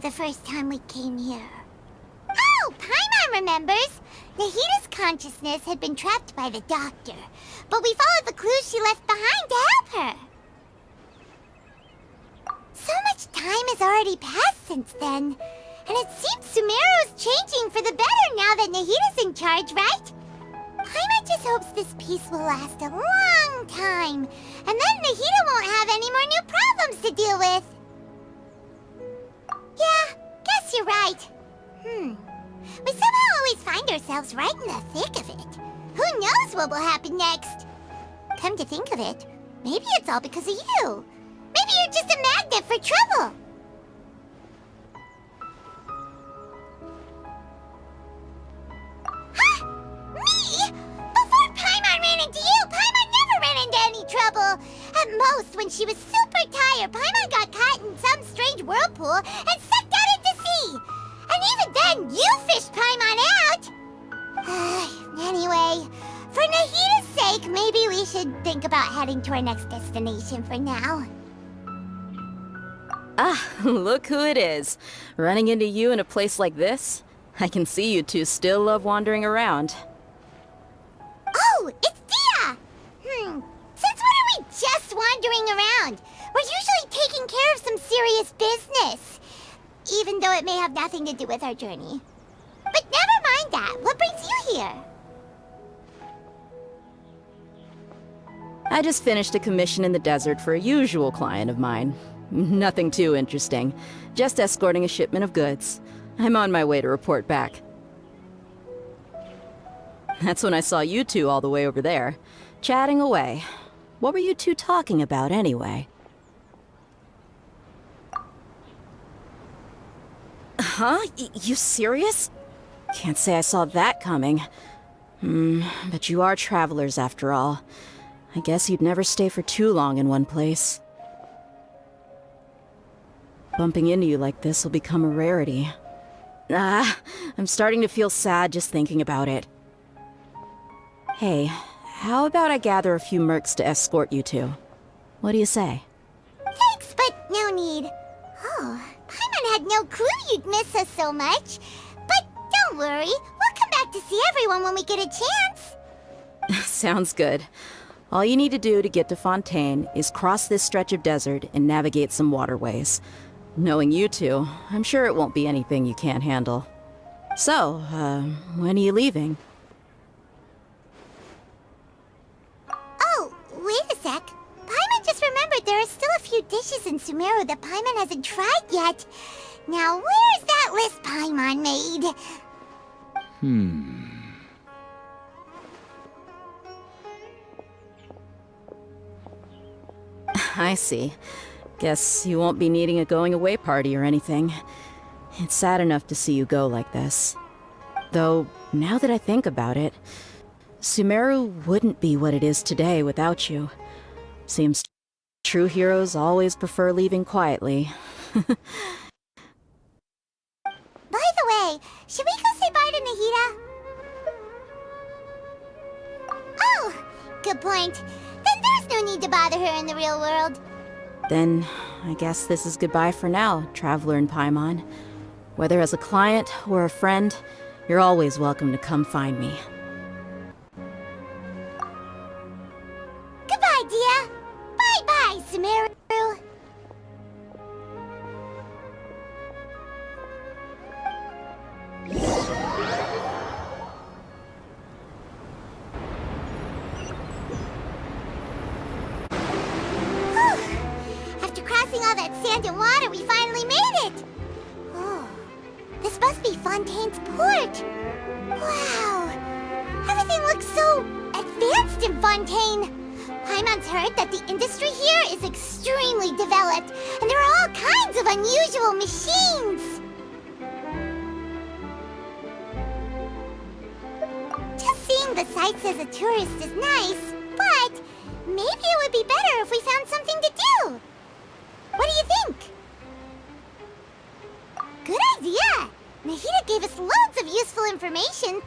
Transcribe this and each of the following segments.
the first time we came here. Oh, Paimon remembers! Nahita's consciousness had been trapped by the doctor, but we followed the clues she left behind to help her. So much time has already passed since then, and it seems Sumeru's changing for the better now that Nahita's in charge, right? Paimon just hopes this peace will last a long time, and then Nahita won't have any more new problems to deal with. Yeah, guess you're right. We somehow always find ourselves right in the thick of it. Who knows what will happen next? Come to think of it, maybe it's all because of you. Maybe you're just a magnet for trouble. Huh? Me? Before Paimon ran into you, Paimon never ran into any trouble. At most, when she was super tired, Paimon got caught in some strange whirlpool and sucked out into sea. And even then, you fished Paimon out! Anyway, for Nahita's sake, maybe we should think about heading to our next destination for now. Ah, look who it is. Running into you in a place like this? I can see you two still love wandering around. Oh, it's Dia! Since when are we just wandering around? We're usually taking care of some serious business. Even though it may have nothing to do with our journey. But never mind that. What brings you here? I just finished a commission in the desert for a usual client of mine. Nothing too interesting. Just escorting a shipment of goods. I'm on my way to report back. That's when I saw you two all the way over there, chatting away. What were you two talking about anyway? Huh? You serious? Can't say I saw that coming. But you are travelers after all. I guess you'd never stay for too long in one place. Bumping into you like this will become a rarity. I'm starting to feel sad just thinking about it. Hey, how about I gather a few mercs to escort you two? What do you say? Thanks, but no need. Oh, Paimon had no clue you'd miss us so much. But don't worry, we'll come back to see everyone when we get a chance. Sounds good. All you need to do to get to Fontaine is cross this stretch of desert and navigate some waterways. Knowing you two, I'm sure it won't be anything you can't handle. So, when are you leaving? Oh, wait a sec. Paimon just remembered there are still a few dishes in Sumeru that Paimon hasn't tried yet. Now, where's that list Paimon made? I see. Guess you won't be needing a going-away party or anything. It's sad enough to see you go like this. Though, now that I think about it, Sumeru wouldn't be what it is today without you. Seems true heroes always prefer leaving quietly. By the way, should we go say bye to Nahita? Oh, good point. Then there's no need to bother her in the real world. Then, I guess this is goodbye for now, Traveler and Paimon. Whether as a client or a friend, you're always welcome to come find me. Goodbye, Dia. Bye-bye, Sumeru. After crossing all that sand and water, we finally made it! Oh, this must be Fontaine's port! Wow! Everything looks so advanced in Fontaine! Paimon's heard that the industry here is extremely developed, and there are all kinds of unusual machines! Just seeing the sights as a tourist is nice, but maybe it would be better if we found something to do! What do you think? Good idea! Nahita gave us loads of useful information.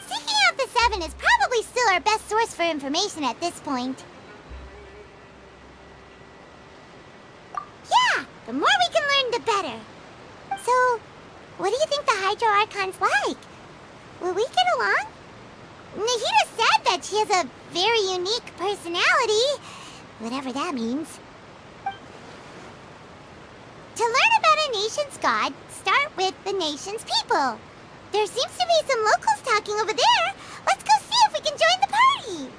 Seeking out the Seven is probably still our best source for information at this point. The more we can learn, the better. So, what do you think the Hydro Archon's like? Will we get along? Nahida said that she has a very unique personality, whatever that means. To learn about a nation's god, start with the nation's people. There seems to be some locals talking over there. Let's go see if we can join the party.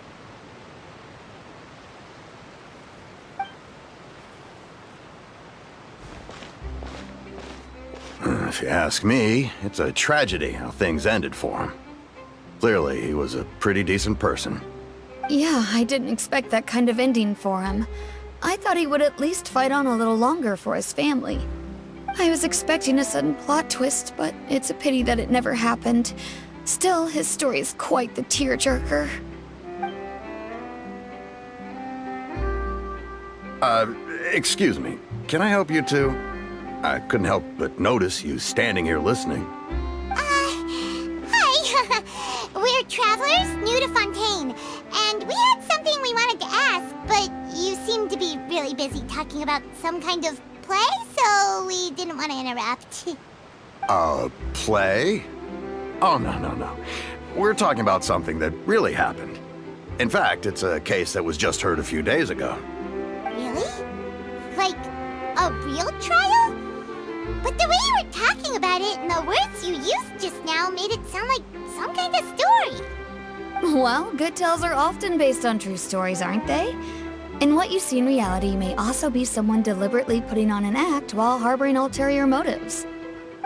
If you ask me, it's a tragedy how things ended for him. Clearly, he was a pretty decent person. Yeah, I didn't expect that kind of ending for him. I thought he would at least fight on a little longer for his family. I was expecting a sudden plot twist, but it's a pity that it never happened. Still, his story is quite the tearjerker. Excuse me. Can I help you too? I couldn't help but notice you standing here listening. Hi. We're travelers new to Fontaine, and we had something we wanted to ask, but you seem to be really busy talking about some kind of play, so we didn't want to interrupt. Play? Oh, no. We're talking about something that really happened. In fact, it's a case that was just heard a few days ago. Really? Like, a real trial? But the way you were talking about it and the words you used just now made it sound like some kind of story. Well, good tales are often based on true stories, aren't they? And what you see in reality may also be someone deliberately putting on an act while harboring ulterior motives.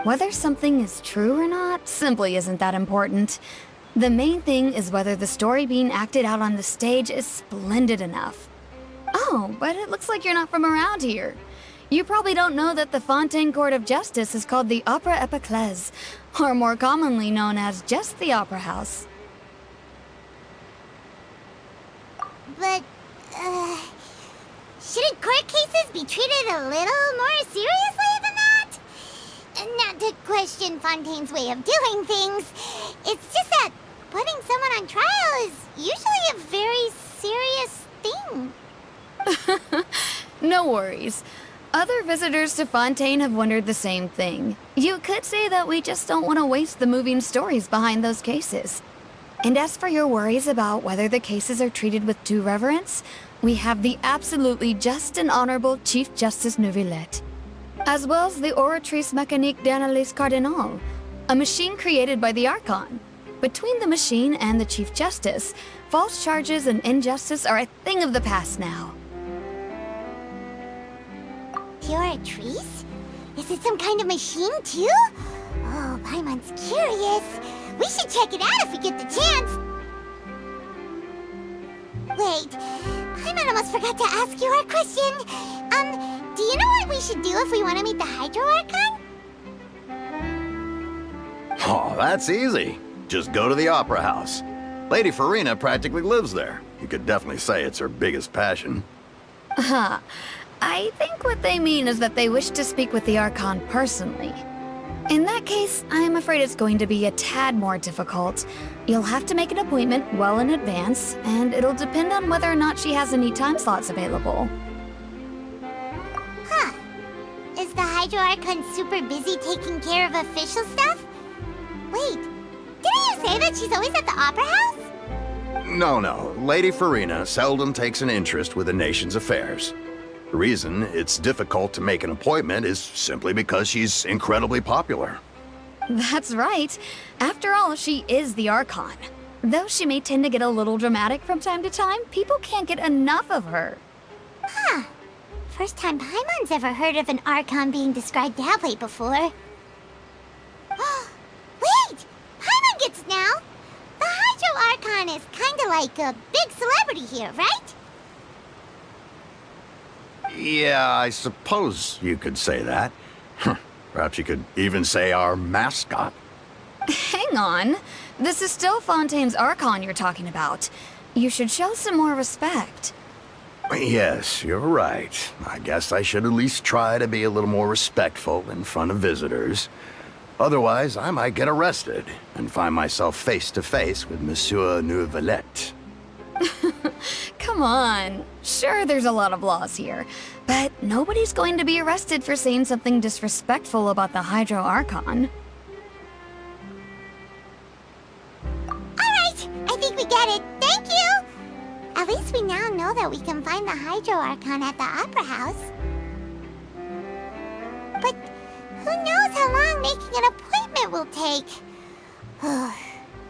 Whether something is true or not simply isn't that important. The main thing is whether the story being acted out on the stage is splendid enough. Oh, but it looks like you're not from around here. You probably don't know that the Fontaine Court of Justice is called the Opera Epiclese, or more commonly known as just the Opera House. But, shouldn't court cases be treated a little more seriously than that? Not to question Fontaine's way of doing things. It's just that putting someone on trial is usually a very serious thing. No worries. Other visitors to Fontaine have wondered the same thing. You could say that we just don't want to waste the moving stories behind those cases. And as for your worries about whether the cases are treated with due reverence, we have the absolutely just and honorable Chief Justice Neuvillette, as well as the Oratrice Mécanique d'Analyse Cardinal, a machine created by the Archon. Between the machine and the Chief Justice, false charges and injustice are a thing of the past now. Oratrice? Is it some kind of machine, too? Oh, Paimon's curious. We should check it out if we get the chance. Wait, Paimon almost forgot to ask you our question. Do you know what we should do if we want to meet the Hydro Archon? Oh, that's easy. Just go to the Opera House. Lady Farina practically lives there. You could definitely say it's her biggest passion. Huh. I think what they mean is that they wish to speak with the Archon personally. In that case, I'm afraid it's going to be a tad more difficult. You'll have to make an appointment well in advance, and it'll depend on whether or not she has any time slots available. Huh. Is the Hydro Archon super busy taking care of official stuff? Wait, didn't you say that she's always at the Opera House? No. Lady Farina seldom takes an interest with the nation's affairs. The reason it's difficult to make an appointment is simply because she's incredibly popular. That's right. After all, she is the Archon. Though she may tend to get a little dramatic from time to time, people can't get enough of her. Huh. First time Paimon's ever heard of an Archon being described that way before. Wait! Paimon gets it now! The Hydro Archon is kinda like a big celebrity here, right? Yeah, I suppose you could say that. Perhaps you could even say our mascot. Hang on. This is still Fontaine's Archon you're talking about. You should show some more respect. Yes, you're right. I guess I should at least try to be a little more respectful in front of visitors. Otherwise, I might get arrested and find myself face to face with Monsieur Neuvillette. Come Come on. Sure, there's a lot of laws here, but nobody's going to be arrested for saying something disrespectful about the Hydro Archon. Alright, I think we get it. Thank you! At least we now know that we can find the Hydro Archon at the Opera House. But who knows how long making an appointment will take?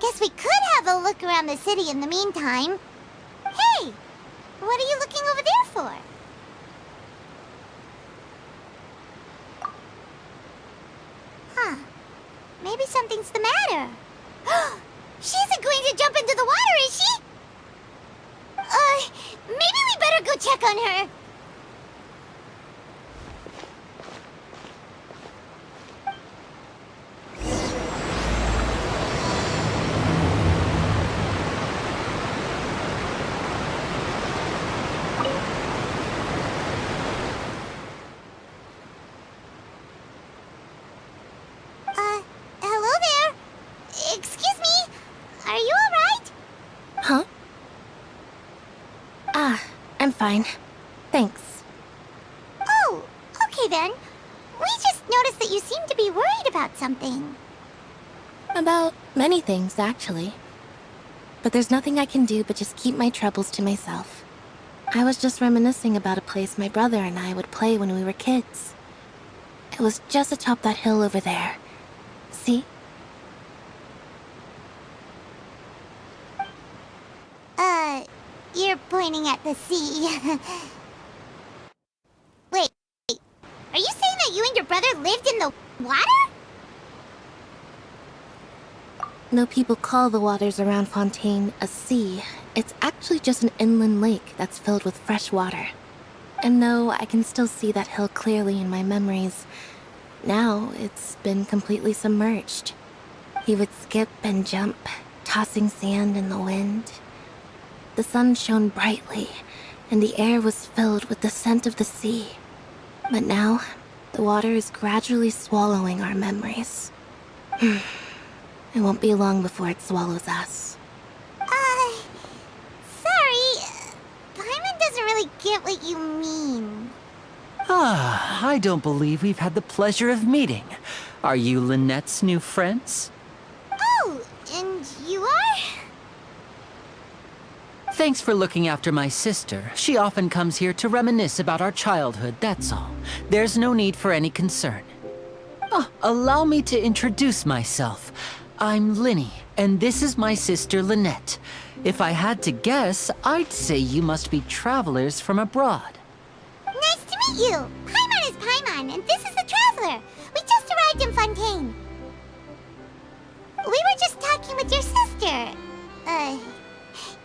Guess we could have a look around the city in the meantime. Hey! What are you looking over there for? Huh. Maybe something's the matter. She isn't going to jump into the water, is she? Maybe we better go check on her. Hello there. Excuse me. Are you alright? Huh? I'm fine. Thanks. Oh, okay then. We just noticed that you seem to be worried about something. About many things, actually. But there's nothing I can do but just keep my troubles to myself. I was just reminiscing about a place my brother and I would play when we were kids. It was just atop that hill over there. See? You're pointing at the sea. Wait, are you saying that you and your brother lived in the water? No, people call the waters around Fontaine a sea. It's actually just an inland lake that's filled with fresh water. And no, I can still see that hill clearly in my memories. Now, it's been completely submerged. He would skip and jump, tossing sand in the wind. The sun shone brightly, and the air was filled with the scent of the sea. But now, the water is gradually swallowing our memories. It won't be long before it swallows us. Sorry. Paimon doesn't really get what you mean. I don't believe we've had the pleasure of meeting. Are you Lynette's new friends? Oh, and you are? Thanks for looking after my sister. She often comes here to reminisce about our childhood, that's all. There's no need for any concern. Allow me to introduce myself. I'm Lyney, and this is my sister Lynette. If I had to guess, I'd say you must be travelers from abroad. Nice to meet you. Paimon is Paimon, and this is the Traveler. We just arrived in Fontaine. We were just talking with your sister.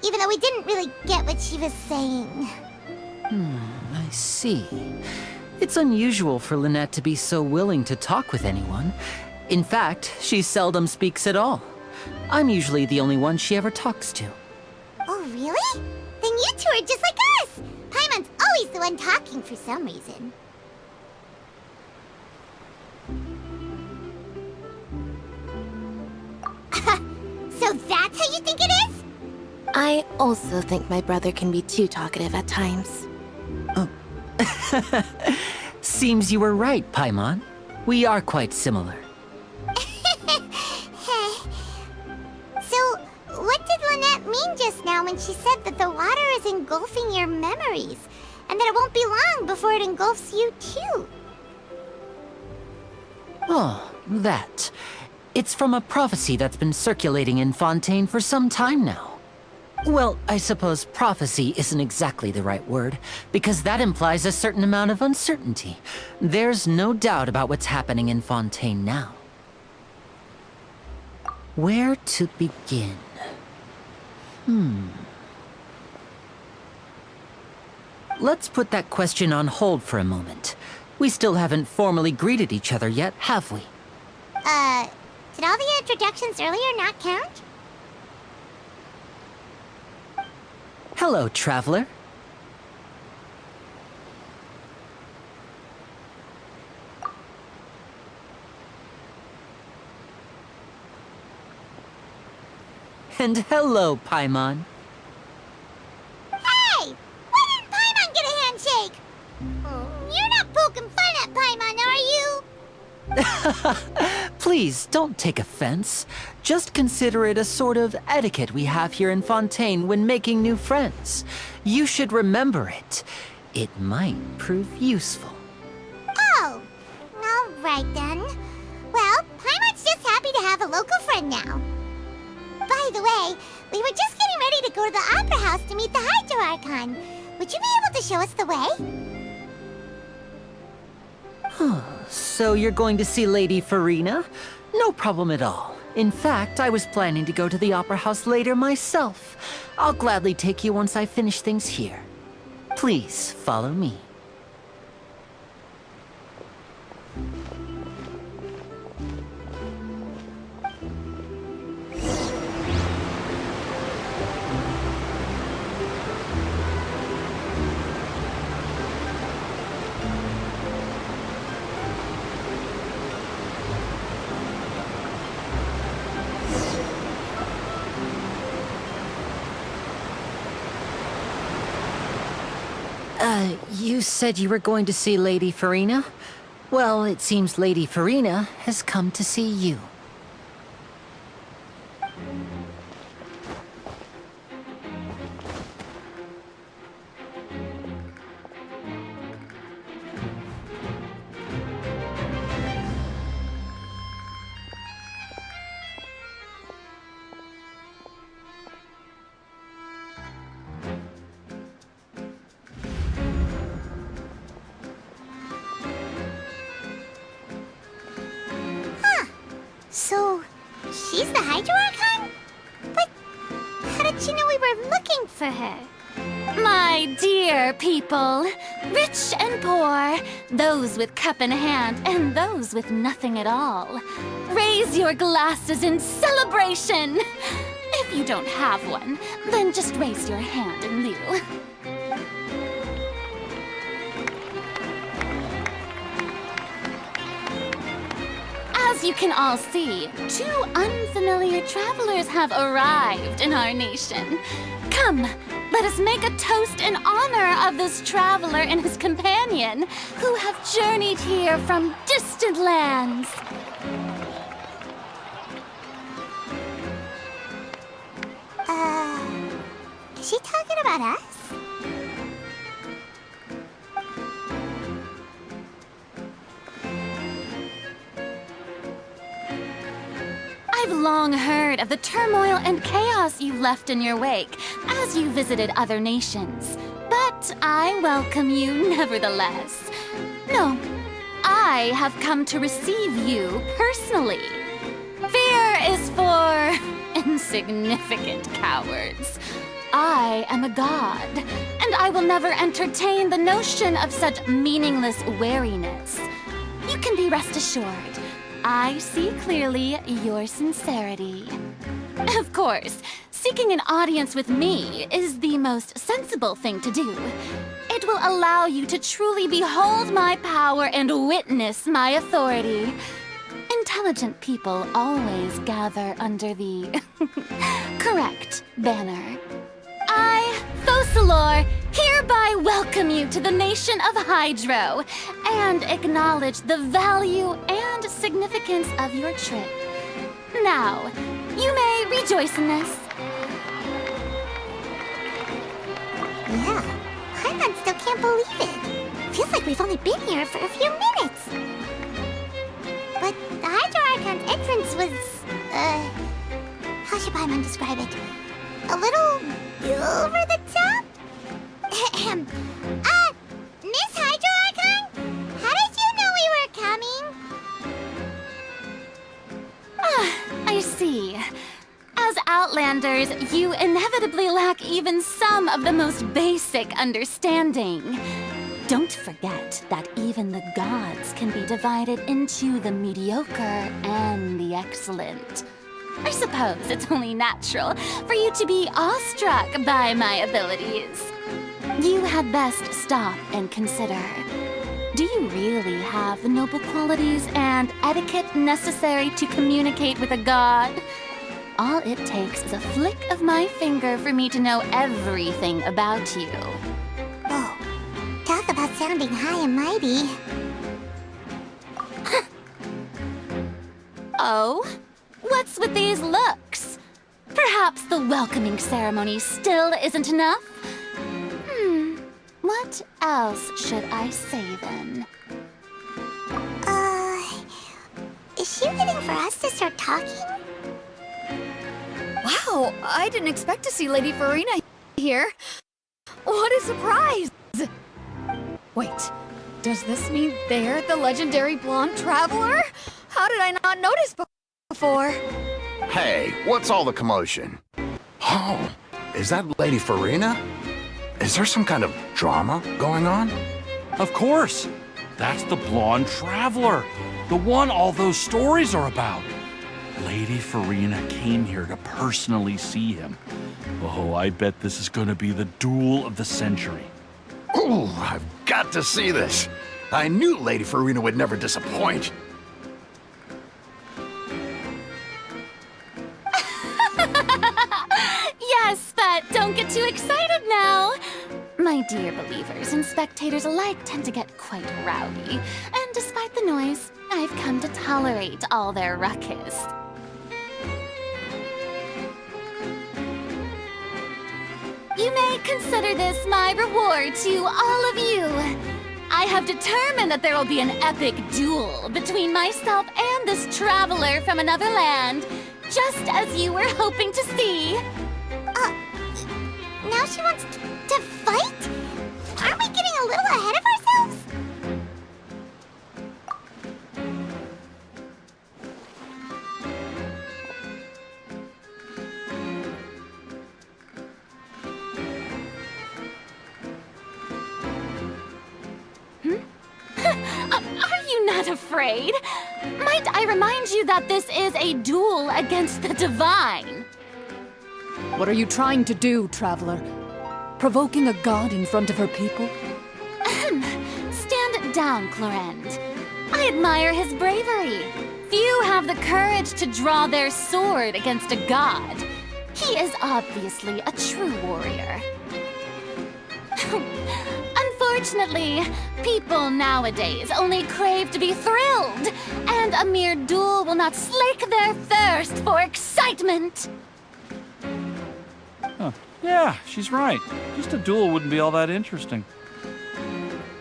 Even though we didn't really get what she was saying. I see. It's unusual for Lynette to be so willing to talk with anyone. In fact, she seldom speaks at all. I'm usually the only one she ever talks to. Oh, really? Then you two are just like us! Paimon's always the one talking for some reason. So that's how you think it is? I also think my brother can be too talkative at times. Seems you were right, Paimon. We are quite similar. So, what did Lynette mean just now when she said that the water is engulfing your memories, and that it won't be long before it engulfs you too? Oh, that. It's from a prophecy that's been circulating in Fontaine for some time now. Well, I suppose prophecy isn't exactly the right word, because that implies a certain amount of uncertainty. There's no doubt about what's happening in Fontaine now. Where to begin? Let's put that question on hold for a moment. We still haven't formally greeted each other yet, have we? Did all the introductions earlier not count? Hello, Traveler. And hello, Paimon. Hey! Please, don't take offense. Just consider it a sort of etiquette we have here in Fontaine when making new friends. You should remember it. It might prove useful. Oh, all right then. Well, Paimon's just happy to have a local friend now. By the way, we were just getting ready to go to the Opera House to meet the Hydro Archon. Would you be able to show us the way? So you're going to see Lady Farina? No problem at all. In fact, I was planning to go to the Opera House later myself. I'll gladly take you once I finish things here. Please, follow me. You said you were going to see Lady Farina? Well, it seems Lady Farina has come to see you. So, she's the Hydro Archon? But how did she know we were looking for her? My dear people, rich and poor, those with cup in hand and those with nothing at all, raise your glasses in celebration! If you don't have one, then just raise your hand in lieu. As you can all see, two unfamiliar travelers have arrived in our nation. Come, let us make a toast in honor of this traveler and his companion who have journeyed here from distant lands. Is she talking about us? I've long heard of the turmoil and chaos you left in your wake as you visited other nations. But I welcome you nevertheless. No, I have come to receive you personally. Fear is for insignificant cowards. I am a god, and I will never entertain the notion of such meaningless wariness. You can be rest assured. I see clearly your sincerity. Of course, seeking an audience with me is the most sensible thing to do. It will allow you to truly behold my power and witness my authority. Intelligent people always gather under the correct banner. I, Focalor, hereby welcome you to the nation of Hydro and acknowledge the value and significance of your trip. Now, you may rejoice in this. Yeah, Paimon still can't believe it. Feels like we've only been here for a few minutes. But the Hydro Archon's entrance was, how should Paimon describe it? A little over the top? Miss Hydro Archon? How did you know we were coming? I see. As Outlanders, you inevitably lack even some of the most basic understanding. Don't forget that even the gods can be divided into the mediocre and the excellent. I suppose it's only natural for you to be awestruck by my abilities. You had best stop and consider. Do you really have the noble qualities and etiquette necessary to communicate with a god? All it takes is a flick of my finger for me to know everything about you. Whoa, talk about sounding high and mighty. Uh-oh. What's with these looks? Perhaps the welcoming ceremony still isn't enough? What else should I say then? Is she waiting for us to start talking? Wow, I didn't expect to see Lady Farina here. What a surprise! Wait, does this mean they're the legendary blonde traveler? How did I not notice before? Hey, what's all the commotion? Oh, is that Lady Farina? Is there some kind of drama going on? Of course. That's the blonde traveler. The one all those stories are about. Lady Farina came here to personally see him. Oh, I bet this is gonna be the duel of the century. Ooh, I've got to see this. I knew Lady Farina would never disappoint. Yes, but don't get too excited now. My dear believers and spectators alike tend to get quite rowdy, and despite the noise, I've come to tolerate all their ruckus. You may consider this my reward to all of you. I have determined that there will be an epic duel between myself and this traveler from another land, just as you were hoping to see. Now she wants to fight? Aren't we getting a little ahead of ourselves? Are you not afraid? Might I remind you that this is a duel against the divine? What are you trying to do, Traveler? Provoking a god in front of her people? Stand down, Clorend. I admire his bravery. Few have the courage to draw their sword against a god. He is obviously a true warrior. Unfortunately, people nowadays only crave to be thrilled, and a mere duel will not slake their thirst for excitement. Huh. Yeah, she's right. Just a duel wouldn't be all that interesting.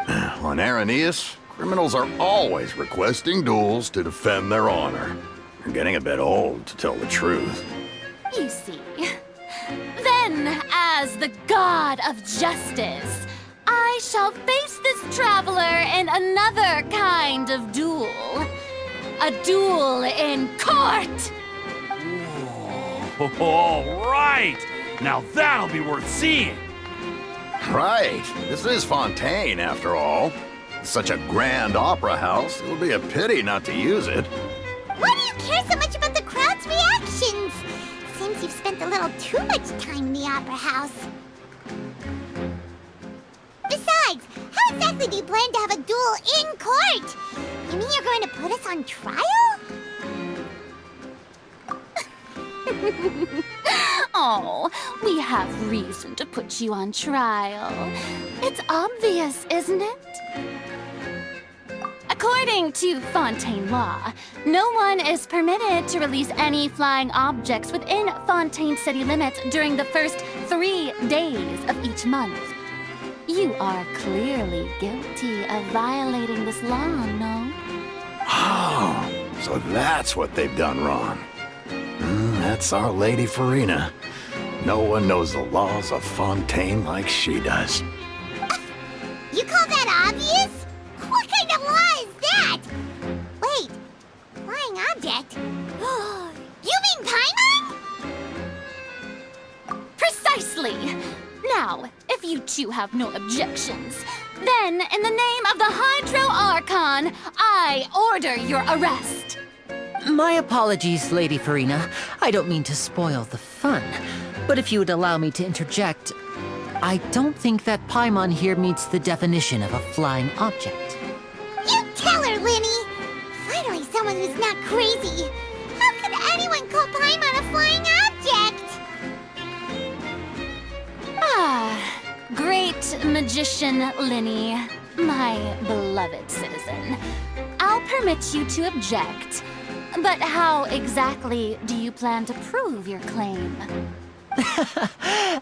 On Araneus, criminals are always requesting duels to defend their honor. You're getting a bit old, to tell the truth. You see. Then, as the god of justice, I shall face this traveler in another kind of duel. A duel in court! Oh, all right! Now that'll be worth seeing! Right. This is Fontaine, after all. Such a grand opera house, it would be a pity not to use it. Why do you care so much about the crowd's reactions? Seems you've spent a little too much time in the opera house. Besides, how exactly do you plan to have a duel in court? You mean you're going to put us on trial? Oh, we have reason to put you on trial. It's obvious, isn't it? According to Fontaine law, no one is permitted to release any flying objects within Fontaine city limits during the first 3 days of each month. You are clearly guilty of violating this law, no? Oh, so that's what they've done wrong. That's our Lady Farina. No one knows the laws of Fontaine like she does. You call that obvious? What kind of law is that? Wait, flying object? You mean Paimon? Precisely! Now, if you two have no objections, then in the name of the Hydro Archon, I order your arrest. My apologies, Lady Farina. I don't mean to spoil the fun. But if you would allow me to interject, I don't think that Paimon here meets the definition of a flying object. You tell her, Lyney! Finally someone who's not crazy. How could anyone call Paimon a flying object? Great magician Lyney, my beloved citizen. I'll permit you to object, But how exactly do you plan to prove your claim?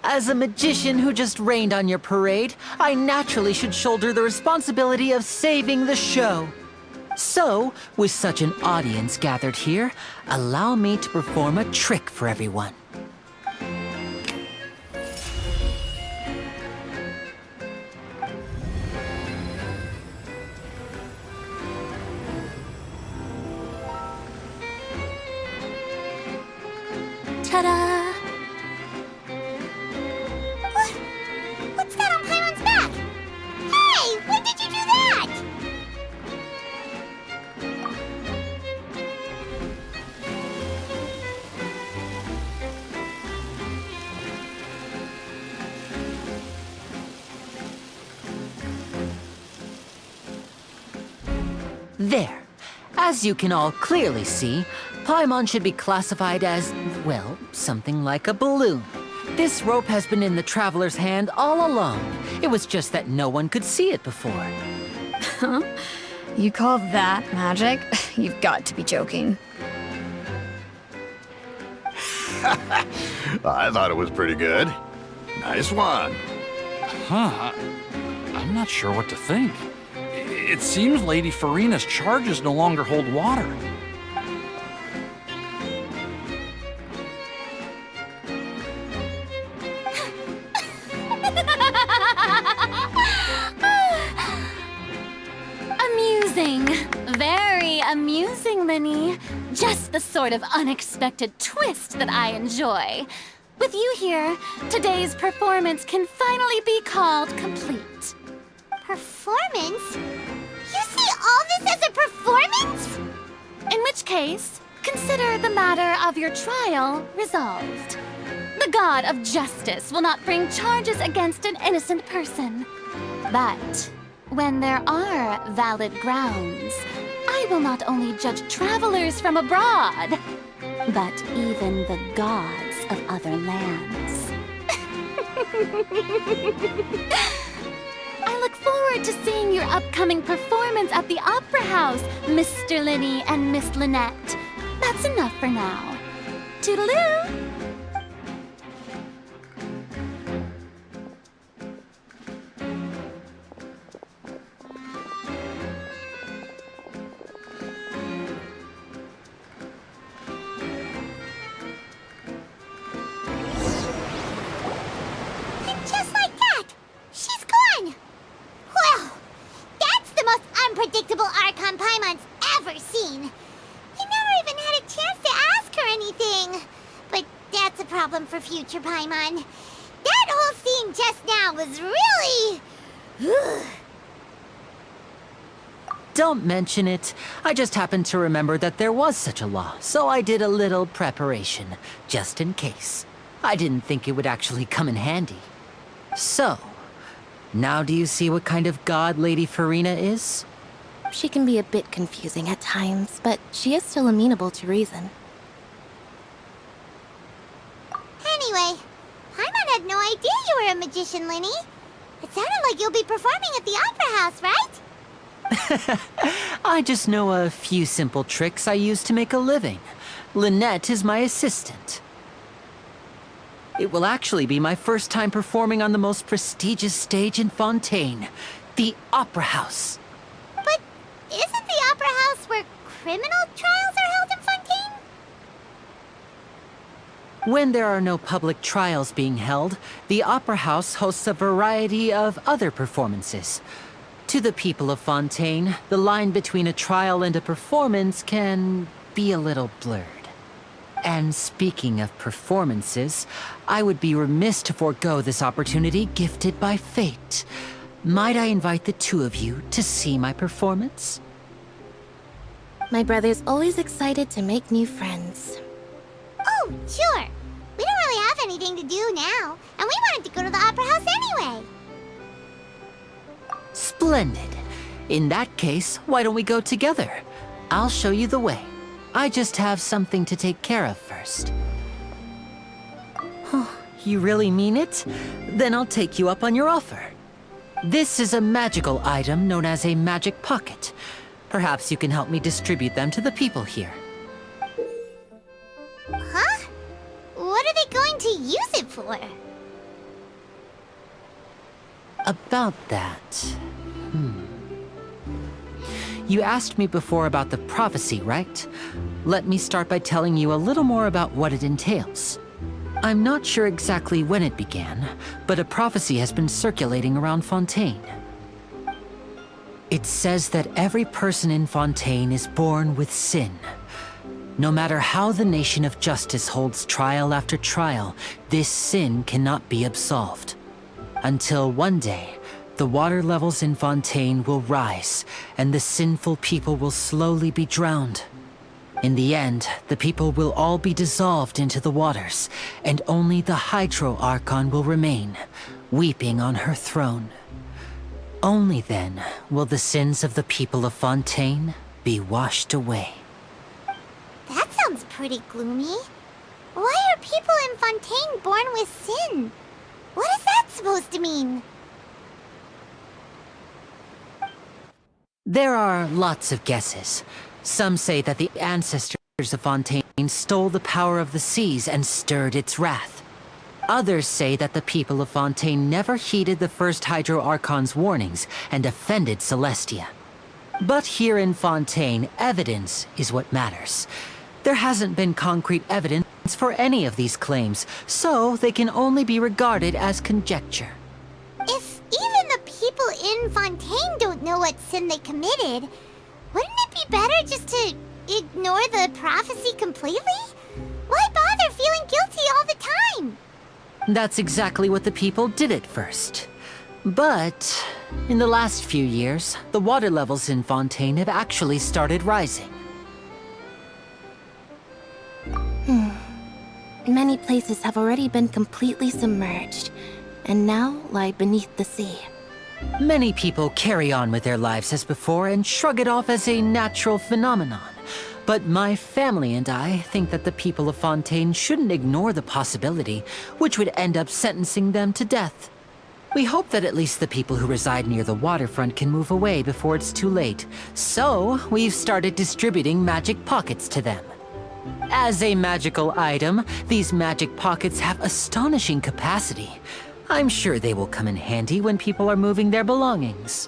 As a magician who just rained on your parade, I naturally should shoulder the responsibility of saving the show. So, with such an audience gathered here, allow me to perform a trick for everyone. Ta-da! What's that on Paimon's back? Hey, when did you do that? There. As you can all clearly see, Paimon should be classified as, well, something like a balloon. This rope has been in the Traveler's hand all along. It was just that no one could see it before. Huh? You call that magic? You've got to be joking. I thought it was pretty good. Nice one. Huh? I'm not sure what to think. It seems Lady Furina's charges no longer hold water. Amusing. Very amusing, Lyney. Just the sort of unexpected twist that I enjoy. With you here, today's performance can finally be called complete. Performance? You see all this as a performance? In which case, consider the matter of your trial resolved. The god of justice will not bring charges against an innocent person. But when there are valid grounds, I will not only judge travelers from abroad, but even the gods of other lands. I look forward to seeing your upcoming performance at the Opera House, Mr. Lyney and Miss Lynette. That's enough for now. Toodaloo! And just like that, she's gone. Well, that's the most unpredictable Archon Paimon's ever seen. He never even had a chance to ask her anything. But that's a problem for future Paimon. That whole scene just now was really... Don't mention it. I just happened to remember that there was such a law, so I did a little preparation, just in case. I didn't think it would actually come in handy. So, now do you see what kind of god Lady Furina is? She can be a bit confusing at times, but she is still amenable to reason. Anyway, Paimon had no idea you were a magician, Lyney. It sounded like you'll be performing at the Opera House, right? I just know a few simple tricks I use to make a living. Lynette is my assistant. It will actually be my first time performing on the most prestigious stage in Fontaine, the Opera House. But isn't the Opera House where criminal trials are held in Fontaine? When there are no public trials being held, the Opera House hosts a variety of other performances. To the people of Fontaine, the line between a trial and a performance can be a little blurred. And speaking of performances, I would be remiss to forego this opportunity gifted by fate. Might I invite the two of you to see my performance? My brother's always excited to make new friends. Oh, sure. We don't really have anything to do now, and we wanted to go to the Opera House anyway. Splendid. In that case, why don't we go together? I'll show you the way. I just have something to take care of first. Oh, you really mean it? Then I'll take you up on your offer. This is a magical item known as a magic pocket. Perhaps you can help me distribute them to the people here. for? About that... You asked me before about the prophecy, right? Let me start by telling you a little more about what it entails. I'm not sure exactly when it began, but a prophecy has been circulating around Fontaine. It says that every person in Fontaine is born with sin. No matter how the nation of justice holds trial after trial, this sin cannot be absolved. Until one day, the water levels in Fontaine will rise, and the sinful people will slowly be drowned. In the end, the people will all be dissolved into the waters, and only the Hydro Archon will remain, weeping on her throne. Only then will the sins of the people of Fontaine be washed away. That sounds pretty gloomy. Why are people in Fontaine born with sin? What is that supposed to mean? There are lots of guesses. Some say that the ancestors of Fontaine stole the power of the seas and stirred its wrath. Others say that the people of Fontaine never heeded the first Hydro Archon's warnings and offended Celestia. But here in Fontaine, evidence is what matters. There hasn't been concrete evidence for any of these claims, so they can only be regarded as conjecture. If even the people in Fontaine don't know what sin they committed, wouldn't it be better just to ignore the prophecy completely? Why bother feeling guilty all the time? That's exactly what the people did at first. But in the last few years, the water levels in Fontaine have actually started rising. Many places have already been completely submerged, and now lie beneath the sea. Many people carry on with their lives as before and shrug it off as a natural phenomenon. But my family and I think that the people of Fontaine shouldn't ignore the possibility, which would end up sentencing them to death. We hope that at least the people who reside near the waterfront can move away before it's too late. So, we've started distributing magic pockets to them. As a magical item, these magic pockets have astonishing capacity. I'm sure they will come in handy when people are moving their belongings.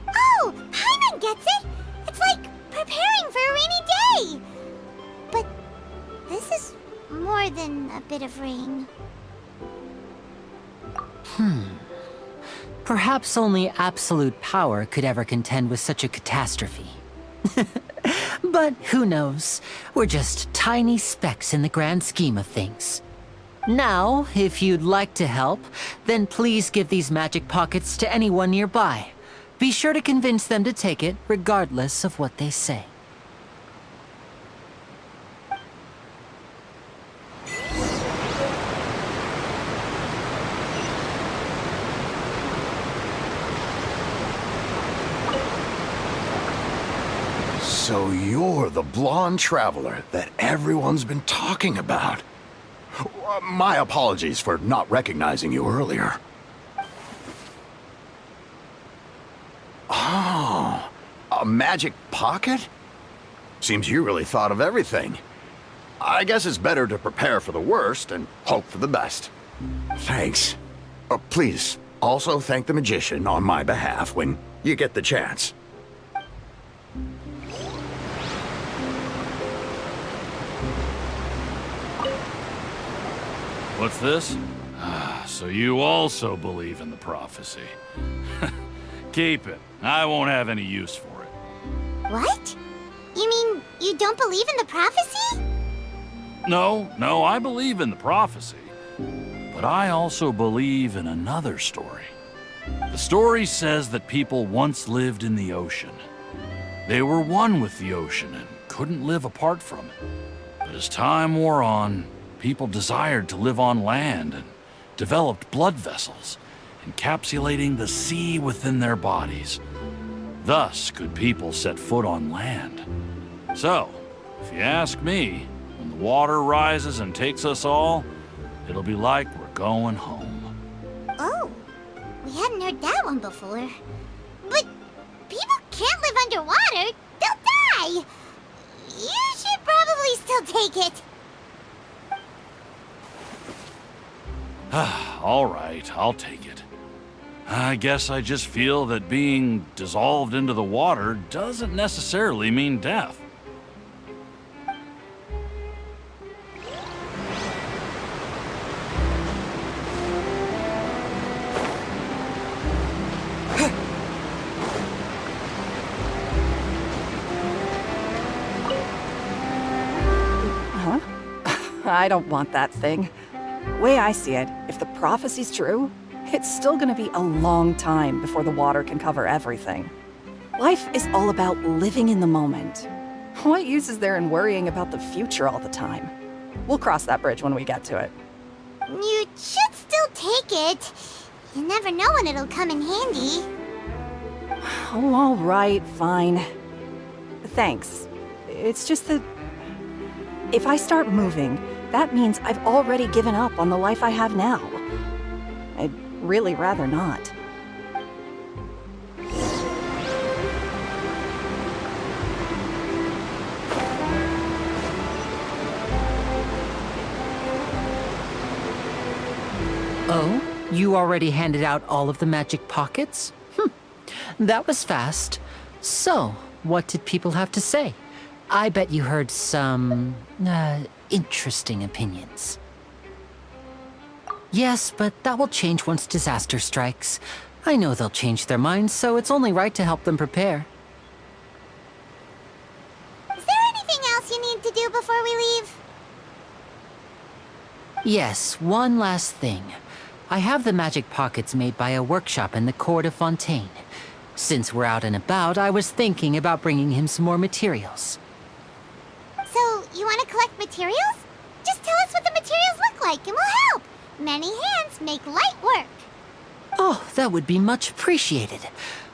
Oh, Paimon gets it! It's like preparing for a rainy day! But this is more than a bit of rain. Perhaps only absolute power could ever contend with such a catastrophe. But who knows? We're just tiny specks in the grand scheme of things. Now, if you'd like to help, then please give these magic pockets to anyone nearby. Be sure to convince them to take it, regardless of what they say. So you're the blonde traveler that everyone's been talking about. My apologies for not recognizing you earlier. Oh, a magic pocket? Seems you really thought of everything. I guess it's better to prepare for the worst and hope for the best. Thanks. Please, also thank the magician on my behalf when you get the chance. What's this? So you also believe in the prophecy. Keep it. I won't have any use for it. What? You mean you don't believe in the prophecy? No, I believe in the prophecy. But I also believe in another story. The story says that people once lived in the ocean. They were one with the ocean and couldn't live apart from it. But as time wore on, people desired to live on land and developed blood vessels, encapsulating the sea within their bodies. Thus could people set foot on land. So, if you ask me, when the water rises and takes us all, it'll be like we're going home. Oh, we hadn't heard that one before. But people can't live underwater. They'll die. You should probably still take it. All right, I'll take it. I guess I just feel that being dissolved into the water doesn't necessarily mean death. I don't want that thing. Way I see it, if the prophecy's true, it's still gonna be a long time before the water can cover everything. Life is all about living in the moment. What use is there in worrying about the future all the time? We'll cross that bridge when we get to it. You should still take it. You never know when it'll come in handy. Oh, all right, fine. Thanks. It's just that if I start moving, that means I've already given up on the life I have now. I'd really rather not. Oh? You already handed out all of the magic pockets? That was fast. So, what did people have to say? I bet you heard some, interesting opinions. Yes, but that will change once disaster strikes. I know they'll change their minds, so it's only right to help them prepare. Is there anything else you need to do before we leave? Yes, one last thing. I have the magic pockets made by a workshop in the court of Fontaine. Since we're out and about, I was thinking about bringing him some more materials. So, you want to collect materials? Just tell us what the materials look like and we'll help. Many hands make light work. Oh, that would be much appreciated.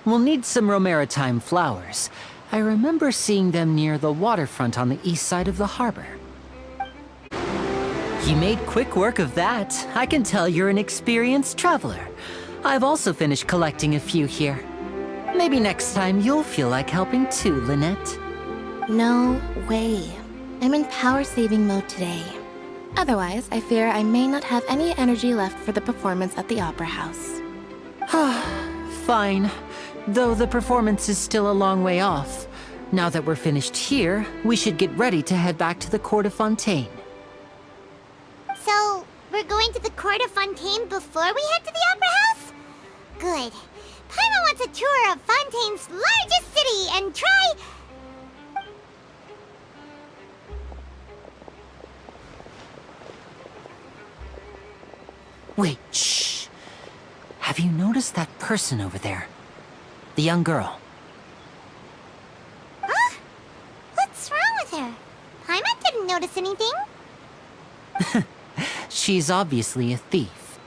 We'll need some Romaritime flowers. I remember seeing them near the waterfront on the east side of the harbor. You made quick work of that. I can tell you're an experienced traveler. I've also finished collecting a few here. Maybe next time you'll feel like helping too, Lynette. No way. I'm in power-saving mode today. Otherwise, I fear I may not have any energy left for the performance at the Opera House. Fine. Though the performance is still a long way off. Now that we're finished here, we should get ready to head back to the court of Fontaine. So, we're going to the court of Fontaine before we head to the Opera House? Good. Paimon wants a tour of Fontaine's largest city and try... Wait, shh. Have you noticed that person over there? The young girl. Huh? What's wrong with her? Paimon didn't notice anything. She's obviously a thief.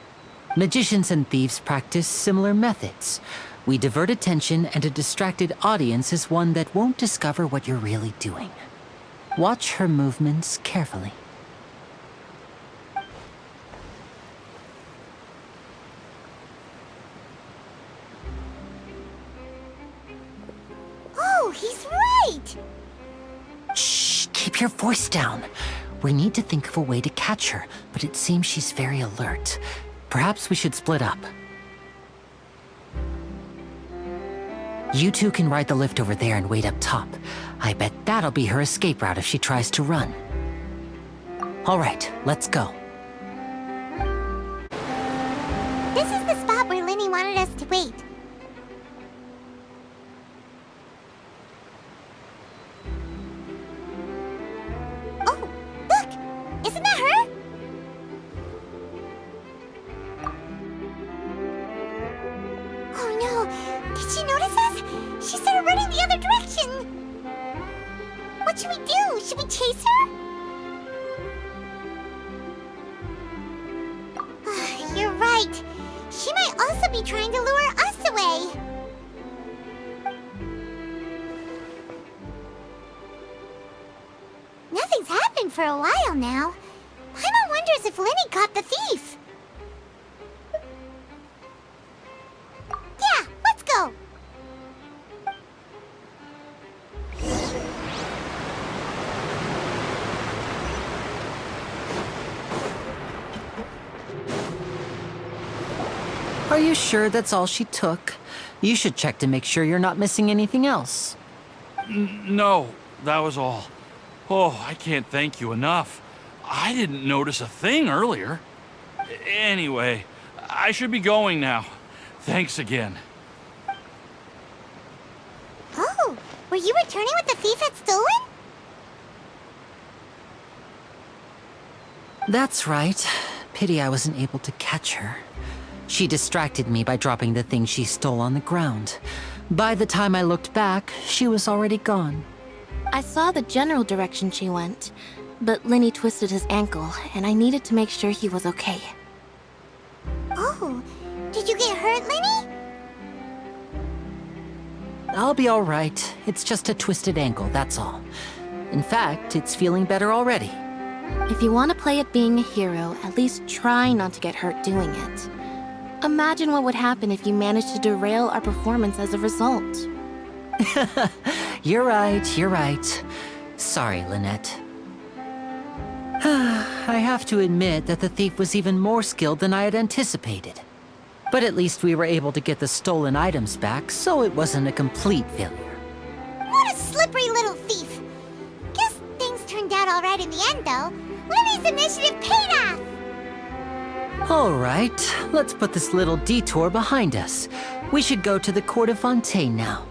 Magicians and thieves practice similar methods. We divert attention, and a distracted audience is one that won't discover what you're really doing. Watch her movements carefully. Oh, he's right! Shh, keep your voice down. We need to think of a way to catch her, but it seems she's very alert. Perhaps we should split up. You two can ride the lift over there and wait up top. I bet that'll be her escape route if she tries to run. All right, let's go. This is the spot where Lyney wanted us to wait. Oh, look! Isn't that her? Oh no! Did she notice us? She started running the other direction! What should we do? Should we chase her? You're right. She might also be trying to lure us away. Nothing's happened for a while now. Paimon wonders if Lyney caught the thief. Yeah, let's go. Are you sure that's all she took? You should check to make sure you're not missing anything else. No, that was all. Oh, I can't thank you enough. I didn't notice a thing earlier. Anyway, I should be going now. Thanks again. Oh, were you returning what the thief had stolen? That's right. Pity I wasn't able to catch her. She distracted me by dropping the thing she stole on the ground. By the time I looked back, she was already gone. I saw the general direction she went, but Lyney twisted his ankle, and I needed to make sure he was okay. Oh, did you get hurt, Lyney? I'll be all right. It's just a twisted ankle, that's all. In fact, it's feeling better already. If you want to play at being a hero, at least try not to get hurt doing it. Imagine what would happen if you managed to derail our performance as a result. You're right. Sorry, Lynette. I have to admit that the thief was even more skilled than I had anticipated. But at least we were able to get the stolen items back, so it wasn't a complete failure. What a slippery little thief! Guess things turned out all right in the end, though. Lyney's initiative paid off! All right, let's put this little detour behind us. We should go to the court of Fontaine now.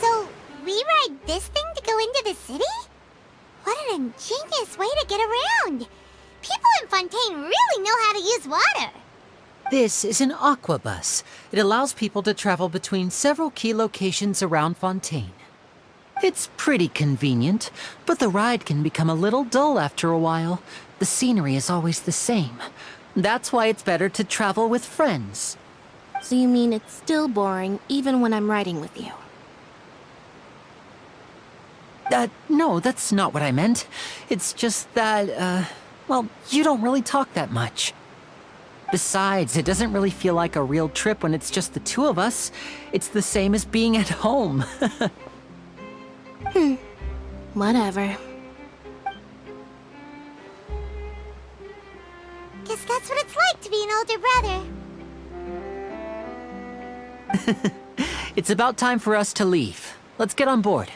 So, we ride this thing to go into the city? What an ingenious way to get around! People in Fontaine really know how to use water! This is an aqua bus. It allows people to travel between several key locations around Fontaine. It's pretty convenient, but the ride can become a little dull after a while. The scenery is always the same. That's why it's better to travel with friends. So you mean it's still boring even when I'm riding with you? No, that's not what I meant. It's just that, well, you don't really talk that much. Besides, it doesn't really feel like a real trip when it's just the two of us. It's the same as being at home. Whatever. Guess that's what it's like to be an older brother. It's about time for us to leave. Let's get on board.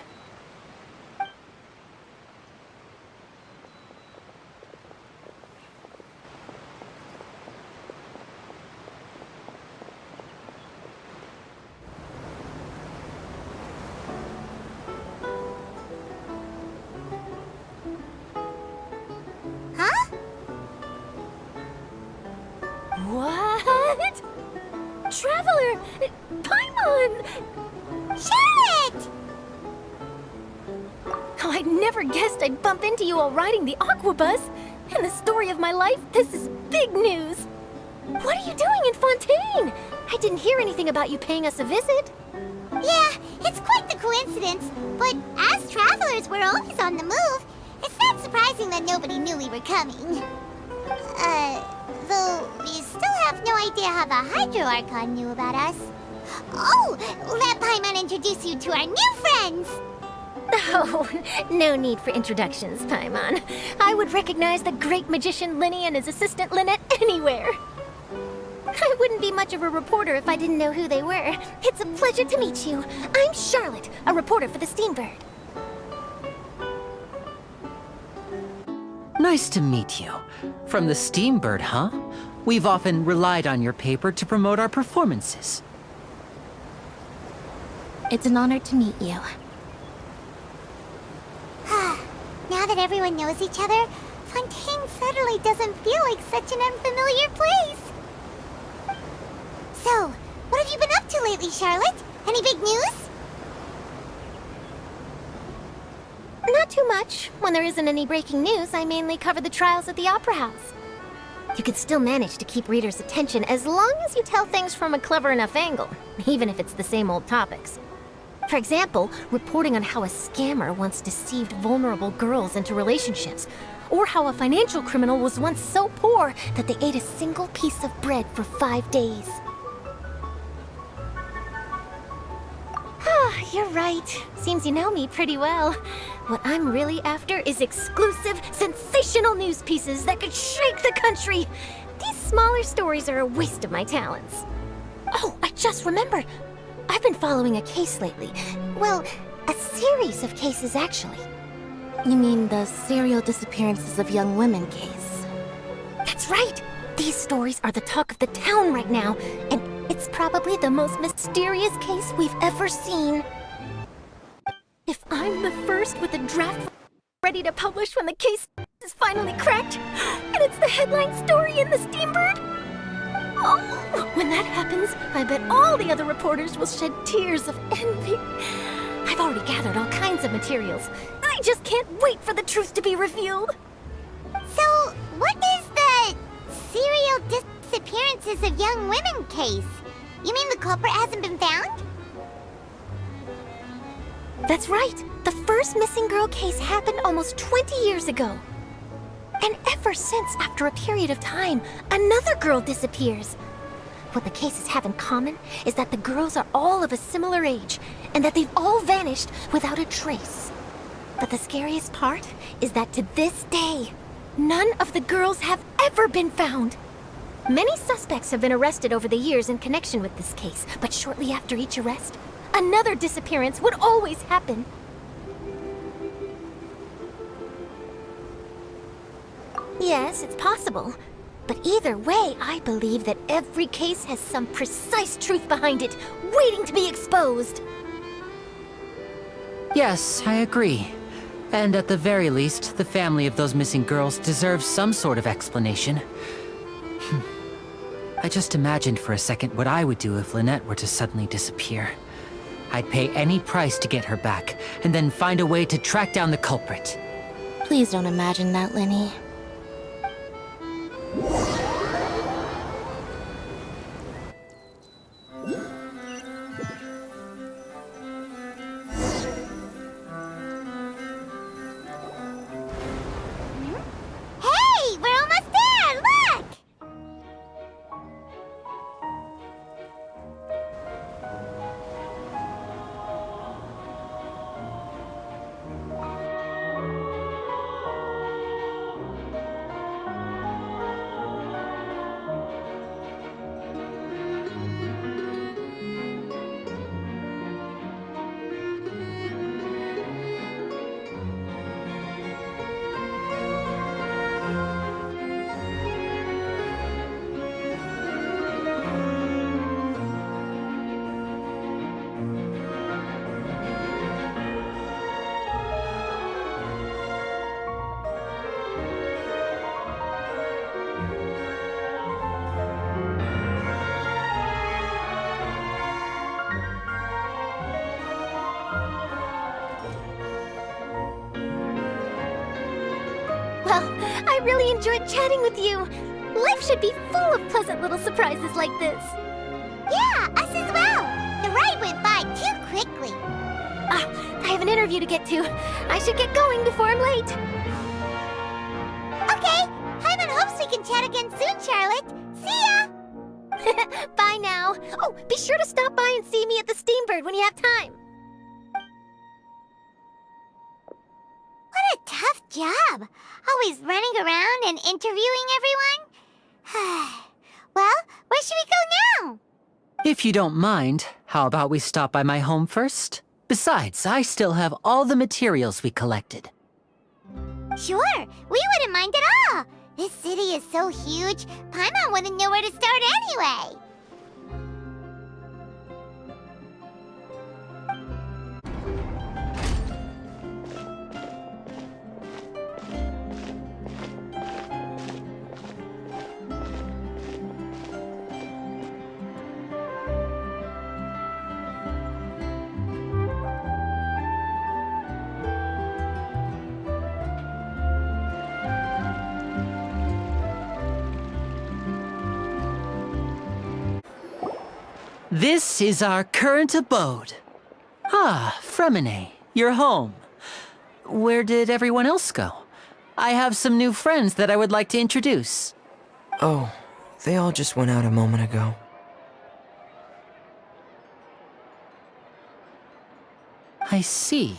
Huh? What? Traveler! Paimon! Charlotte! Oh, I never guessed I'd bump into you while riding the aquabus. In the story of my life, this is big news. What are you doing in Fontaine? I didn't hear anything about you paying us a visit. Yeah, it's quite the coincidence, but as travelers, we're always on the move. It's not surprising that nobody knew we were coming. Though we still have no idea how the Hydro Archon knew about us. Oh, let Paimon introduce you to our new friends! Oh, no need for introductions, Paimon. I would recognize the great magician Lyney and his assistant Lynette anywhere. I wouldn't be much of a reporter if I didn't know who they were. It's a pleasure to meet you. I'm Charlotte, a reporter for the Steambird. Nice to meet you. From the Steambird, huh? We've often relied on your paper to promote our performances. It's an honor to meet you. Now that everyone knows each other, Fontaine suddenly doesn't feel like such an unfamiliar place. So, what have you been up to lately, Charlotte? Any big news? Not too much. When there isn't any breaking news, I mainly cover the trials at the Opera House. You can still manage to keep readers' attention as long as you tell things from a clever enough angle, even if it's the same old topics. For example, reporting on how a scammer once deceived vulnerable girls into relationships, or how a financial criminal was once so poor that they ate a single piece of bread for 5 days. You're right. Seems you know me pretty well. What I'm really after is exclusive, sensational news pieces that could shake the country. These smaller stories are a waste of my talents. Oh, I just remembered. I've been following a case lately. Well, a series of cases, actually. You mean the serial disappearances of young women case? That's right! These stories are the talk of the town right now, and it's probably the most mysterious case we've ever seen. If I'm the first with a draft ready to publish when the case is finally cracked, and it's the headline story in the Steambird, oh, when that happens, I bet all the other reporters will shed tears of envy. I've already gathered all kinds of materials. I just can't wait for the truth to be revealed. So, what is the serial disappearances of young women case? You mean the culprit hasn't been found? That's right. The first missing girl case happened almost 20 years ago. And ever since, after a period of time, another girl disappears. What the cases have in common is that the girls are all of a similar age, and that they've all vanished without a trace. But the scariest part is that to this day, none of the girls have ever been found. Many suspects have been arrested over the years in connection with this case, but shortly after each arrest, another disappearance would always happen. Yes, it's possible. But either way, I believe that every case has some precise truth behind it, waiting to be exposed. Yes, I agree. And at the very least, the family of those missing girls deserves some sort of explanation. I just imagined for a second what I would do if Lynette were to suddenly disappear. I'd pay any price to get her back, and then find a way to track down the culprit. Please don't imagine that, Lyney. Hey, we're almost there! Look! Well, I really enjoyed chatting with you. Life should be full of pleasant little surprises like this. Yeah, us as well. The ride went by too quickly. I have an interview to get to. I should get going before I'm late. Okay, Paimon hopes we can chat again soon, Charlotte. See ya! Bye now. Oh, be sure to stop by and see me at the Steambird when you have time. What a tough job. Always running around and interviewing everyone. Well, where should we go now? If you don't mind, how about we stop by my home first? Besides, I still have all the materials we collected. Sure, we wouldn't mind at all. This city is so huge, Paimon wouldn't know where to start anyway. This is our current abode. Ah, Fremine, you're home. Where did everyone else go? I have some new friends that I would like to introduce. Oh, they all just went out a moment ago. I see.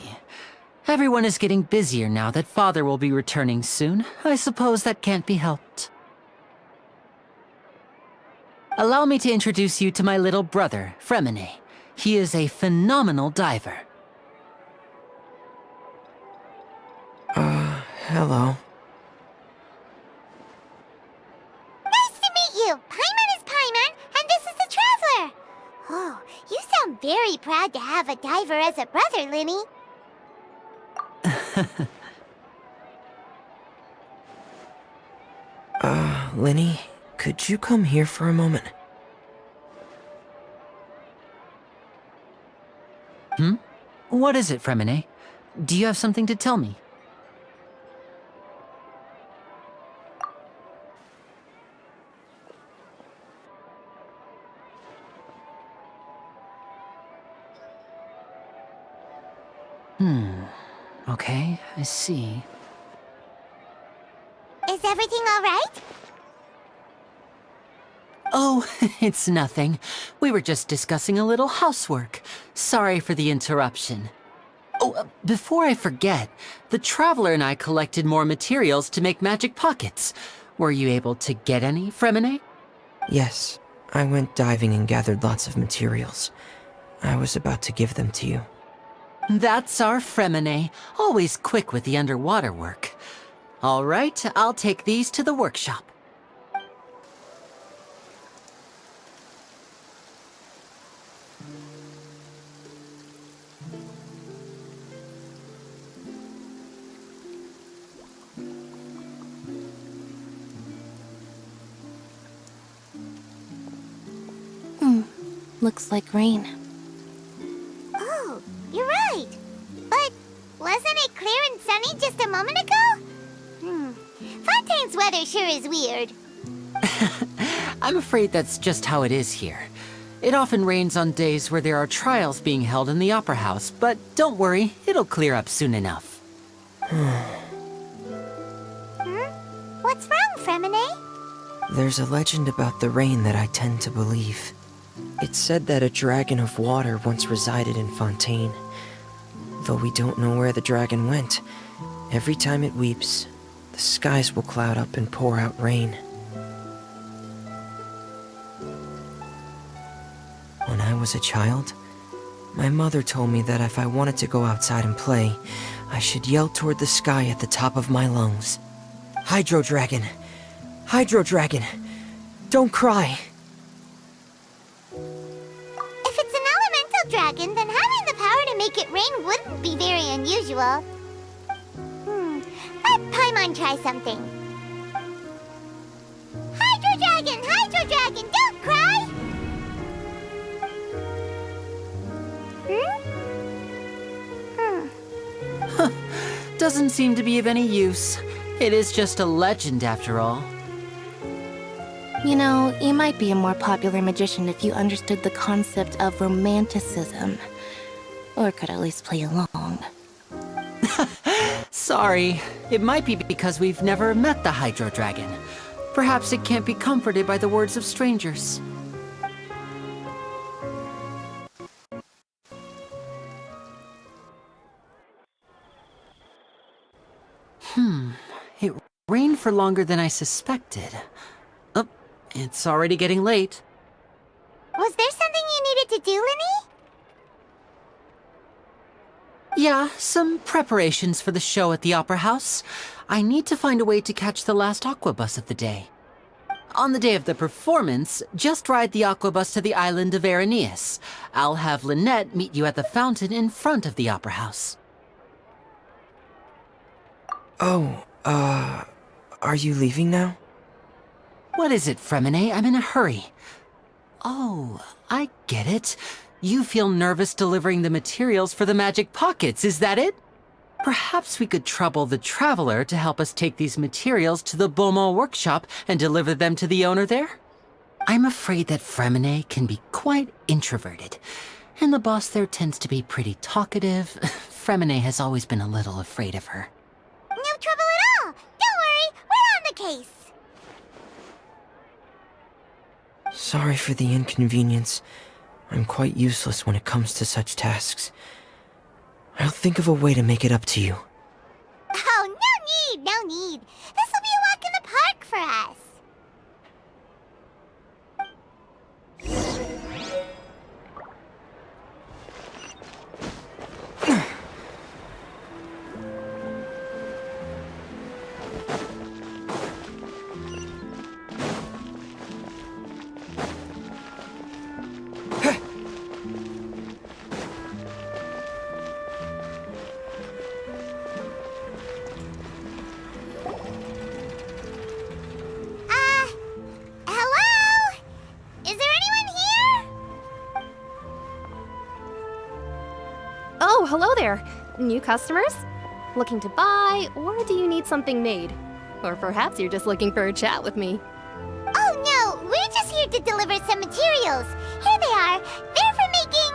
Everyone is getting busier now that Father will be returning soon. I suppose that can't be helped. Allow me to introduce you to my little brother, Fremine. He is a phenomenal diver. Hello. Nice to meet you! Paimon is Paimon, and this is the Traveler! Oh, you sound very proud to have a diver as a brother, Lyney. Lyney, could you come here for a moment? What is it, Fremine? Do you have something to tell me? Okay, I see. Is everything all right? Oh, it's nothing. We were just discussing a little housework. Sorry for the interruption. Oh, before I forget, the Traveler and I collected more materials to make magic pockets. Were you able to get any, Fremine? Yes, I went diving and gathered lots of materials. I was about to give them to you. That's our Fremine, always quick with the underwater work. All right, I'll take these to the workshop. Looks like rain. Oh, you're right. But wasn't it clear and sunny just a moment ago? Fontaine's weather sure is weird. I'm afraid that's just how it is here. It often rains on days where there are trials being held in the Opera House, but don't worry, it'll clear up soon enough. What's wrong, Fremine? There's a legend about the rain that I tend to believe. It's said that a dragon of water once resided in Fontaine. Though we don't know where the dragon went, every time it weeps, the skies will cloud up and pour out rain. When I was a child, my mother told me that if I wanted to go outside and play, I should yell toward the sky at the top of my lungs. Hydro Dragon! Hydro Dragon! Don't cry! If it's an elemental dragon, then having the power to make it rain wouldn't be very unusual. Let Paimon try something. Hydro Dragon, don't cry! Doesn't seem to be of any use. It is just a legend after all. You know, you might be a more popular magician if you understood the concept of romanticism. Or could at least play along. Sorry, it might be because we've never met the Hydro Dragon. Perhaps it can't be comforted by the words of strangers. It rained for longer than I suspected. Oh, it's already getting late. Was there something you needed to do, Lyney? Yeah, some preparations for the show at the Opera House. I need to find a way to catch the last aquabus of the day. On the day of the performance, just ride the aquabus to the island of Aeneas. I'll have Lynette meet you at the fountain in front of the Opera House. Oh, are you leaving now? What is it, Fremine? I'm in a hurry. Oh, I get it. You feel nervous delivering the materials for the magic pockets, is that it? Perhaps we could trouble the Traveler to help us take these materials to the Beaumont workshop and deliver them to the owner there? I'm afraid that Fremine can be quite introverted. And the boss there tends to be pretty talkative. Fremine has always been a little afraid of her. No trouble at all. Don't worry, we're on the case. Sorry for the inconvenience. I'm quite useless when it comes to such tasks. I'll think of a way to make it up to you. Oh, no need. This'll be a walk in the park for us. Hello? Is there anyone here? Oh, hello there. New customers? Looking to buy, or do you need something made? Or perhaps you're just looking for a chat with me. Oh no, we're just here to deliver some materials. Here they are. They're for making...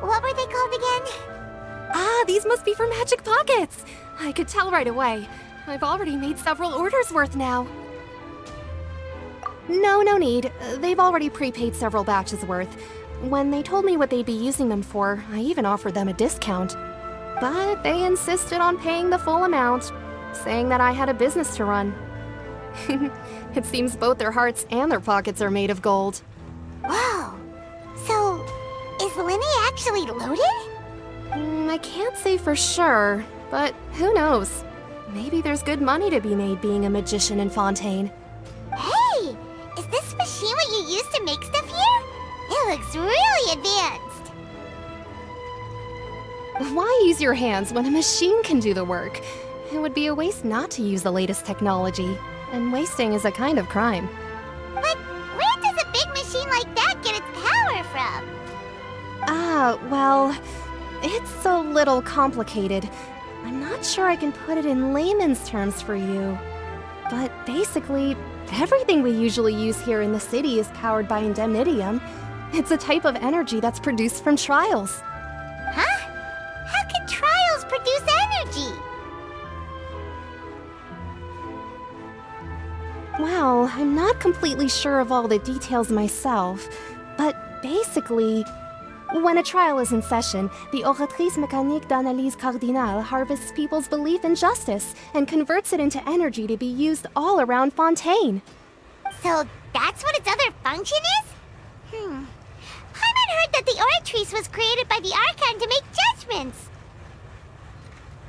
what were they called again? Ah, these must be for magic pockets. I could tell right away. I've already made several orders worth now. No need. They've already prepaid several batches worth. When they told me what they'd be using them for, I even offered them a discount. But they insisted on paying the full amount, saying that I had a business to run. It seems both their hearts and their pockets are made of gold. Whoa. So, is Lyney actually loaded? I can't say for sure, but who knows? Maybe there's good money to be made being a magician in Fontaine. Hey! Is this machine what you use to make stuff here? It looks really advanced. Why use your hands when a machine can do the work? It would be a waste not to use the latest technology, and wasting is a kind of crime. But where does a big machine like that get its power from? Well, it's a little complicated. I'm not sure I can put it in layman's terms for you. But basically, everything we usually use here in the city is powered by indemnitium. It's a type of energy that's produced from trials. Huh? How can trials produce energy? Well, I'm not completely sure of all the details myself, but basically, when a trial is in session, the Oratrice Mécanique d'Analyse Cardinale harvests people's belief in justice and converts it into energy to be used all around Fontaine. So that's what its other function is? Paimon heard that the Oratrice was created by the Archon to make judgments.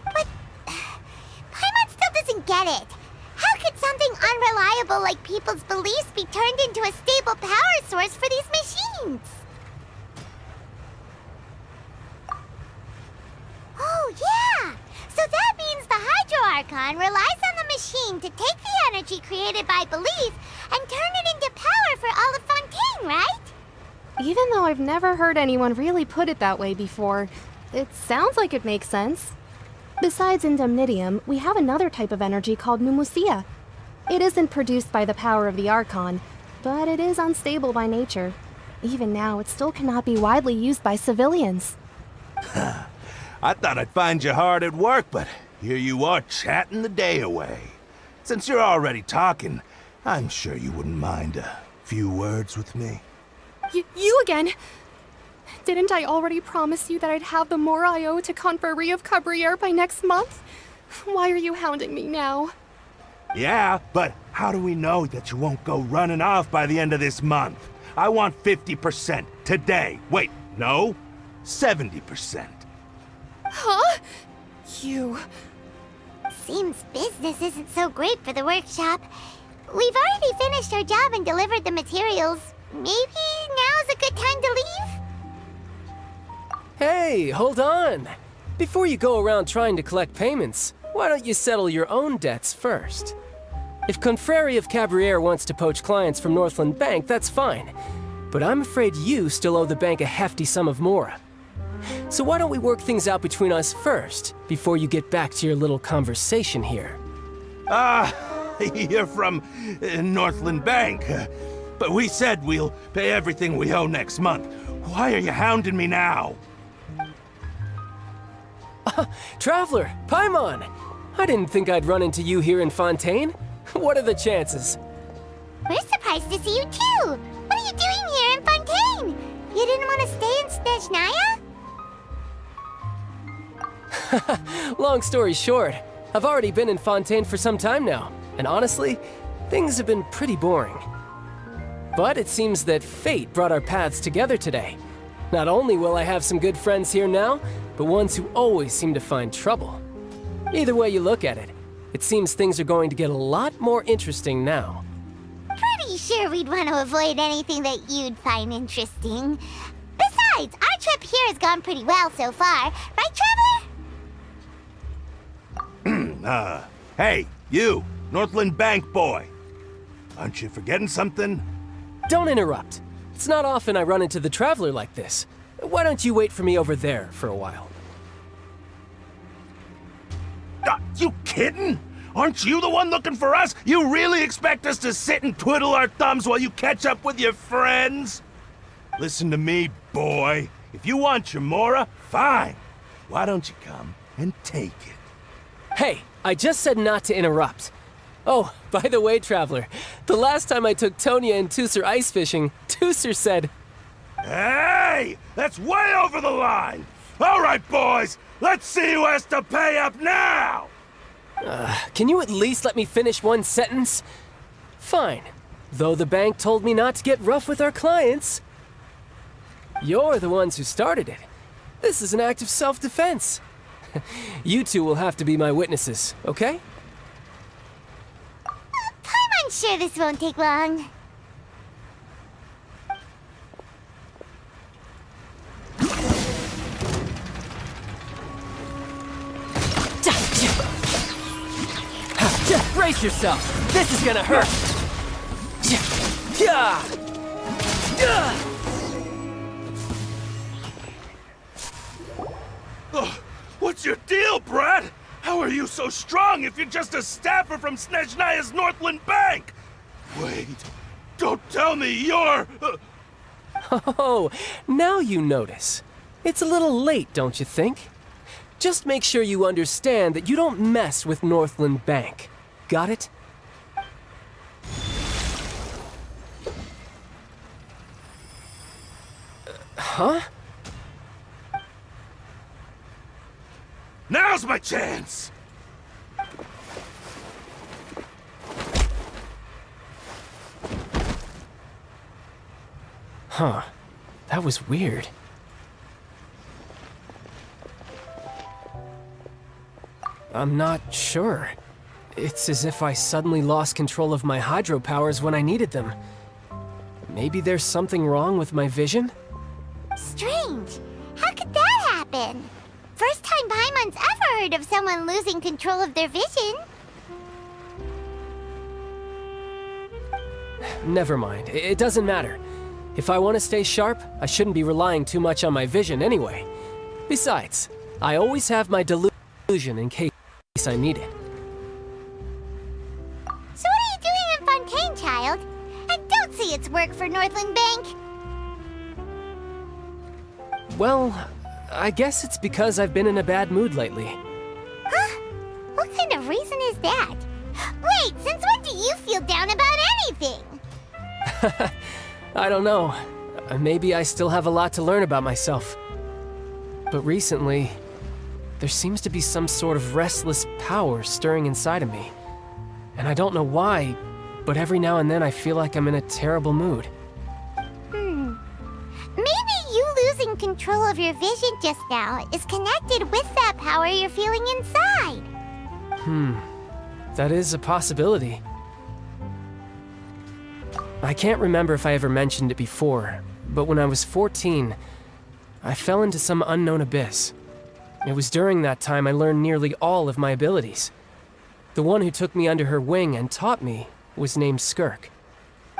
But Paimon still doesn't get it. How could something unreliable like people's beliefs be turned into a stable power source for these machines? Oh, yeah! So that means the Hydro Archon relies on the machine to take the energy created by belief and turn it into power for all of Fontaine, right? Even though I've never heard anyone really put it that way before, it sounds like it makes sense. Besides indemnitium, we have another type of energy called pneumosia. It isn't produced by the power of the Archon, but it is unstable by nature. Even now, it still cannot be widely used by civilians. I thought I'd find you hard at work, but here you are chatting the day away. Since you're already talking, I'm sure you wouldn't mind a few words with me. You again? Didn't I already promise you that I'd have the more I owe to Confrérie of Cabriere by next month? Why are you hounding me now? Yeah, but how do we know that you won't go running off by the end of this month? I want 50% today. Wait, no, 70%. Huh? You... Seems business isn't so great for the workshop. We've already finished our job and delivered the materials. Maybe now's a good time to leave? Hey, hold on! Before you go around trying to collect payments, why don't you settle your own debts first? If Confrérie of Cabriere wants to poach clients from Northland Bank, that's fine. But I'm afraid you still owe the bank a hefty sum of mora. So why don't we work things out between us first, before you get back to your little conversation here? You're from Northland Bank. But we said we'll pay everything we owe next month. Why are you hounding me now? Traveler, Paimon! I didn't think I'd run into you here in Fontaine. What are the chances? We're surprised to see you too! What are you doing here in Fontaine? You didn't want to stay in Snezhnaya? Long story short, I've already been in Fontaine for some time now, and honestly, things have been pretty boring. But it seems that fate brought our paths together today. Not only will I have some good friends here now, but ones who always seem to find trouble. Either way you look at it, it seems things are going to get a lot more interesting now. Pretty sure we'd want to avoid anything that you'd find interesting. Besides, our trip here has gone pretty well so far. Right, Traveler? Hey, you, Northland Bank boy. Aren't you forgetting something? Don't interrupt. It's not often I run into the Traveler like this. Why don't you wait for me over there for a while? You kidding? Aren't you the one looking for us? You really expect us to sit and twiddle our thumbs while you catch up with your friends? Listen to me, boy. If you want your Mora, fine. Why don't you come and take it? Hey, I just said not to interrupt. Oh, by the way, Traveler, the last time I took Tonya and Tooser ice fishing, Tooser said... Hey! That's way over the line! All right, boys! Let's see who has to pay up now! Can you at least let me finish one sentence? Fine. Though the bank told me not to get rough with our clients. You're the ones who started it. This is an act of self-defense. You two will have to be my witnesses, okay? I'm sure this won't take long. Just brace yourself! This is gonna hurt! What's your deal, Brad? How are you so strong if you're just a staffer from Snezhnaya's Northland Bank? Wait, don't tell me you're... Oh, now you notice. It's a little late, don't you think? Just make sure you understand that you don't mess with Northland Bank. Got it? Huh? Now's my chance! Huh. That was weird. I'm not sure. It's as if I suddenly lost control of my hydro powers when I needed them. Maybe there's something wrong with my vision? Strange. How could that happen? First time Paimon's ever heard of someone losing control of their vision. Never mind. It doesn't matter. If I want to stay sharp, I shouldn't be relying too much on my vision anyway. Besides, I always have my delusion in case I need it. So what are you doing in Fontaine, child? I don't see its work for Northland Bank. Well, I guess it's because I've been in a bad mood lately. Huh? What kind of reason is that? Wait, since when do you feel down about anything? I don't know. Maybe I still have a lot to learn about myself. But recently, there seems to be some sort of restless power stirring inside of me. And I don't know why, but every now and then I feel like I'm in a terrible mood. Maybe you losing control of your vision just now is connected with that power you're feeling inside. That is a possibility. I can't remember if I ever mentioned it before, but when I was 14, I fell into some unknown abyss. It was during that time I learned nearly all of my abilities. The one who took me under her wing and taught me was named Skirk.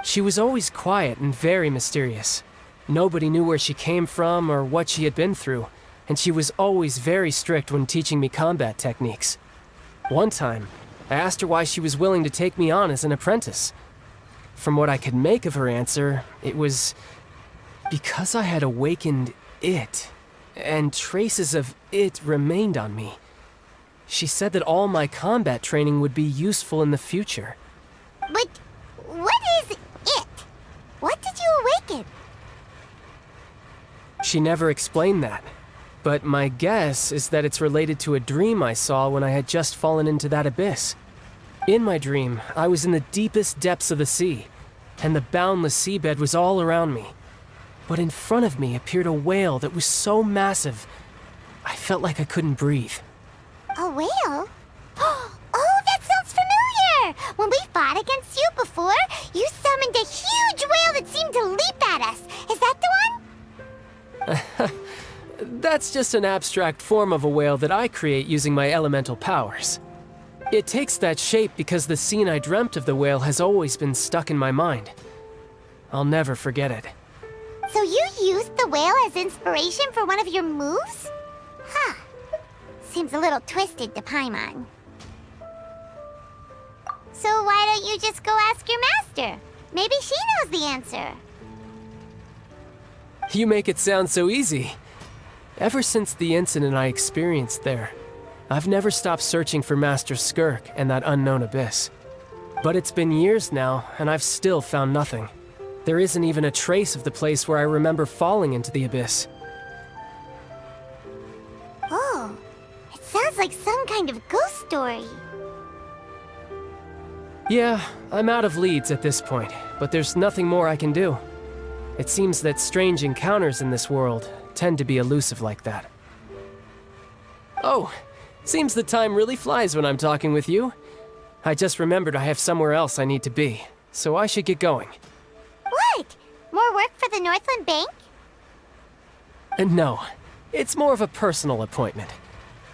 She was always quiet and very mysterious. Nobody knew where she came from or what she had been through, and she was always very strict when teaching me combat techniques. One time, I asked her why she was willing to take me on as an apprentice. from what I could make of her answer, it was because I had awakened it, and traces of it remained on me. She said that all my combat training would be useful in the future. But what is it? What did you awaken? She never explained that, but my guess is that it's related to a dream I saw when I had just fallen into that abyss. In my dream, I was in the deepest depths of the sea, and the boundless seabed was all around me. But in front of me appeared a whale that was so massive, I felt like I couldn't breathe. A whale? Oh, that sounds familiar! When we fought against you before, you summoned a huge whale that seemed to leap at us. Is that the one? That's just an abstract form of a whale that I create using my elemental powers. It takes that shape because the scene I dreamt of the whale has always been stuck in my mind. I'll never forget it. So you used the whale as inspiration for one of your moves? Huh. Seems a little twisted to Paimon. So why don't you just go ask your master? Maybe she knows the answer. You make it sound so easy. Ever since the incident I experienced there, I've never stopped searching for Master Skirk and that unknown abyss. But it's been years now, and I've still found nothing. There isn't even a trace of the place where I remember falling into the abyss. Oh, it sounds like some kind of ghost story. Yeah, I'm out of leads at this point, but there's nothing more I can do. It seems that strange encounters in this world tend to be elusive like that. Oh, seems the time really flies when I'm talking with you. I just remembered I have somewhere else I need to be, so I should get going. What? More work for the Northland Bank? No, it's more of a personal appointment.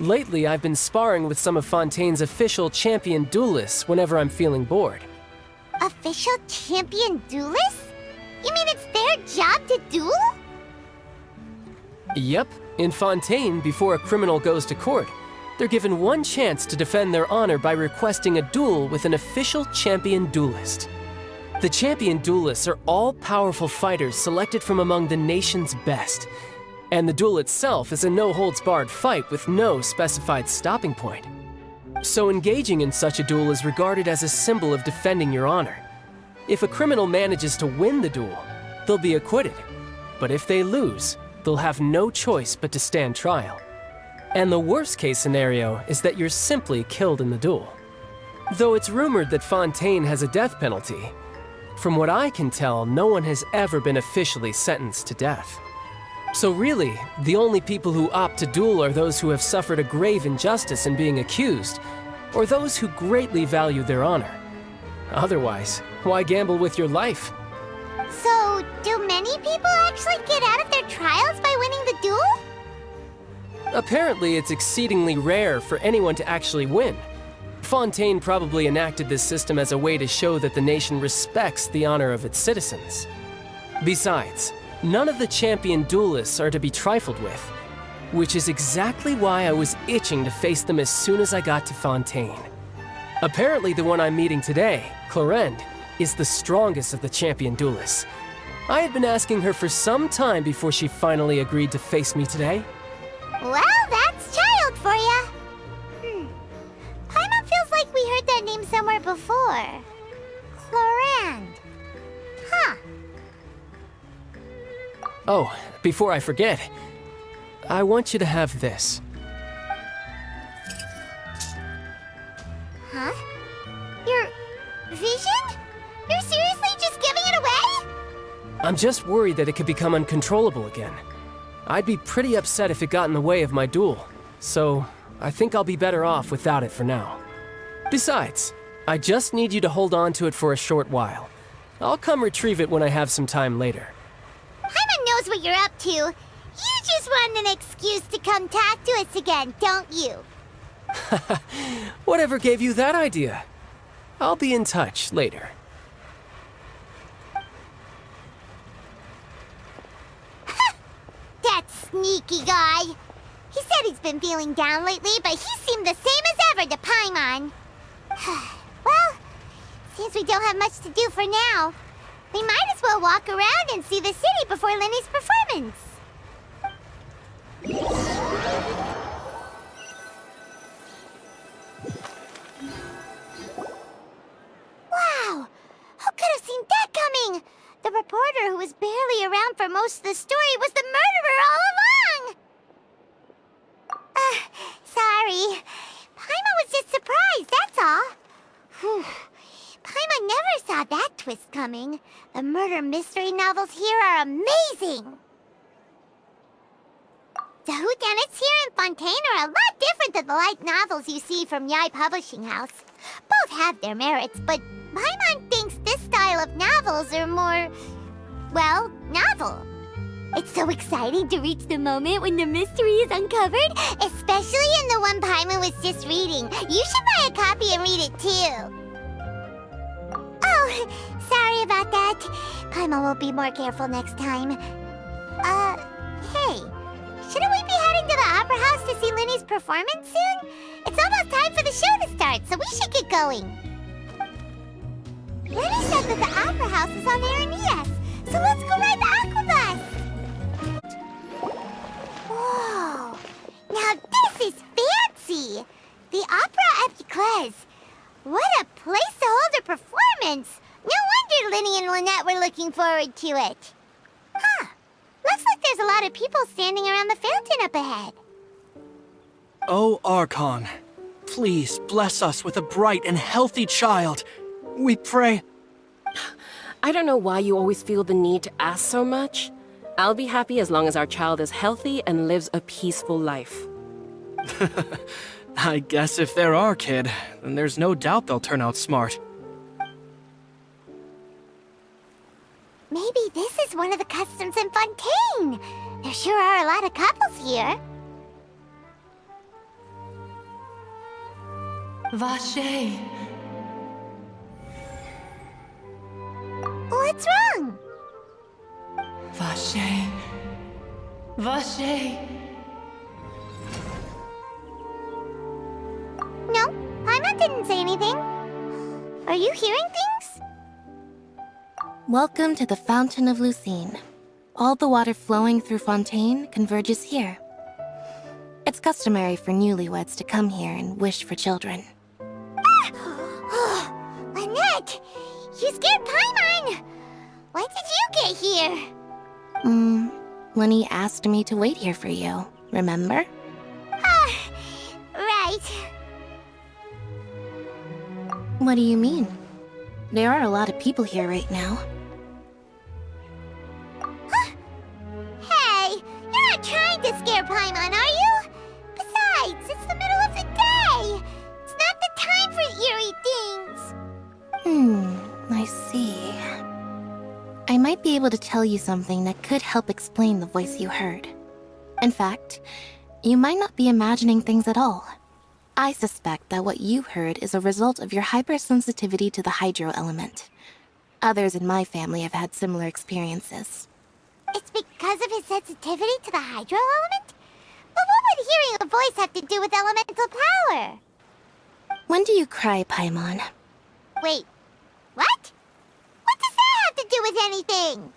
Lately, I've been sparring with some of Fontaine's official champion duelists whenever I'm feeling bored. Official champion duelists? You mean it's their job to duel? Yep, in Fontaine, before a criminal goes to court, they're given one chance to defend their honor by requesting a duel with an official champion duelist. The champion duelists are all-powerful fighters selected from among the nation's best, and the duel itself is a no-holds-barred fight with no specified stopping point. So engaging in such a duel is regarded as a symbol of defending your honor. If a criminal manages to win the duel, they'll be acquitted. But if they lose, they'll have no choice but to stand trial. And the worst-case scenario is that you're simply killed in the duel. Though it's rumored that Fontaine has a death penalty, from what I can tell, no one has ever been officially sentenced to death. So really, the only people who opt to duel are those who have suffered a grave injustice in being accused, or those who greatly value their honor. Otherwise, why gamble with your life? So, do many people actually get out of their trials by winning the duel? Apparently, it's exceedingly rare for anyone to actually win. Fontaine probably enacted this system as a way to show that the nation respects the honor of its citizens. Besides, none of the champion duelists are to be trifled with, which is exactly why I was itching to face them as soon as I got to Fontaine. Apparently, the one I'm meeting today, Clorinde, is the strongest of the champion duelists. I had been asking her for some time before she finally agreed to face me today. Well, that's child for ya. Paimon feels like we heard that name somewhere before. Clorinde. Huh. Oh, before I forget, I want you to have this. Huh? Your vision? You're seriously just giving it away? I'm just worried that it could become uncontrollable again. I'd be pretty upset if it got in the way of my duel, so I think I'll be better off without it for now. Besides, I just need you to hold on to it for a short while. I'll come retrieve it when I have some time later. Paimon knows what you're up to. You just want an excuse to come talk to us again, don't you? Whatever gave you that idea? I'll be in touch later. That sneaky guy. He said he's been feeling down lately, but he seemed the same as ever to Paimon. Well, Seems we don't have much to do for now. We might as well walk around and see the city before Lyney's performance. Wow! Who could have seen that coming? The reporter who was barely around for most of the story was the murderer all along! Sorry. Paimon was just surprised, that's all. Whew. Paimon never saw that twist coming. The murder mystery novels here are amazing! The whodunits here in Fontaine are a lot different than the light novels you see from Yai Publishing House. Both have their merits, but Paimon thinks this style of novels are more, well, novel. It's so exciting to reach the moment when the mystery is uncovered, especially in the one Paimon was just reading. You should buy a copy and read it too. Oh, sorry about that. Paimon will be more careful next time. Hey, shouldn't we be heading to the Opera House to see Lyney's performance soon? It's almost time for the show to start, so we should get going. Lyney said that the Opera House is on Aranias, so let's go ride the Aquabus! Whoa! Now this is fancy! The Opera Epiclese. What a place to hold a performance! No wonder Lyney and Lynette were looking forward to it. Huh. Looks like there's a lot of people standing around the fountain up ahead. Oh, Archon, please bless us with a bright and healthy child. We pray. I don't know why you always feel the need to ask so much. I'll be happy as long as our child is healthy and lives a peaceful life. I guess if they're our kid, then there's no doubt they'll turn out smart. Maybe this is one of the customs in Fontaine. There sure are a lot of couples here. Vache. What's wrong? Vache. Vache. No, Paimon didn't say anything. Are you hearing things? Welcome to the Fountain of Lucine. All the water flowing through Fontaine converges here. It's customary for newlyweds to come here and wish for children. Lynette! You scared Paimon! When did you get here? Lyney asked me to wait here for you, remember? Right. What do you mean? There are a lot of people here right now. Hey, you're not trying to scare Paimon, are you? Besides, it's the middle of the day. It's not the time for eerie things. I see. I might be able to tell you something that could help explain the voice you heard. In fact, you might not be imagining things at all. I suspect that what you heard is a result of your hypersensitivity to the hydro element. Others in my family have had similar experiences. It's because of his sensitivity to the hydro element? But what would hearing a voice have to do with elemental power? When do you cry, Paimon? Wait, what? What does that have to do with anything?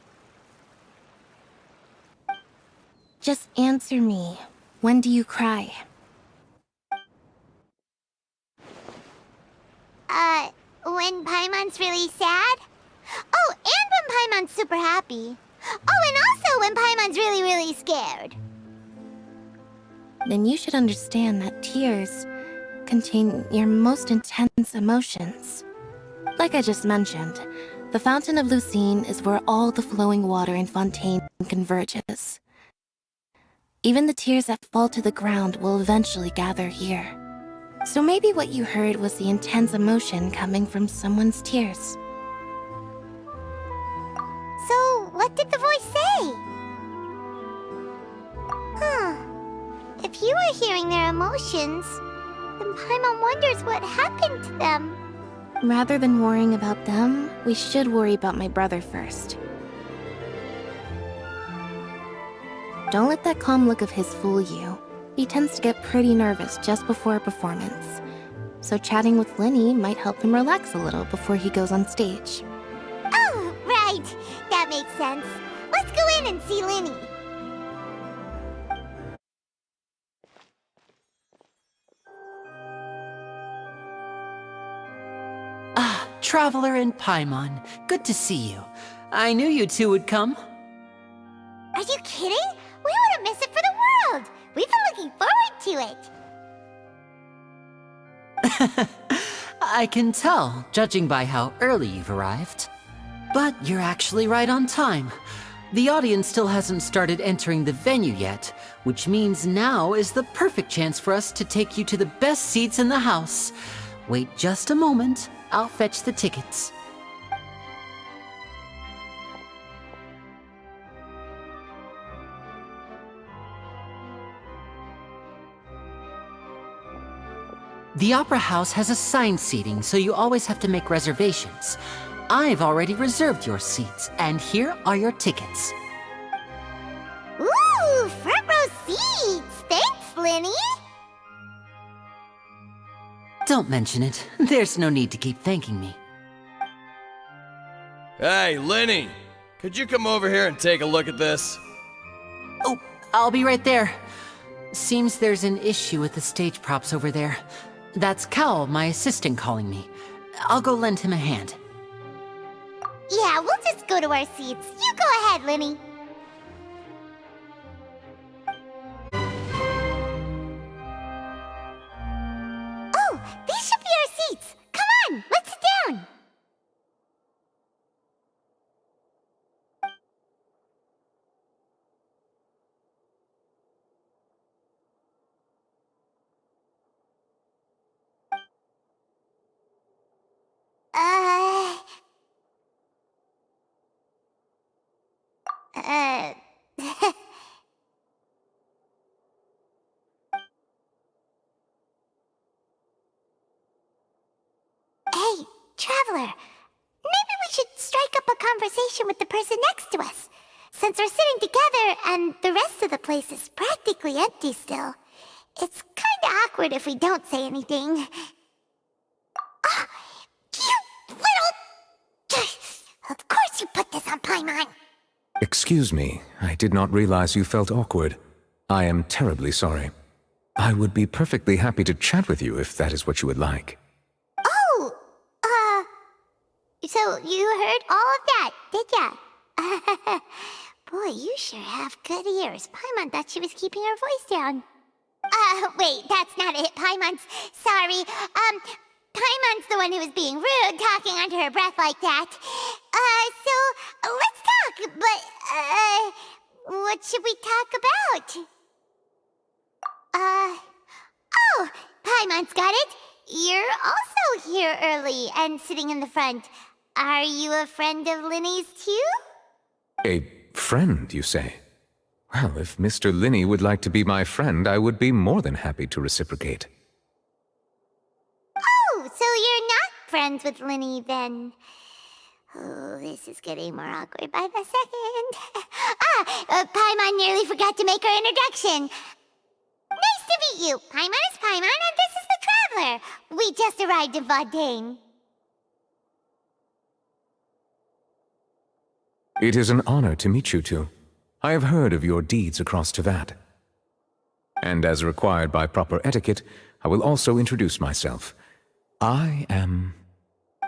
Just answer me. When do you cry? When Paimon's really sad? Oh, and when Paimon's super happy. Oh, and also when Paimon's really, really scared. Then you should understand that tears contain your most intense emotions. Like I just mentioned, the Fountain of Lucine is where all the flowing water in Fontaine converges. Even the tears that fall to the ground will eventually gather here. So maybe what you heard was the intense emotion coming from someone's tears. So, what did the voice say? If you were hearing their emotions, then Paimon wonders what happened to them. Rather than worrying about them, we should worry about my brother first. Don't let that calm look of his fool you. He tends to get pretty nervous just before a performance. so chatting with Lyney might help him relax a little before he goes on stage. Oh, right. That makes sense. Let's go in and see Lyney. Ah, Traveler and Paimon. Good to see you. I knew you two would come. Are you kidding? We wouldn't miss it for the world. We've been looking forward to it. I can tell, judging by how early you've arrived. But you're actually right on time. The audience still hasn't started entering the venue yet, which means now is the perfect chance for us to take you to the best seats in the house. Wait just a moment. I'll fetch the tickets. The Opera House has assigned seating, so you always have to make reservations. I've already reserved your seats, and here are your tickets. Ooh, front row seats! Thanks, Lyney! Don't mention it. There's no need to keep thanking me. Hey, Lyney! Could you come over here and take a look at this? Oh, I'll be right there. Seems there's an issue with the stage props over there. That's Cal, my assistant, calling me. I'll go lend him a hand. Yeah, we'll just go to our seats. You go ahead, Lyney. Oh, these should be our seats. Come on, let's sit down. Hey, Traveler. Maybe we should strike up a conversation with the person next to us. Since we're sitting together and the rest of the place is practically empty still, it's kinda awkward if we don't say anything. Ah, you little... Of course you put this on Paimon. Excuse me, I did not realize you felt awkward. I am terribly sorry. I would be perfectly happy to chat with you if that is what you would like. Oh, so you heard all of that, did ya? Boy, you sure have good ears. Paimon thought she was keeping her voice down. Wait, that's not it, Paimon's... Sorry, Paimon's the one who was being rude, talking under her breath like that. So, let's talk, but, what should we talk about? Oh, Paimon's got it. You're also here early and sitting in the front. Are you a friend of Lyney's too? A friend, you say? Well, if Mr. Lyney would like to be my friend, I would be more than happy to reciprocate. Oh, so you're not friends with Lyney then? Oh, this is getting more awkward by the second. Paimon nearly forgot to make her introduction. Nice to meet you. Paimon is Paimon, and this is the Traveler. We just arrived in Fontaine. It is an honor to meet you two. I have heard of your deeds across Tevat. And as required by proper etiquette, I will also introduce myself. I am...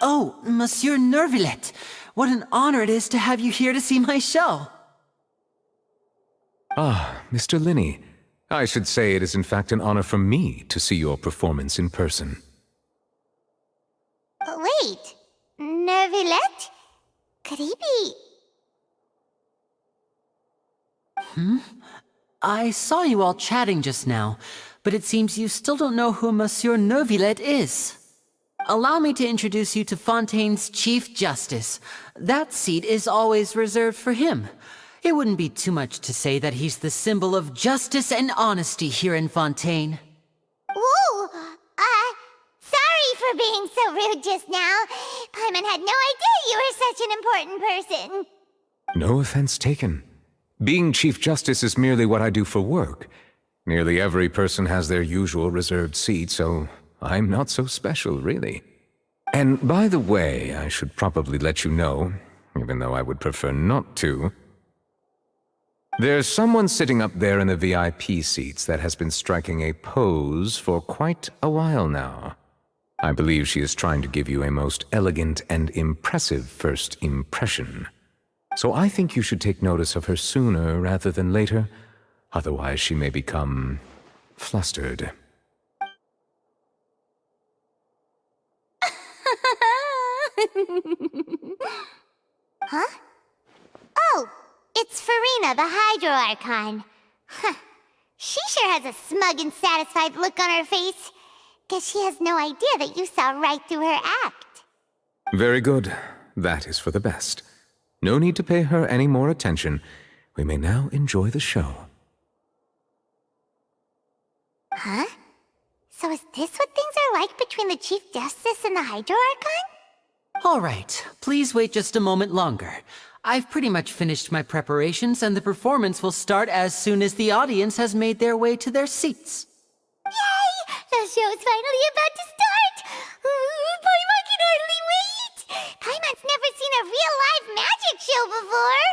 Oh, Monsieur Nervillet. What an honor it is to have you here to see my show. Ah, Mr. Lyney. I should say it is in fact an honor for me to see your performance in person. Wait, Nervillet? Could he be... I saw you all chatting just now, but it seems you still don't know who Monsieur Nervillet is. Allow me to introduce you to Fontaine's Chief Justice. That seat is always reserved for him. It wouldn't be too much to say that he's the symbol of justice and honesty here in Fontaine. Whoa! Sorry for being so rude just now. Paimon had no idea you were such an important person. No offense taken. Being Chief Justice is merely what I do for work. Nearly every person has their usual reserved seat, so I'm not so special, really. And by the way, I should probably let you know, even though I would prefer not to. There's someone sitting up there in the VIP seats that has been striking a pose for quite a while now. I believe she is trying to give you a most elegant and impressive first impression. So I think you should take notice of her sooner rather than later, otherwise she may become flustered. Huh? Oh, it's Farina, the Hydro Archon. Huh. She sure has a smug and satisfied look on her face. Guess she has no idea that you saw right through her act. Very good. That is for the best. No need to pay her any more attention. We may now enjoy the show. Huh? So is this what things are like between the Chief Justice and the Hydro Archon? All right, please wait just a moment longer. I've pretty much finished my preparations, and the performance will start as soon as the audience has made their way to their seats. Yay! The show's finally about to start! Paimon can hardly wait! Paimon's never seen a real live magic show before!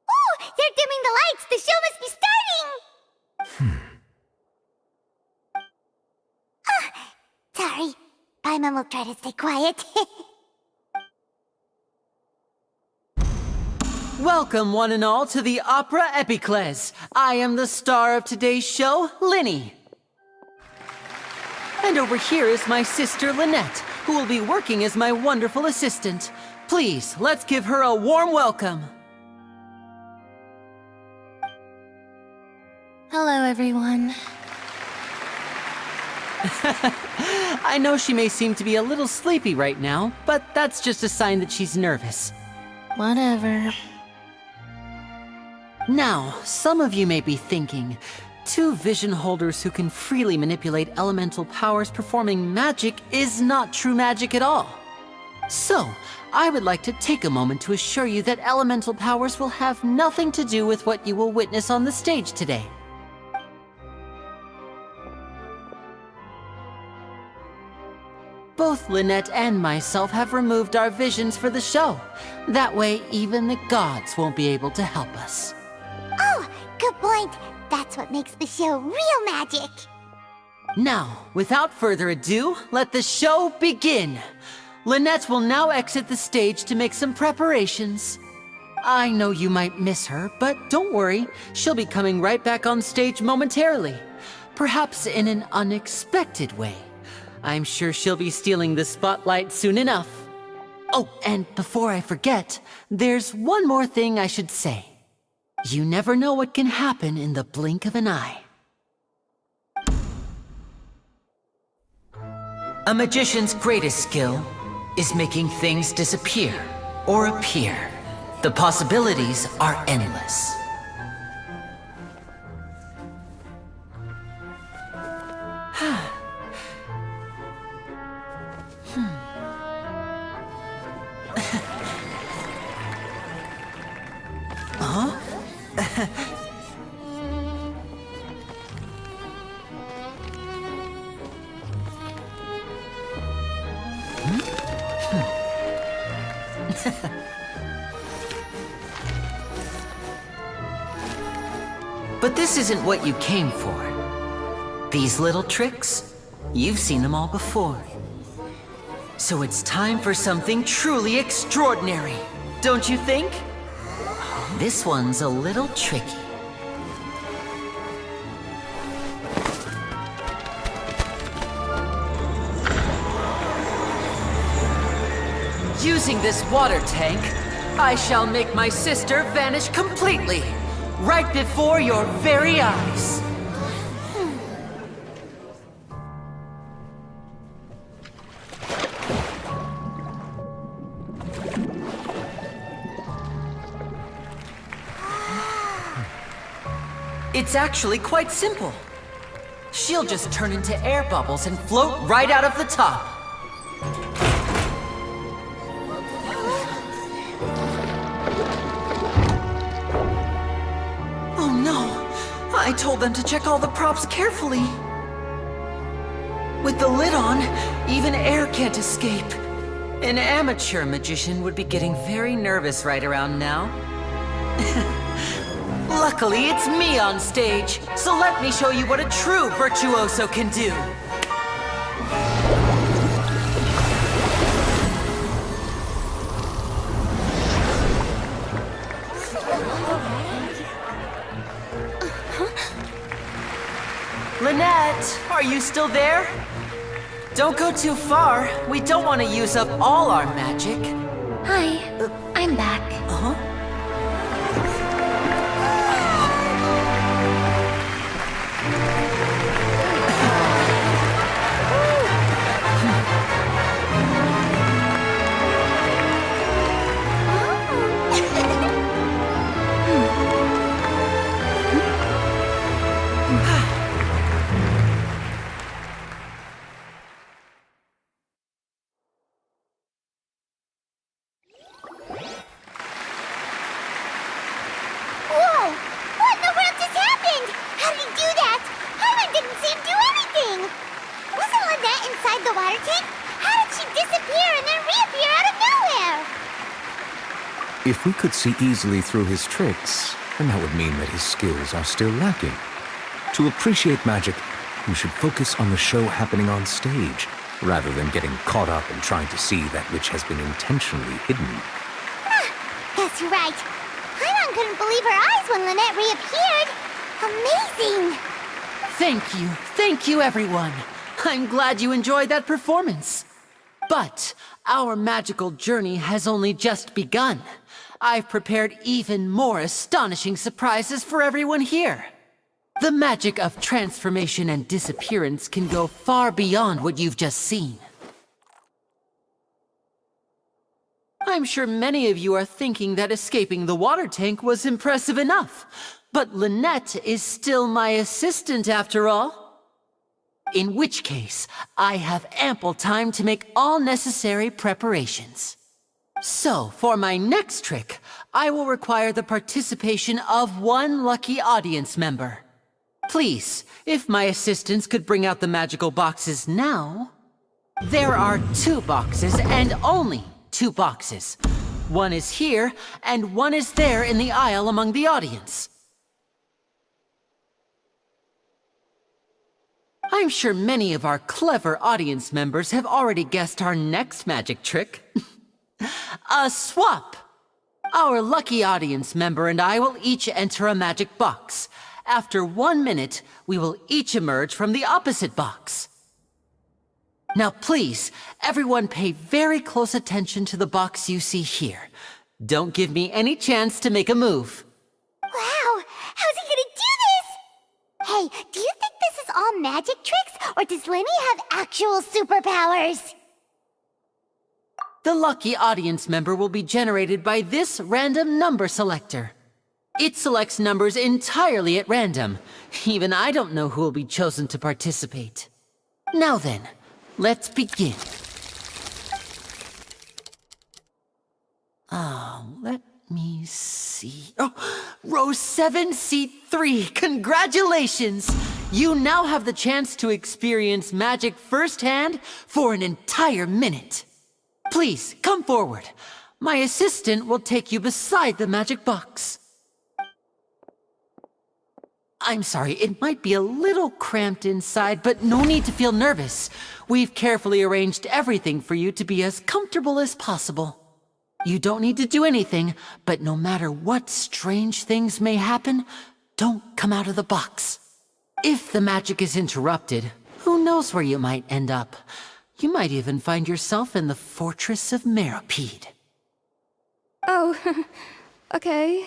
Ooh! They're dimming the lights! The show must be starting! Sorry. Paimon will try to stay quiet. Welcome, one and all, to the Opera Epiclese. I am the star of today's show, Lyney. And over here is my sister, Lynette, who will be working as my wonderful assistant. Please, let's give her a warm welcome. Hello, everyone. I know she may seem to be a little sleepy right now, but that's just a sign that she's nervous. Whatever. Now, some of you may be thinking, two vision holders who can freely manipulate elemental powers performing magic is not true magic at all. So, I would like to take a moment to assure you that elemental powers will have nothing to do with what you will witness on the stage today. Both Lynette and myself have removed our visions for the show. That way, even the gods won't be able to help us. Oh, good point. That's what makes the show real magic. Now, without further ado, let the show begin. Lynette will now exit the stage to make some preparations. I know you might miss her, but don't worry. She'll be coming right back on stage momentarily. Perhaps in an unexpected way. I'm sure she'll be stealing the spotlight soon enough. Oh, and before I forget, there's one more thing I should say. You never know what can happen in the blink of an eye. A magician's greatest skill is making things disappear or appear. The possibilities are endless. Huh? But this isn't what you came for. These little tricks, you've seen them all before. So it's time for something truly extraordinary, don't you think? This one's a little tricky. Using this water tank, I shall make my sister vanish completely, right before your very eyes. It's actually quite simple. She'll just turn into air bubbles and float right out of the top. I told them to check all the props carefully. With the lid on, even air can't escape. An amateur magician would be getting very nervous right around now. Luckily, it's me on stage, so let me show you what a true virtuoso can do. Lynette, are you still there? Don't go too far. We don't want to use up all our magic. Hi, I'm back. Uh-huh. If we could see easily through his tricks, then that would mean that his skills are still lacking. To appreciate magic, you should focus on the show happening on stage, rather than getting caught up in trying to see that which has been intentionally hidden. Guess you're right. Paimon couldn't believe her eyes when Lynette reappeared. Amazing! Thank you everyone. I'm glad you enjoyed that performance. But our magical journey has only just begun. I've prepared even more astonishing surprises for everyone here. The magic of transformation and disappearance can go far beyond what you've just seen. I'm sure many of you are thinking that escaping the water tank was impressive enough, but Lynette is still my assistant after all. In which case, I have ample time to make all necessary preparations. So, for my next trick, I will require the participation of one lucky audience member. Please, if my assistants could bring out the magical boxes now. There are 2 boxes, and only 2 boxes. One is here, and one is there in the aisle among the audience. I'm sure many of our clever audience members have already guessed our next magic trick. A swap! Our lucky audience member and I will each enter a magic box. After 1 minute, we will each emerge from the opposite box. Now please, everyone pay very close attention to the box you see here. Don't give me any chance to make a move. Wow! How's he gonna do this? Hey, do you think this is all magic tricks, or does Lyney have actual superpowers? The lucky audience member will be generated by this random number selector. It selects numbers entirely at random. Even I don't know who will be chosen to participate. Now then, let's begin. Let me see. Oh, row 7, seat 3. Congratulations! You now have the chance to experience magic firsthand for an entire minute. Please, come forward. My assistant will take you beside the magic box. I'm sorry, it might be a little cramped inside, but no need to feel nervous. We've carefully arranged everything for you to be as comfortable as possible. You don't need to do anything, but no matter what strange things may happen, don't come out of the box. If the magic is interrupted, who knows where you might end up? You might even find yourself in the Fortress of Meropide. Oh, okay.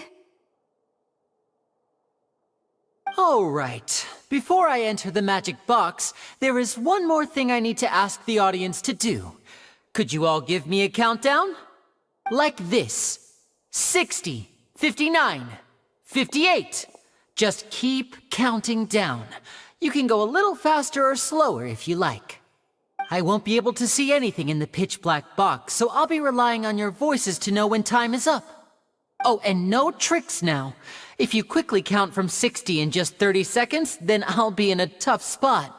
All right. Before I enter the magic box, there is one more thing I need to ask the audience to do. Could you all give me a countdown? Like this. 60, 59, 58. Just keep counting down. You can go a little faster or slower if you like. I won't be able to see anything in the pitch black box, so I'll be relying on your voices to know when time is up. Oh, and no tricks now. If you quickly count from 60 in just 30 seconds, then I'll be in a tough spot.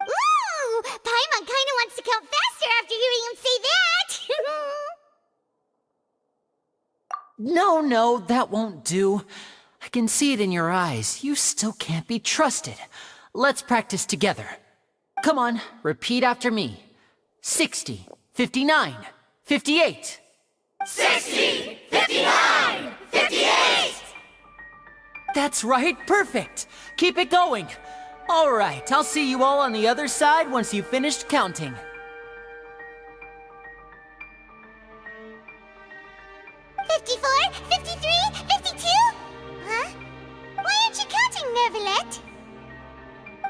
Ooh! Paimon kinda wants to count faster after hearing him say that! No, that won't do. I can see it in your eyes. You still can't be trusted. Let's practice together. Come on, repeat after me. 60, 59, 58. 60! 59! 58! That's right, perfect. Keep it going. All right, I'll see you all on the other side once you've finished counting. 54, 53, 52? Huh? Why aren't you counting, Nervalette?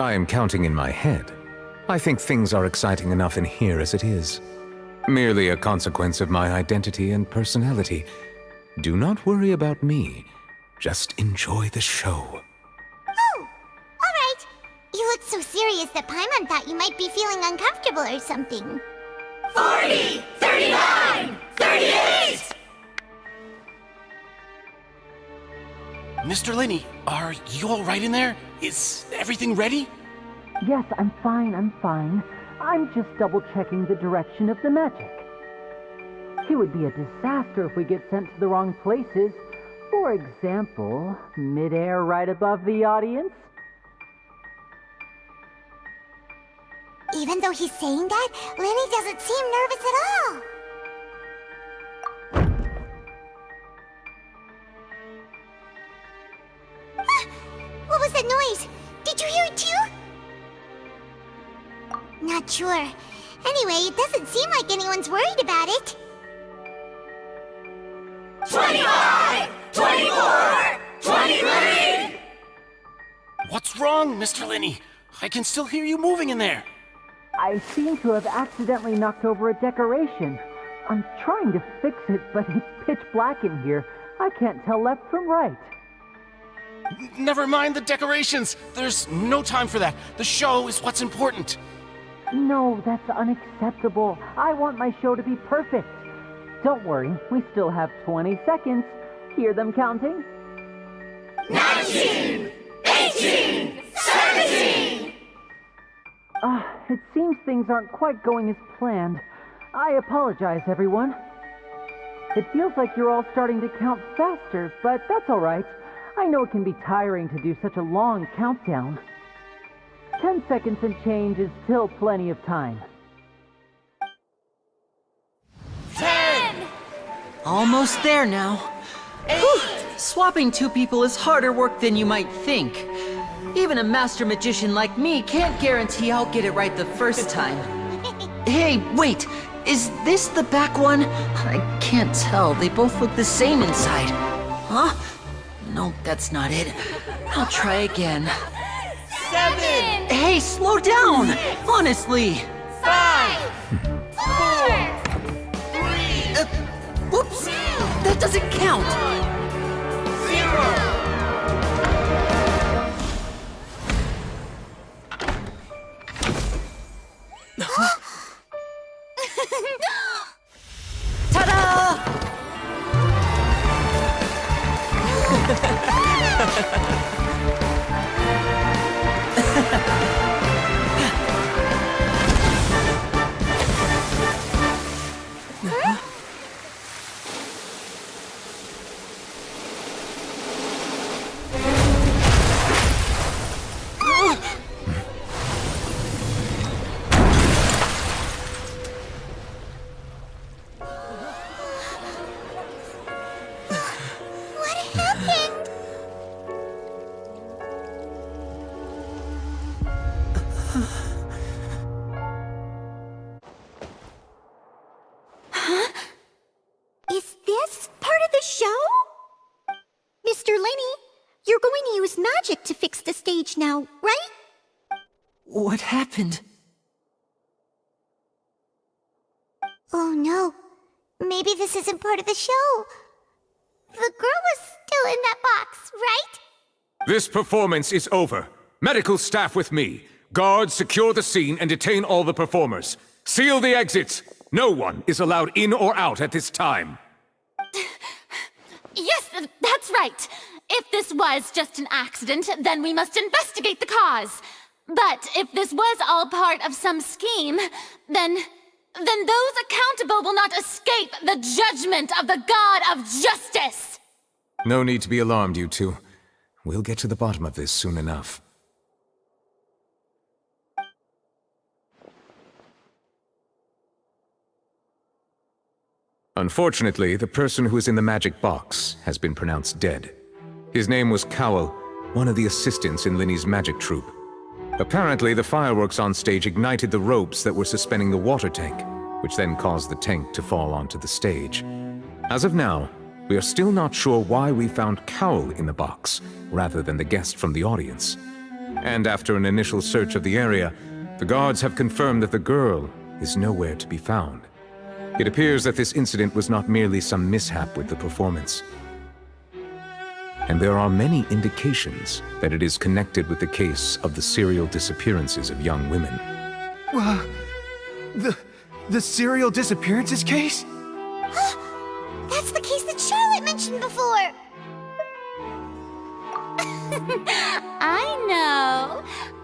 I am counting in my head. I think things are exciting enough in here as it is. Merely a consequence of my identity and personality. Do not worry about me. Just enjoy the show. Oh, alright. You looked so serious that Paimon thought you might be feeling uncomfortable or something. 40! 39! 38! Mr. Lyney, are you all right in there? Is everything ready? Yes, I'm fine. I'm just double-checking the direction of the magic. It would be a disaster if we get sent to the wrong places. For example, midair right above the audience. Even though he's saying that, Lyney doesn't seem nervous at all. Ah, what was that noise? Did you hear it too? Not sure. Anyway, it doesn't seem like anyone's worried about it. 25! 24! 23! What's wrong, Mr. Lyney? I can still hear you moving in there. I seem to have accidentally knocked over a decoration. I'm trying to fix it, but it's pitch black in here. I can't tell left from right. Never mind the decorations. There's no time for that. The show is what's important. No, that's unacceptable. I want my show to be perfect. Don't worry, we still have 20 seconds. Hear them counting? 19! 18! 17! It seems things aren't quite going as planned. I apologize, everyone. It feels like you're all starting to count faster, but that's all right. I know it can be tiring to do such a long countdown. 10 seconds and change is still plenty of time. 10! Almost there now. 8! Swapping two people is harder work than you might think. Even a master magician like me can't guarantee I'll get it right the first time. Hey, wait! Is this the back one? I can't tell. They both look the same inside. Huh? No, that's not it. I'll try again. 7! Hey, slow down! Honestly! 5! 4! 3! Whoops! That doesn't count! 0! Ta-da! What happened? Huh? Is this part of the show? Mr. Lyney, you're going to use magic to fix the stage now, right? What happened? Oh no. Maybe this isn't part of the show. The girl was still in that box, right? This performance is over. Medical staff with me. Guards, secure the scene and detain all the performers. Seal the exits. No one is allowed in or out at this time. That's right. If this was just an accident, then we must investigate the cause. But if this was all part of some scheme, then those accountable will not escape the judgment of the God of Justice! No need to be alarmed, you two. We'll get to the bottom of this soon enough. Unfortunately, the person who is in the magic box has been pronounced dead. His name was Cowell, one of the assistants in Lyney's magic troupe. Apparently, the fireworks on stage ignited the ropes that were suspending the water tank, which then caused the tank to fall onto the stage. As of now, we are still not sure why we found Cowell in the box, rather than the guest from the audience. And after an initial search of the area, the guards have confirmed that the girl is nowhere to be found. It appears that this incident was not merely some mishap with the performance. And there are many indications that it is connected with the case of the serial disappearances of young women. The serial disappearances case? That's the case that Charlotte mentioned before!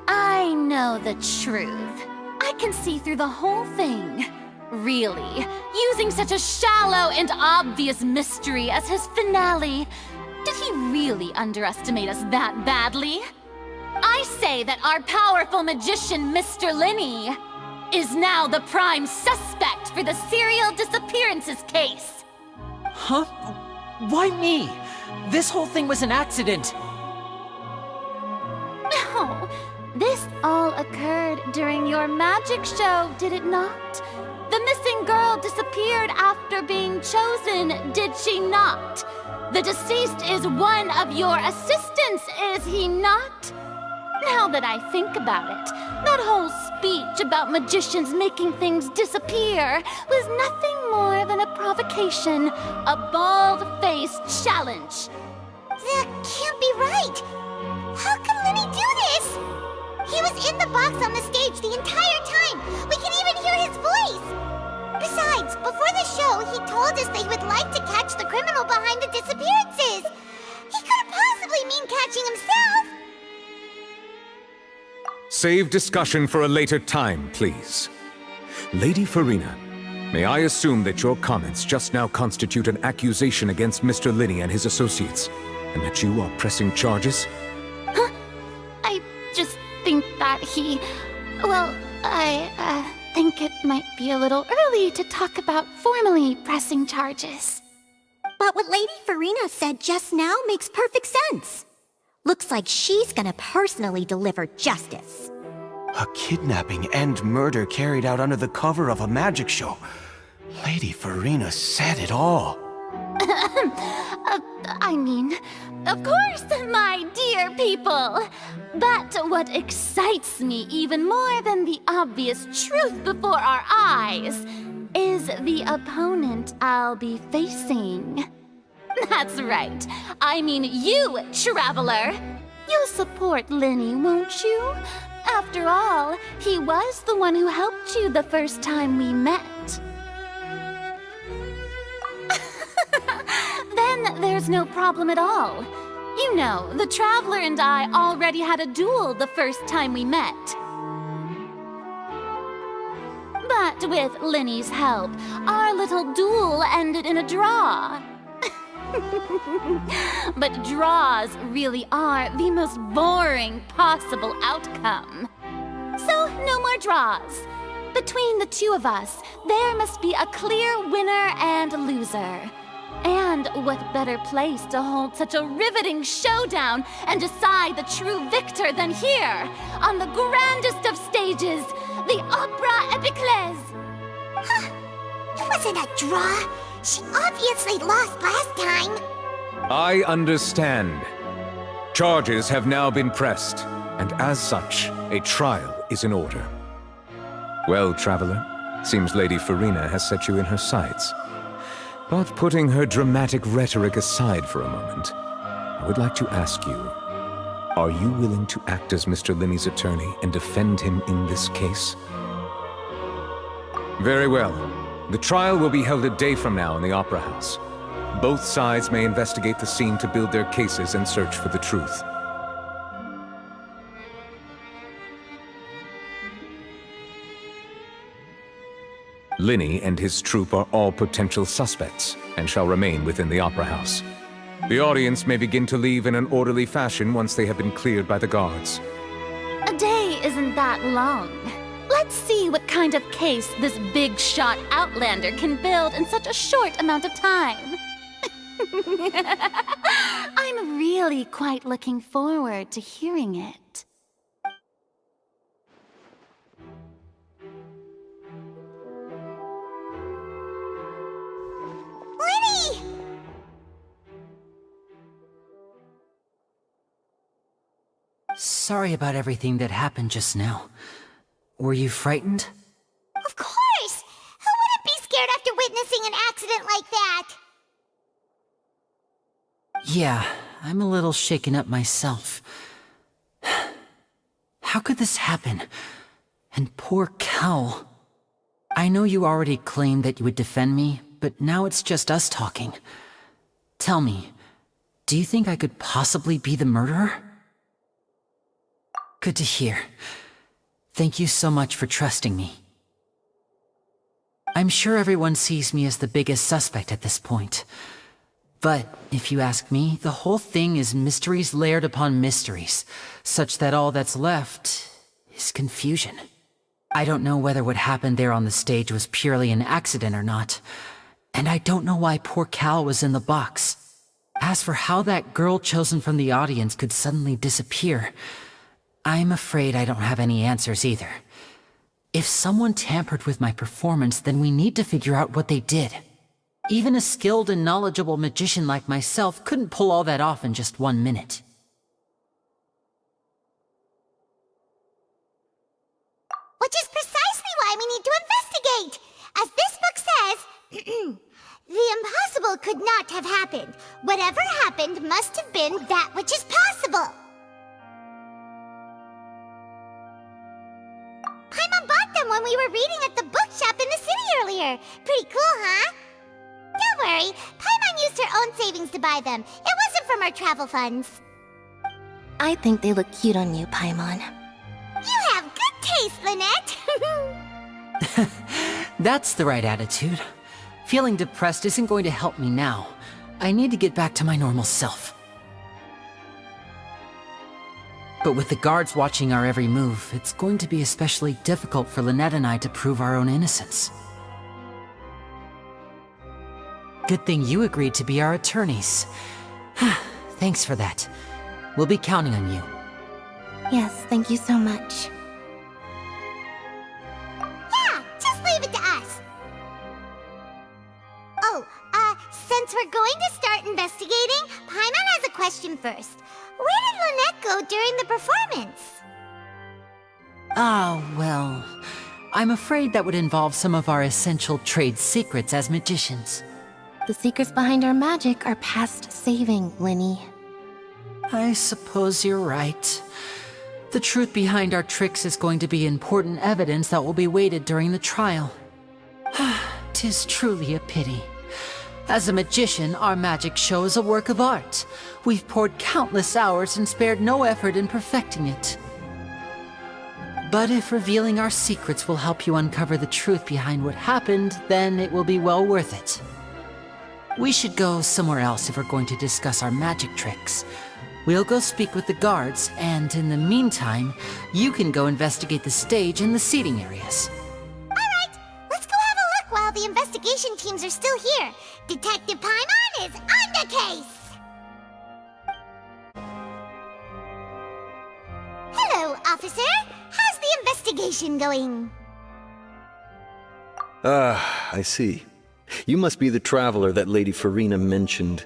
I know the truth. I can see through the whole thing. Really, using such a shallow and obvious mystery as his finale. Did he really underestimate us that badly? I say that our powerful magician, Mr. Lyney, is now the prime suspect for the serial disappearances case. Huh? Why me? This whole thing was an accident. No, this all occurred during your magic show, did it not? The missing girl disappeared after being chosen, did she not? The deceased is one of your assistants, is he not? Now that I think about it, that whole speech about magicians making things disappear was nothing more than a provocation, a bald-faced challenge. That can't be right! How can Lyney do this? He was in the box on the stage the entire time! We can even hear his voice! Besides, before the show, he told us that he would like to catch the criminal behind the disappearances! He couldn't possibly mean catching himself! Save discussion for a later time, please. Lady Farina, may I assume that your comments just now constitute an accusation against Mr. Lyney and his associates, and that you are pressing charges? Huh? I just think that I think it might be a little early to talk about formally pressing charges. But what Lady Farina said just now makes perfect sense. Looks like she's gonna personally deliver justice. A kidnapping and murder carried out under the cover of a magic show. Lady Farina said it all. I mean, of course, my dear people. But what excites me even more than the obvious truth before our eyes is the opponent I'll be facing. That's right. I mean you, Traveler. You'll support Lyney, won't you? After all, he was the one who helped you the first time we met. Then there's no problem at all. You know, the Traveler and I already had a duel the first time we met. But with Lyney's help, our little duel ended in a draw. But draws really are the most boring possible outcome. So, no more draws. Between the two of us, there must be a clear winner and loser. And what better place to hold such a riveting showdown and decide the true victor than here, on the grandest of stages, the Opera Epiclese. Huh? It wasn't a draw. She obviously lost last time. I understand. Charges have now been pressed, and as such, a trial is in order. Well, Traveler, seems Lady Farina has set you in her sights. But putting her dramatic rhetoric aside for a moment, I would like to ask you, are you willing to act as Mr. Lyney's attorney and defend him in this case? Very well. The trial will be held a day from now in the Opera House. Both sides may investigate the scene to build their cases and search for the truth. Lyney and his troop are all potential suspects and shall remain within the Opera House. The audience may begin to leave in an orderly fashion once they have been cleared by the guards. A day isn't that long. Let's see what kind of case this big-shot Outlander can build in such a short amount of time. I'm really quite looking forward to hearing it. Lyney! Sorry about everything that happened just now. Were you frightened? Of course! Who wouldn't be scared after witnessing an accident like that? Yeah, I'm a little shaken up myself. How could this happen? And poor Cal. I know you already claimed that you would defend me, but now it's just us talking. Tell me, do you think I could possibly be the murderer? Good to hear. Thank you so much for trusting me. I'm sure everyone sees me as the biggest suspect at this point. But if you ask me, the whole thing is mysteries layered upon mysteries, such that all that's left is confusion. I don't know whether what happened there on the stage was purely an accident or not, and I don't know why poor Cal was in the box. As for how that girl chosen from the audience could suddenly disappear, I'm afraid I don't have any answers either. If someone tampered with my performance, then we need to figure out what they did. Even a skilled and knowledgeable magician like myself couldn't pull all that off in just 1 minute. Which is precisely why we need to investigate! As this book says, the impossible could not have happened. Whatever happened must have been that which is possible. Paimon bought them when we were reading at the bookshop in the city earlier. Pretty cool, huh? Don't worry, Paimon used her own savings to buy them. It wasn't from our travel funds. I think they look cute on you, Paimon. You have good taste, Lynette! That's the right attitude. Feeling depressed isn't going to help me now. I need to get back to my normal self. But with the guards watching our every move, it's going to be especially difficult for Lynette and I to prove our own innocence. Good thing you agreed to be our attorneys. Thanks for that. We'll be counting on you. Yes, thank you so much. Yeah, just leave it to us. Oh, since we're going to start investigating, Paimon has a question first. Where did Lynette go during the performance? Well, I'm afraid that would involve some of our essential trade secrets as magicians. The secrets behind our magic are past saving, Lyney. I suppose you're right. The truth behind our tricks is going to be important evidence that will be weighted during the trial. 'Tis truly a pity. As a magician, our magic show is a work of art. We've poured countless hours and spared no effort in perfecting it. But if revealing our secrets will help you uncover the truth behind what happened, then it will be well worth it. We should go somewhere else if we're going to discuss our magic tricks. We'll go speak with the guards, and in the meantime, you can go investigate the stage and the seating areas. Alright, let's go have a look while the investigation teams are still here. Detective Paimon is on the case! Hello, officer. How's the investigation going? I see. You must be the traveler that Lady Farina mentioned.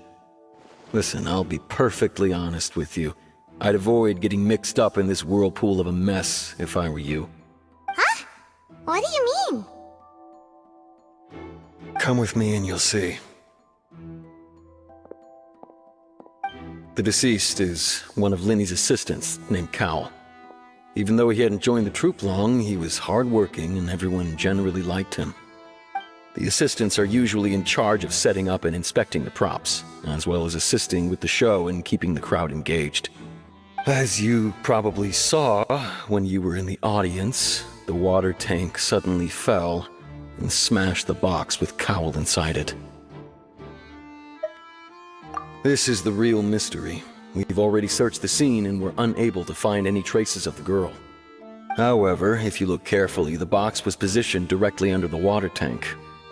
Listen, I'll be perfectly honest with you. I'd avoid getting mixed up in this whirlpool of a mess if I were you. Huh? What do you mean? Come with me and you'll see. The deceased is one of Lyney's assistants named Cal. Even though he hadn't joined the troupe long, he was hardworking and everyone generally liked him. The assistants are usually in charge of setting up and inspecting the props, as well as assisting with the show and keeping the crowd engaged. As you probably saw when you were in the audience, the water tank suddenly fell and smashed the box with Cowl inside it. This is the real mystery. We've already searched the scene and were unable to find any traces of the girl. However, if you look carefully, the box was positioned directly under the water tank.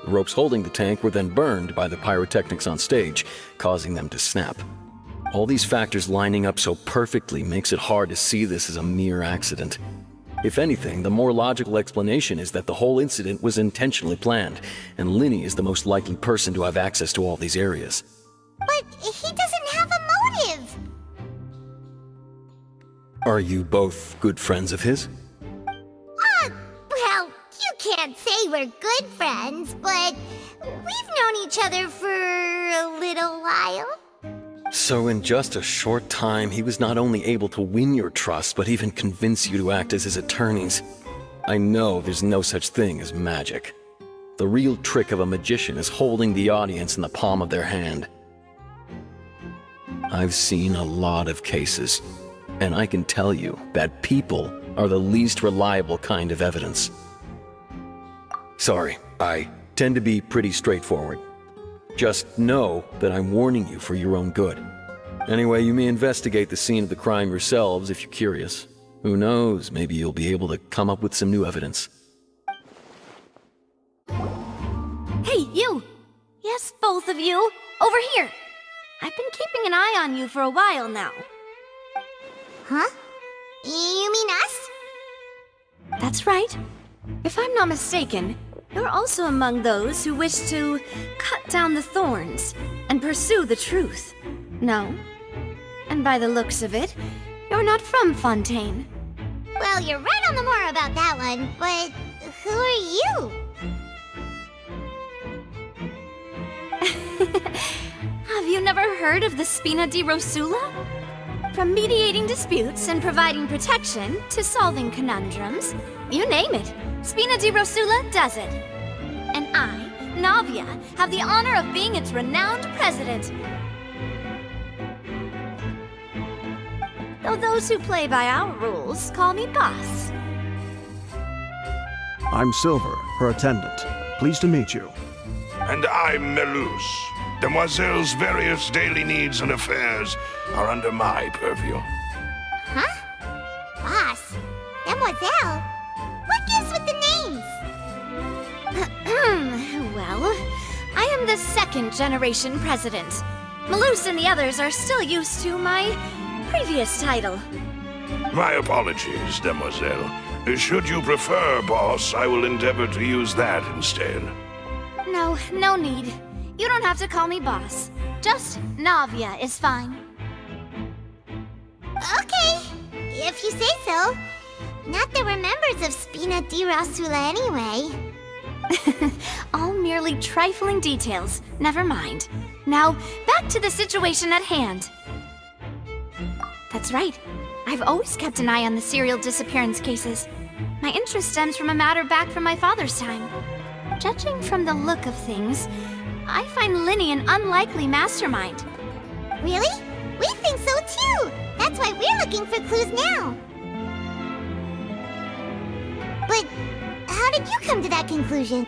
The ropes holding the tank were then burned by the pyrotechnics on stage, causing them to snap. All these factors lining up so perfectly makes it hard to see this as a mere accident. If anything, the more logical explanation is that the whole incident was intentionally planned, and Lyney is the most likely person to have access to all these areas. But he doesn't have a motive! Are you both good friends of his? Well, you can't say we're good friends, but we've known each other for a little while. So in just a short time, he was not only able to win your trust, but even convince you to act as his attorneys. I know there's no such thing as magic. The real trick of a magician is holding the audience in the palm of their hand. I've seen a lot of cases, and I can tell you that people are the least reliable kind of evidence. Sorry, I tend to be pretty straightforward. Just know that I'm warning you for your own good. Anyway, you may investigate the scene of the crime yourselves if you're curious. Who knows, maybe you'll be able to come up with some new evidence. Hey, you! Yes, both of you! Over here! I've been keeping an eye on you for a while now. Huh? You mean us? That's right. If I'm not mistaken, you're also among those who wish to cut down the thorns and pursue the truth. No? And by the looks of it, you're not from Fontaine. Well, you're right on the more about that one, but who are you? Have you never heard of the Spina di Rosula? From mediating disputes and providing protection to solving conundrums, you name it, Spina di Rosula does it. And I, Navia, have the honor of being its renowned president. Though those who play by our rules call me boss. I'm Silver, her attendant. Pleased to meet you. And I'm Melus. Demoiselle's various daily needs and affairs are under my purview. Huh? Boss? Demoiselle? What gives with the names? Well, I am the second generation president. Melus and the others are still used to my previous title. My apologies, Demoiselle. Should you prefer, boss, I will endeavor to use that instead. No need. You don't have to call me boss. Just Navia is fine. Okay, if you say so. Not that we're members of Spina di Rosula anyway. All merely trifling details. Never mind. Now, back to the situation at hand. That's right. I've always kept an eye on the serial disappearance cases. My interest stems from a matter back from my father's time. Judging from the look of things, I find Lyney an unlikely mastermind. Really? We think so too! That's why we're looking for clues now. But how did you come to that conclusion?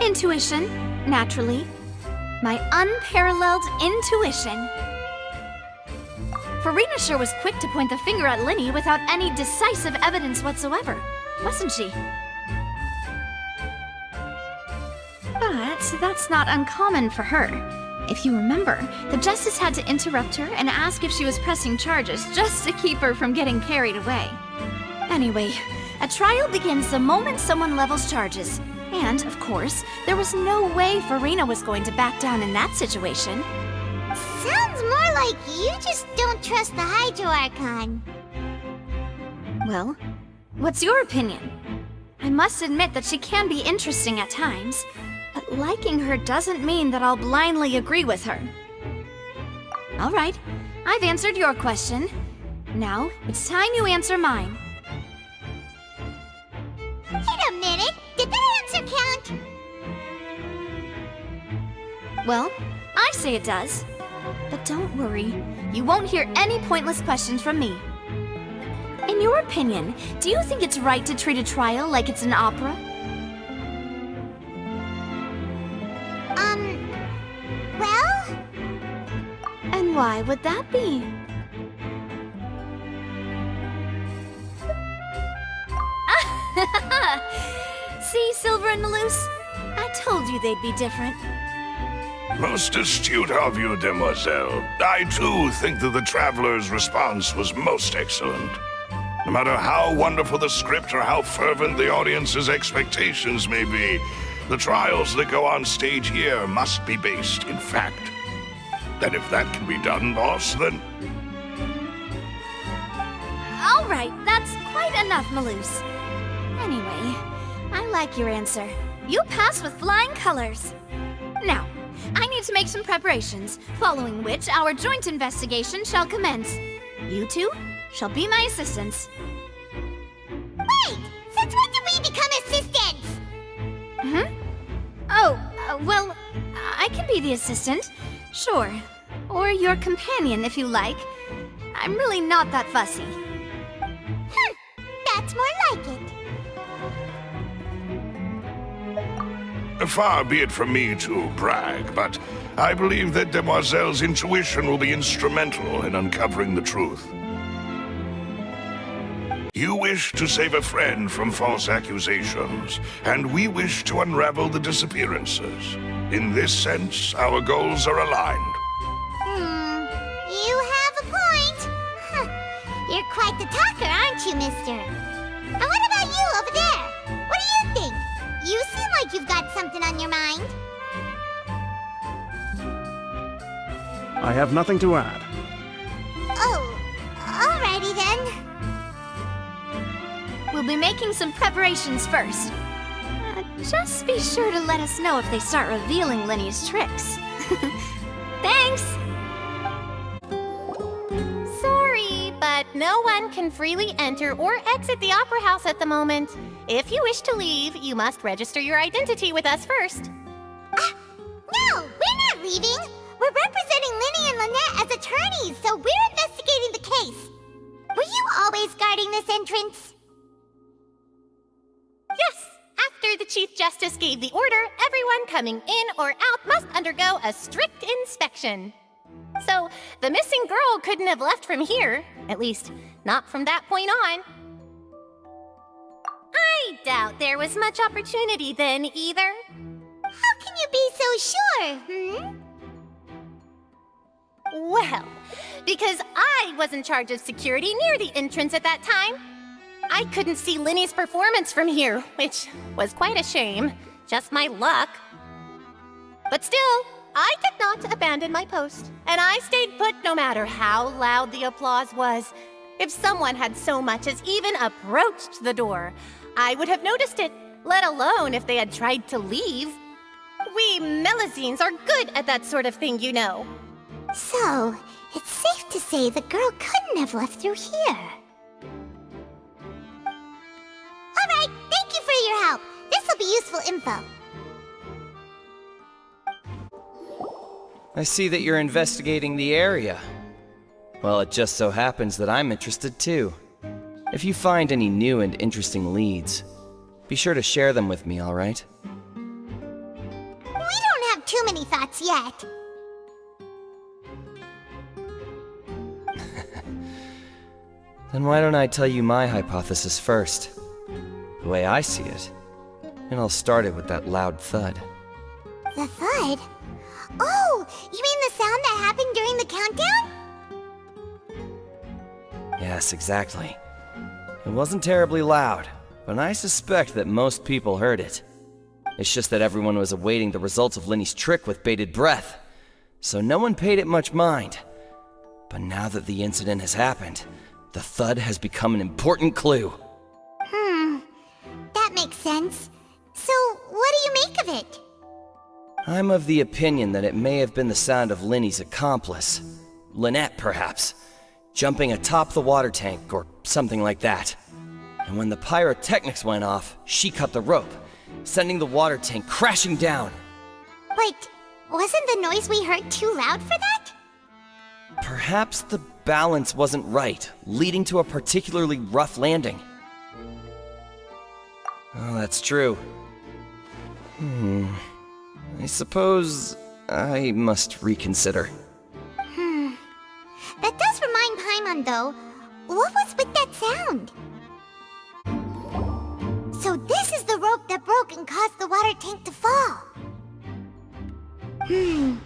Intuition, naturally. My unparalleled intuition. Farina sure was quick to point the finger at Lyney without any decisive evidence whatsoever, wasn't she? But that's not uncommon for her. If you remember, the Justice had to interrupt her and ask if she was pressing charges just to keep her from getting carried away. Anyway, a trial begins the moment someone levels charges. And, of course, there was no way Farina was going to back down in that situation. Sounds more like you just don't trust the Hydro Archon. Well, what's your opinion? I must admit that she can be interesting at times, but liking her doesn't mean that I'll blindly agree with her. All right, I've answered your question. Now, it's time you answer mine. Wait a minute! Did that Well, I say it does. But don't worry, you won't hear any pointless questions from me. In your opinion, do you think it's right to treat a trial like it's an opera? Well? And why would that be? See, Silver and Malus? I told you they'd be different. Most astute of you, demoiselle. I too think that the Traveler's response was most excellent. No matter how wonderful the script or how fervent the audience's expectations may be, the trials that go on stage here must be based in fact. And if that can be done, boss, then... All right, that's quite enough, Malus. Anyway, I like your answer. You passed with flying colors. Now, I need to make some preparations, following which our joint investigation shall commence. You two shall be my assistants. Wait! Since when did we become assistants? Well, I can be the assistant. Sure. Or your companion, if you like. I'm really not that fussy. That's more like it. Far be it from me to brag, but I believe that Demoiselle's intuition will be instrumental in uncovering the truth. You wish to save a friend from false accusations, and we wish to unravel the disappearances. In this sense, our goals are aligned. You have a point. You're quite the talker, aren't you, mister? And what about you over there? What do you think? You seem like you've got something on your mind. I have nothing to add. Oh, alrighty then. We'll be making some preparations first. Just be sure to let us know if they start revealing Lyney's tricks. Thanks! Sorry, but no one can freely enter or exit the Opera House at the moment. If you wish to leave, you must register your identity with us first. No, we're not leaving. We're representing Lyney and Lynette as attorneys, so we're investigating the case. Were you always guarding this entrance? Yes! After the Chief Justice gave the order, everyone coming in or out must undergo a strict inspection. So, the missing girl couldn't have left from here. At least, not from that point on. I doubt there was much opportunity then, either. How can you be so sure, Well, because I was in charge of security near the entrance at that time. I couldn't see Lyney's performance from here, which was quite a shame. Just my luck. But still, I did not abandon my post, and I stayed put no matter how loud the applause was. If someone had so much as even approached the door, I would have noticed it, let alone if they had tried to leave. We Melusines are good at that sort of thing, you know. So, it's safe to say the girl couldn't have left through here. Alright, thank you for your help. This'll be useful info. I see that you're investigating the area. Well, it just so happens that I'm interested too. If you find any new and interesting leads, be sure to share them with me, alright? We don't have too many thoughts yet. Then why don't I tell you my hypothesis first? The way I see it. It all started with that loud thud. The thud? Oh, you mean the sound that happened during the countdown? Yes, exactly. It wasn't terribly loud, but I suspect that most people heard it. It's just that everyone was awaiting the results of Lyney's trick with bated breath, so no one paid it much mind. But now that the incident has happened, the thud has become an important clue. That makes sense. So, what do you make of it? I'm of the opinion that it may have been the sound of Lyney's accomplice, Lynette perhaps, jumping atop the water tank or something like that. And when the pyrotechnics went off, she cut the rope, sending the water tank crashing down. But Wasn't the noise we heard too loud for that? Perhaps the balance wasn't right, leading to a particularly rough landing. Oh, that's true. I suppose I must reconsider. That does remind Paimon, though. What was with that sound? So this is the rope that broke and caused the water tank to fall. The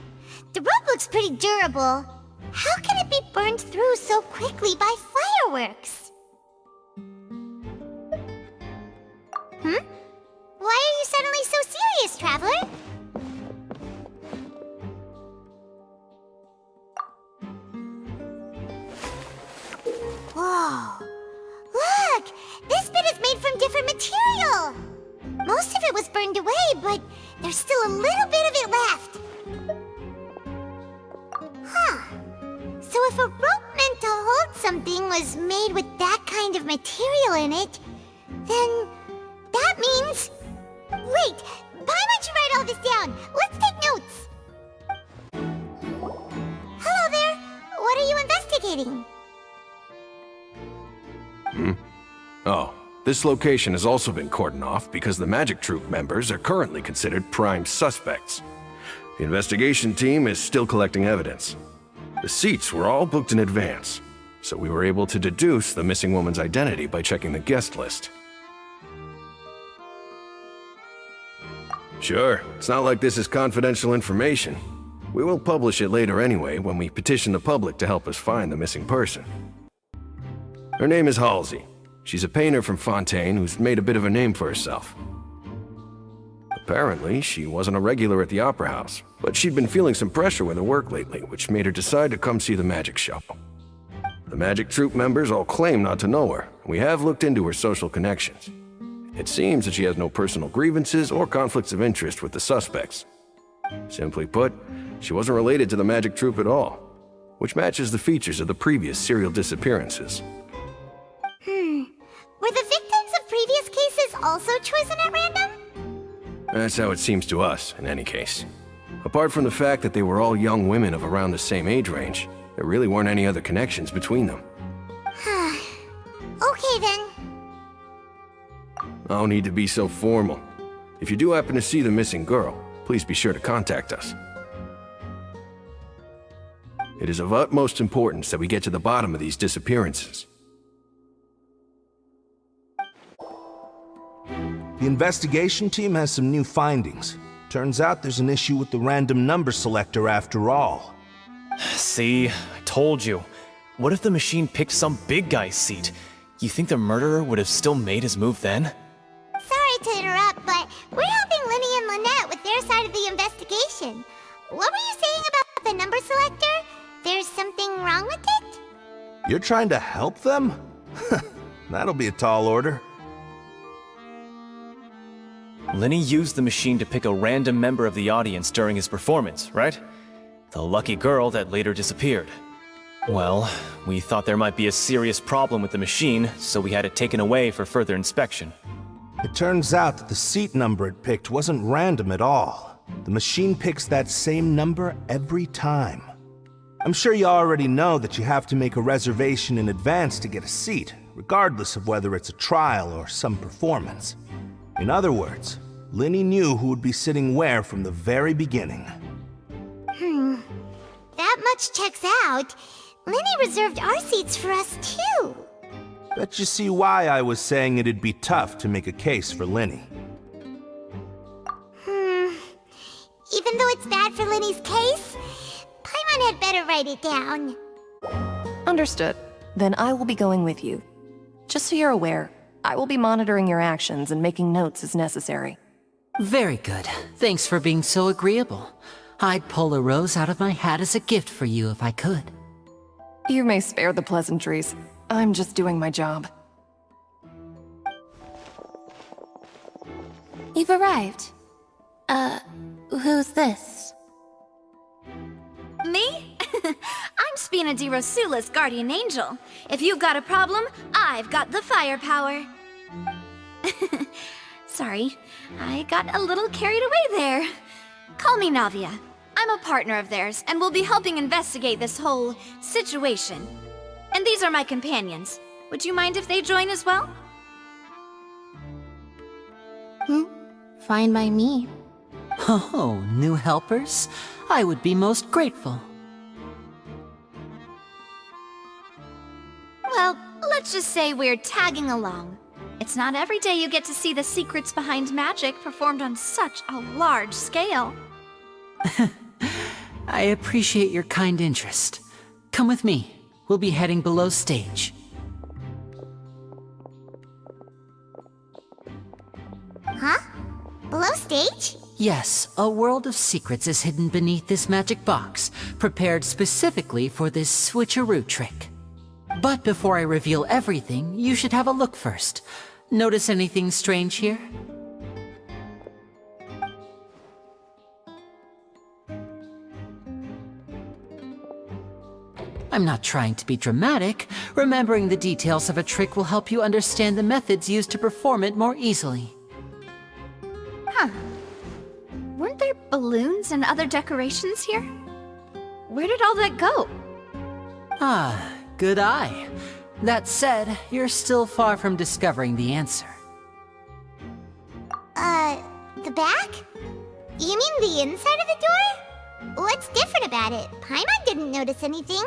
rope looks pretty durable. How can it be burned through so quickly by fireworks? Why are you suddenly so serious, Traveler? Whoa! Look! This bit is made from different material! Most of it was burned away, but there's still a little bit of it left. So if a rope meant to hold something was made with that kind of material in it, then that means... Wait! Paimon should write all this down! Let's take notes! Hello there! What are you investigating? Oh, this location has also been cordoned off because the Magic Troop members are currently considered prime suspects. The investigation team is still collecting evidence. The seats were all booked in advance, so we were able to deduce the missing woman's identity by checking the guest list. Sure, it's not like this is confidential information. We will publish it later anyway when we petition the public to help us find the missing person. Her name is Halsey. She's a painter from Fontaine who's made a bit of a name for herself. Apparently, she wasn't a regular at the Opera House, but she'd been feeling some pressure with her work lately, which made her decide to come see the magic show. The Magic Troop members all claim not to know her. We have looked into her social connections. It seems that she has no personal grievances or conflicts of interest with the suspects. Simply put, she wasn't related to the Magic Troop at all, which matches the features of the previous serial disappearances. Were the victims of previous cases also chosen at random? That's how it seems to us, in any case. Apart from the fact that they were all young women of around the same age range, there really weren't any other connections between them. Okay then. No need to be so formal. If you do happen to see the missing girl, please be sure to contact us. It is of utmost importance that we get to the bottom of these disappearances. The investigation team has some new findings. Turns out there's an issue with the random number selector after all. See, I told you. What if the machine picked some big guy's seat? You think the murderer would have still made his move then? Sorry to interrupt, but we're helping Lyney and Lynette with their side of the investigation. What were you saying about the number selector? There's something wrong with it? You're trying to help them? That'll be a tall order. Lyney used the machine to pick a random member of the audience during his performance, right? The lucky girl that later disappeared. Well, we thought there might be a serious problem with the machine, so we had it taken away for further inspection. It turns out that the seat number it picked wasn't random at all. The machine picks that same number every time. I'm sure you already know that you have to make a reservation in advance to get a seat, regardless of whether it's a trial or some performance. In other words, Lyney knew who would be sitting where from the very beginning. That much checks out. Lyney reserved our seats for us too. Bet you see why I was saying it'd be tough to make a case for Lyney. Even though it's bad for Lyney's case, Paimon had better write it down. Understood. Then I will be going with you. Just so you're aware, I will be monitoring your actions and making notes as necessary. Very good. Thanks for being so agreeable. I'd pull a rose out of my hat as a gift for you if I could. You may spare the pleasantries. I'm just doing my job. You've arrived. Who's this? Me? I'm Spina di Rosula's guardian angel. If you've got a problem, I've got the firepower. Sorry, I got a little carried away there. Call me Navia. I'm a partner of theirs, and will be helping investigate this whole situation. And these are my companions. Would you mind if they join as well? Fine by me. Oh, new helpers? I would be most grateful. Well, let's just say we're tagging along. It's not every day you get to see the secrets behind magic performed on such a large scale. I appreciate your kind interest. Come with me. We'll be heading below stage. Huh? Below stage? Yes, a world of secrets is hidden beneath this magic box, prepared specifically for this switcheroo trick. But before I reveal everything, you should have a look first. Notice anything strange here? I'm not trying to be dramatic. Remembering the details of a trick will help you understand the methods used to perform it more easily. Huh. Weren't there balloons and other decorations here? Where did all that go? Ah, good eye. That said, you're still far from discovering the answer. The back? You mean the inside of the door? What's different about it? Paimon didn't notice anything.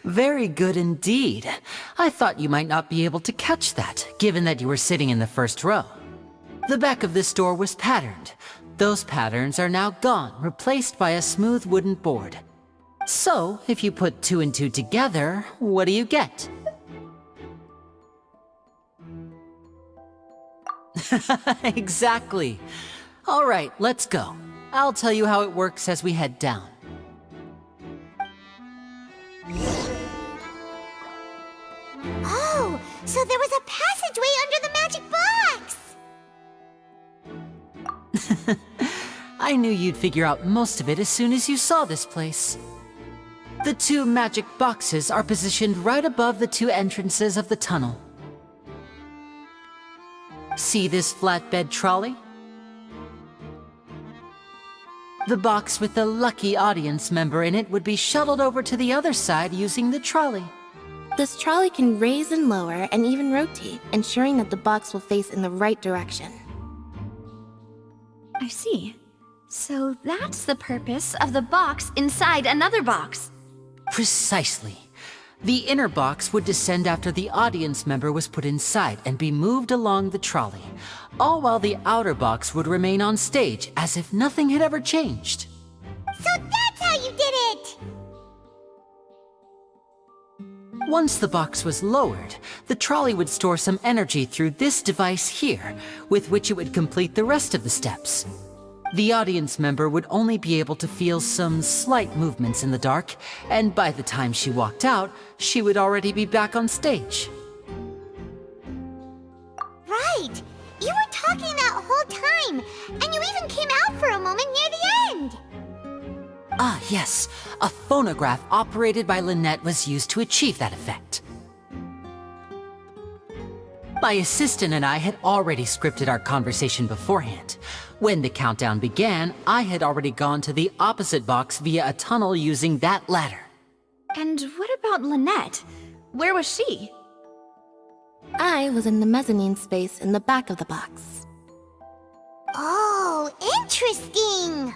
Very good indeed. I thought you might not be able to catch that, given that you were sitting in the first row. The back of this door was patterned. Those patterns are now gone, replaced by a smooth wooden board. So, if you put 2 and 2 together, what do you get? Exactly. All right, let's go. I'll tell you how it works as we head down. Oh, so there was a passageway under the magic box! I knew you'd figure out most of it as soon as you saw this place. The 2 magic boxes are positioned right above the 2 entrances of the tunnel. See this flatbed trolley? The box with the lucky audience member in it would be shuttled over to the other side using the trolley. This trolley can raise and lower and even rotate, ensuring that the box will face in the right direction. I see. So that's the purpose of the box inside another box. Precisely. The inner box would descend after the audience member was put inside and be moved along the trolley, all while the outer box would remain on stage as if nothing had ever changed. So that's how you did it! Once the box was lowered, the trolley would store some energy through this device here, with which it would complete the rest of the steps. The audience member would only be able to feel some slight movements in the dark, and by the time she walked out, she would already be back on stage. Right! You were talking that whole time, and you even came out for a moment near the end! Ah, yes. A phonograph operated by Lynette was used to achieve that effect. My assistant and I had already scripted our conversation beforehand. When the countdown began, I had already gone to the opposite box via a tunnel using that ladder. And what about Lynette? Where was she? I was in the mezzanine space in the back of the box. Oh, interesting!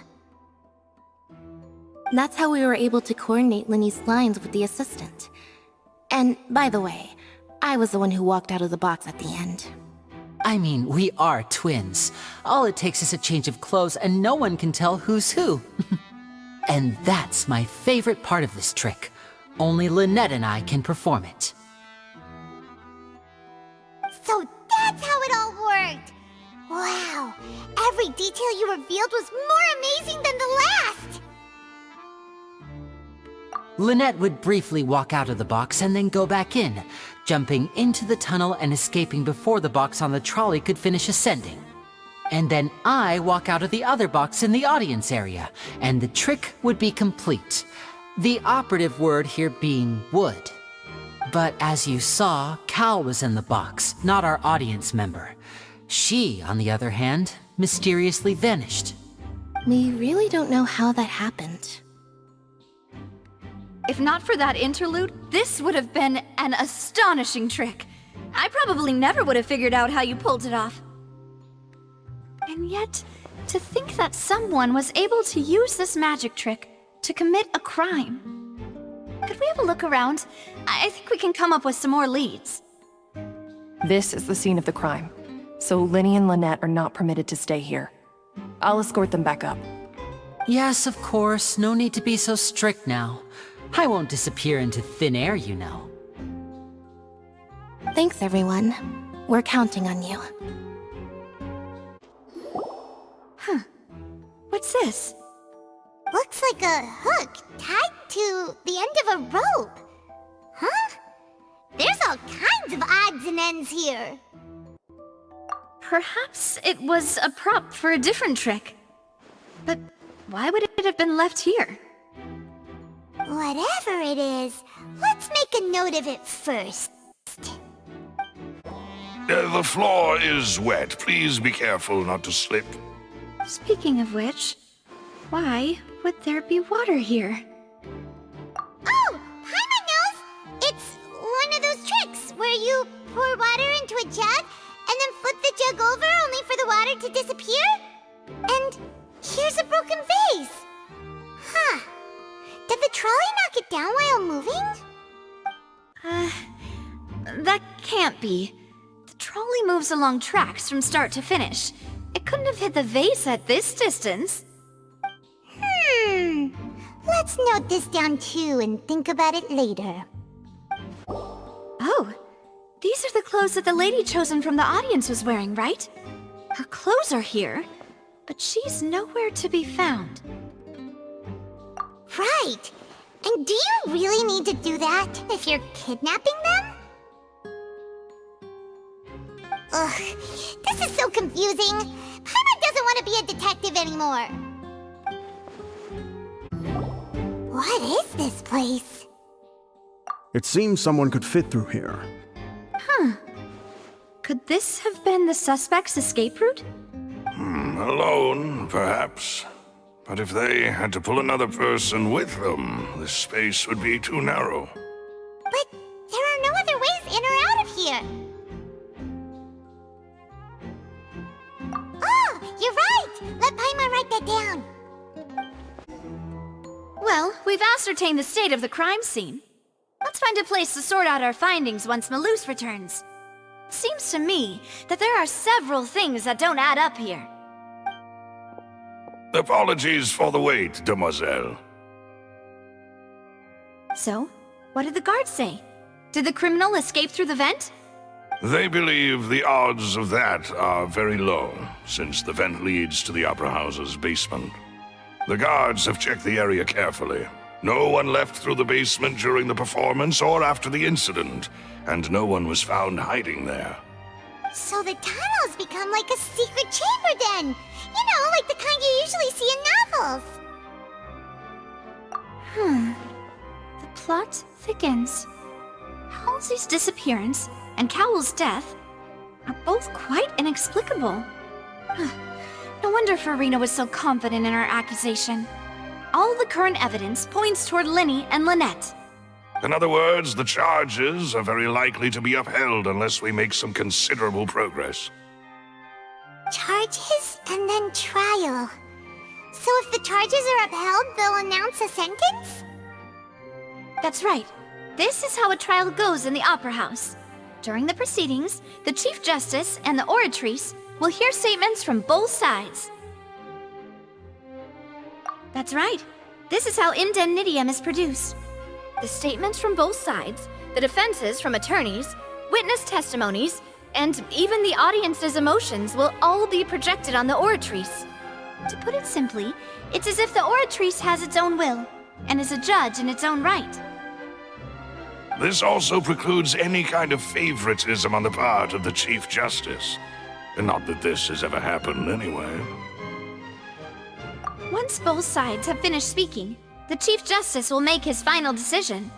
That's how we were able to coordinate Lyney's lines with the assistant. And, by the way, I was the one who walked out of the box at the end. I mean, we are twins. All it takes is a change of clothes and no one can tell who's who. And that's my favorite part of this trick. Only Lynette and I can perform it. So that's how it all worked! Wow! Every detail you revealed was more amazing than the last! Lynette would briefly walk out of the box and then go back in, jumping into the tunnel and escaping before the box on the trolley could finish ascending. And then I walk out of the other box in the audience area, and the trick would be complete. The operative word here being would. But as you saw, Cal was in the box, not our audience member. She, on the other hand, mysteriously vanished. We really don't know how that happened. If not for that interlude, this would have been an astonishing trick. I probably never would have figured out how you pulled it off. And yet, to think that someone was able to use this magic trick to commit a crime. Could we have a look around? I think we can come up with some more leads. This is the scene of the crime, so Lyney and Lynette are not permitted to stay here. I'll escort them back up. Yes, of course. No need to be so strict now. I won't disappear into thin air, you know. Thanks, everyone. We're counting on you. Huh. What's this? Looks like a hook tied to the end of a rope. Huh? There's all kinds of odds and ends here. Perhaps it was a prop for a different trick. But why would it have been left here? Whatever it is, let's make a note of it first. The floor is wet. Please be careful not to slip. Speaking of which, why would there be water here? Oh, Paimon knows! It's one of those tricks where you pour water into a jug and then flip the jug over only for the water to disappear? And here's a broken vase! Huh. Did the trolley knock it down while moving? That can't be. The trolley moves along tracks from start to finish. It couldn't have hit the vase at this distance. Let's note this down too and think about it later. Oh, these are the clothes that the lady chosen from the audience was wearing, right? Her clothes are here, but she's nowhere to be found. Right! And do you really need to do that if you're kidnapping them? Ugh, this is so confusing. Paimon doesn't want to be a detective anymore. What is this place? It seems someone could fit through here. Huh. Could this have been the suspect's escape route? Alone, perhaps. But if they had to pull another person with them, this space would be too narrow. But there are no other ways in or out of here. Oh, you're right! Let Paimon write that down. Well, we've ascertained the state of the crime scene. Let's find a place to sort out our findings once Malus returns. It seems to me that there are several things that don't add up here. Apologies for the wait, demoiselle. So, what did the guards say? Did the criminal escape through the vent? They believe the odds of that are very low, since the vent leads to the Opera House's basement. The guards have checked the area carefully. No one left through the basement during the performance or after the incident, and no one was found hiding there. So the tunnels become like a secret chamber then! You know, like the kind you usually see in novels! The plot thickens. Halsey's disappearance and Cowell's death are both quite inexplicable. No wonder Farina was so confident in her accusation. All the current evidence points toward Lyney and Lynette. In other words, the charges are very likely to be upheld unless we make some considerable progress. Charges and then trial. So if the charges are upheld, they'll announce a sentence? That's right. This is how a trial goes in the Opera House. During the proceedings, the Chief Justice and the Oratrice will hear statements from both sides. That's right. This is how indemnitium is produced. The statements from both sides, the defenses from attorneys, witness testimonies, and even the audience's emotions will all be projected on the Oratrice. To put it simply, it's as if the Oratrice has its own will, and is a judge in its own right. This also precludes any kind of favoritism on the part of the Chief Justice. And not that this has ever happened anyway. Once both sides have finished speaking, the Chief Justice will make his final decision.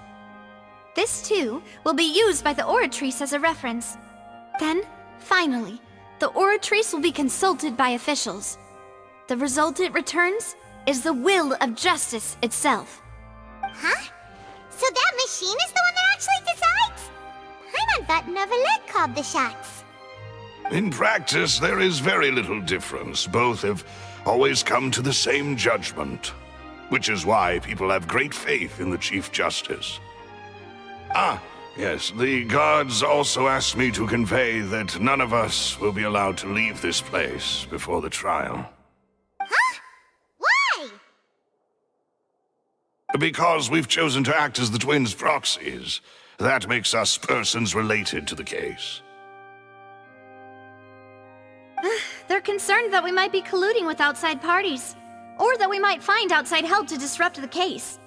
This, too, will be used by the Oratrice as a reference. Then, finally, The Oratrice will be consulted by officials. The result it returns is the will of justice itself. Huh? So that machine is the one that actually decides? Paimon thought Noirceur called the shots. In practice, there is very little difference. Both have always come to the same judgment, which is why people have great faith in the Chief Justice. Ah, yes, the guards also asked me to convey that none of us will be allowed to leave this place before the trial. Huh? Why? Because we've chosen to act as the twins' proxies. That makes us persons related to the case. They're concerned that we might be colluding with outside parties, or that we might find outside help to disrupt the case.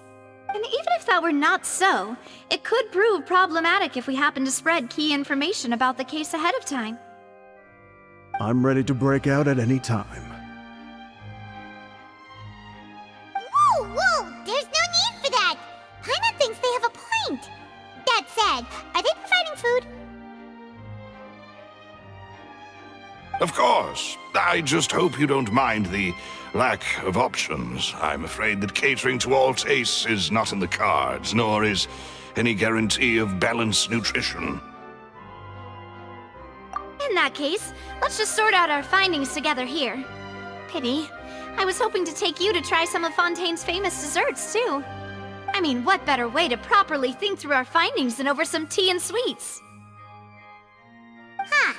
And even if that were not so, it could prove problematic if we happen to spread key information about the case ahead of time. I'm ready to break out at any time. Whoa, whoa! There's no need for that! Paimon thinks they have a point. That said, are they providing food? Of course. I just hope you don't mind the lack of options. I'm afraid that catering to all tastes is not in the cards, nor is any guarantee of balanced nutrition. In that case, let's just sort out our findings together here. Pity. I was hoping to take you to try some of Fontaine's famous desserts, too. I mean, what better way to properly think through our findings than over some tea and sweets? Huh.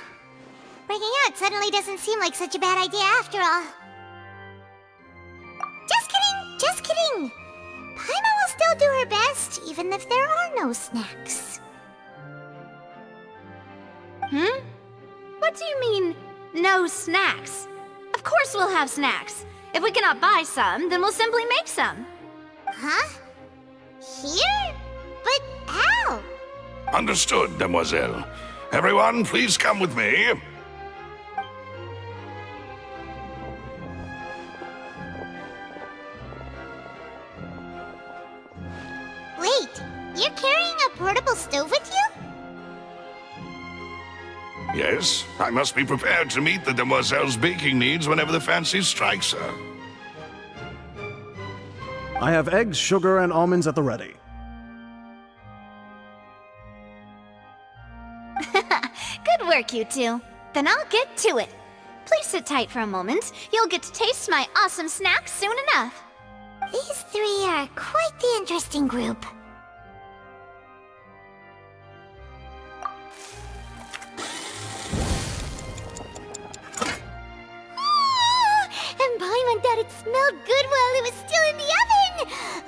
Breaking out suddenly doesn't seem like such a bad idea after all. Just kidding, just kidding. Paimon will still do her best, even if there are no snacks. What do you mean, no snacks? Of course we'll have snacks. If we cannot buy some, then we'll simply make some. Huh? Here? But how? Understood, Demoiselle. Everyone, please come with me. Wait, you're carrying a portable stove with you? Yes, I must be prepared to meet the Demoiselle's baking needs whenever the fancy strikes her. I have eggs, sugar, and almonds at the ready. Good work, you two. Then I'll get to it. Please sit tight for a moment. You'll get to taste my awesome snacks soon enough. These three are quite the interesting group. And Paimon thought it smelled good while it was still in the oven!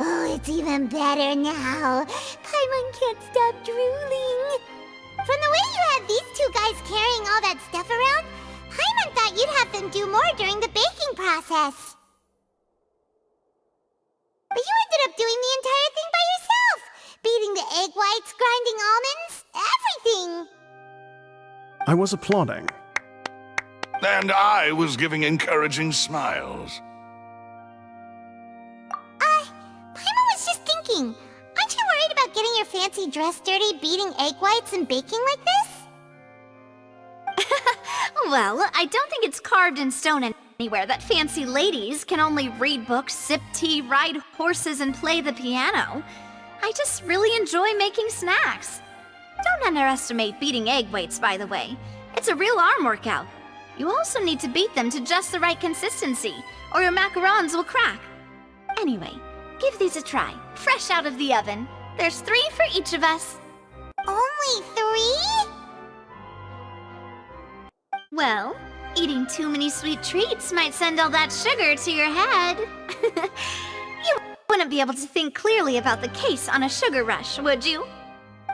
Oh, it's even better now. Paimon can't stop drooling. From the way you had these two guys carrying all that stuff around, Paimon thought you'd have them do more during the baking process. But you ended up doing the entire thing by yourself! Beating the egg whites, grinding almonds, everything! I was applauding. And I was giving encouraging smiles. Paimon was just thinking, aren't you worried about getting your fancy dress dirty, beating egg whites and baking like this? Well, I don't think it's carved in stone anywhere that fancy ladies can only read books, sip tea, ride horses, and play the piano. I just really enjoy making snacks. Don't underestimate beating egg whites, by the way. It's a real arm workout. You also need to beat them to just the right consistency, or your macarons will crack. Anyway, give these a try, fresh out of the oven. There's 3 for each of us. Only 3? Well, eating too many sweet treats might send all that sugar to your head. You wouldn't be able to think clearly about the case on a sugar rush, would you?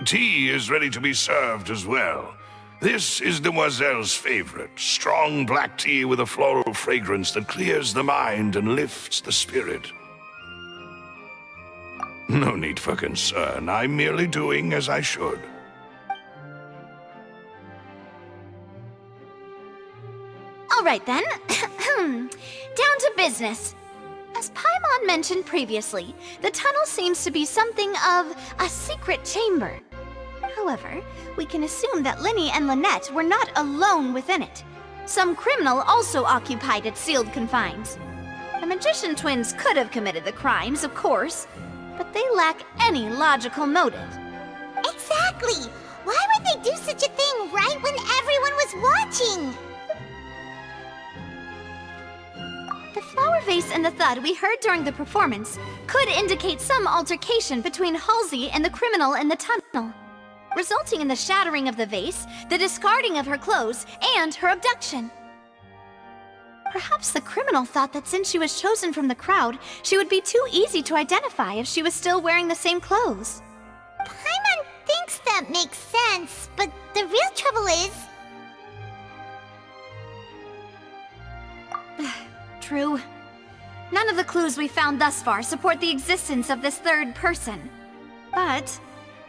Tea is ready to be served as well. This is Demoiselle's favorite, strong black tea with a floral fragrance that clears the mind and lifts the spirit. No need for concern. I'm merely doing as I should. All right then. Down to business. As Paimon mentioned previously, the tunnel seems to be something of a secret chamber. However, we can assume that Lyney and Lynette were not alone within it. Some criminal also occupied its sealed confines. The magician twins could have committed the crimes, of course, but they lack any logical motive. Exactly! Why would they do such a thing right when everyone was watching? The flower vase and the thud we heard during the performance could indicate some altercation between Halsey and the criminal in the tunnel, resulting in the shattering of the vase, the discarding of her clothes, and her abduction. Perhaps the criminal thought that since she was chosen from the crowd, she would be too easy to identify if she was still wearing the same clothes. Paimon thinks that makes sense, but the real trouble is... True. None of the clues we found thus far support the existence of this third person. But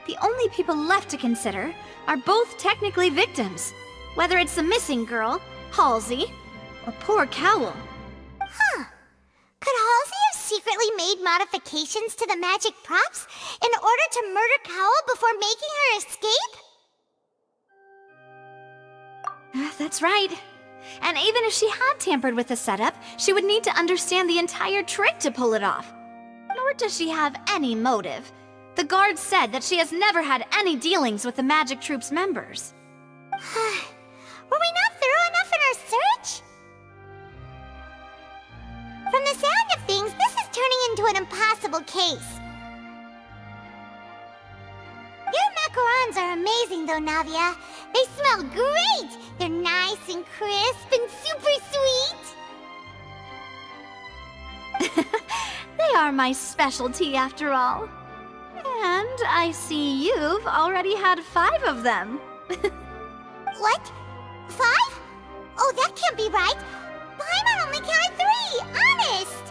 the only people left to consider are both technically victims, whether it's the missing girl, Halsey, or poor Cowl. Huh. Could Halsey have secretly made modifications to the magic props in order to murder Cowl before making her escape? That's right. And even if she had tampered with the setup, she would need to understand the entire trick to pull it off. Nor does she have any motive. The guards said that she has never had any dealings with the magic troop's members. Were we not thorough enough in our search? From the sound of things, this is turning into an impossible case. Your macarons are amazing though, Navia. They smell great! They're nice and crisp and super sweet! They are my specialty after all. And I see you've already had 5 of them. What? 5? Oh, that can't be right! Paimon only counted 3! Honest!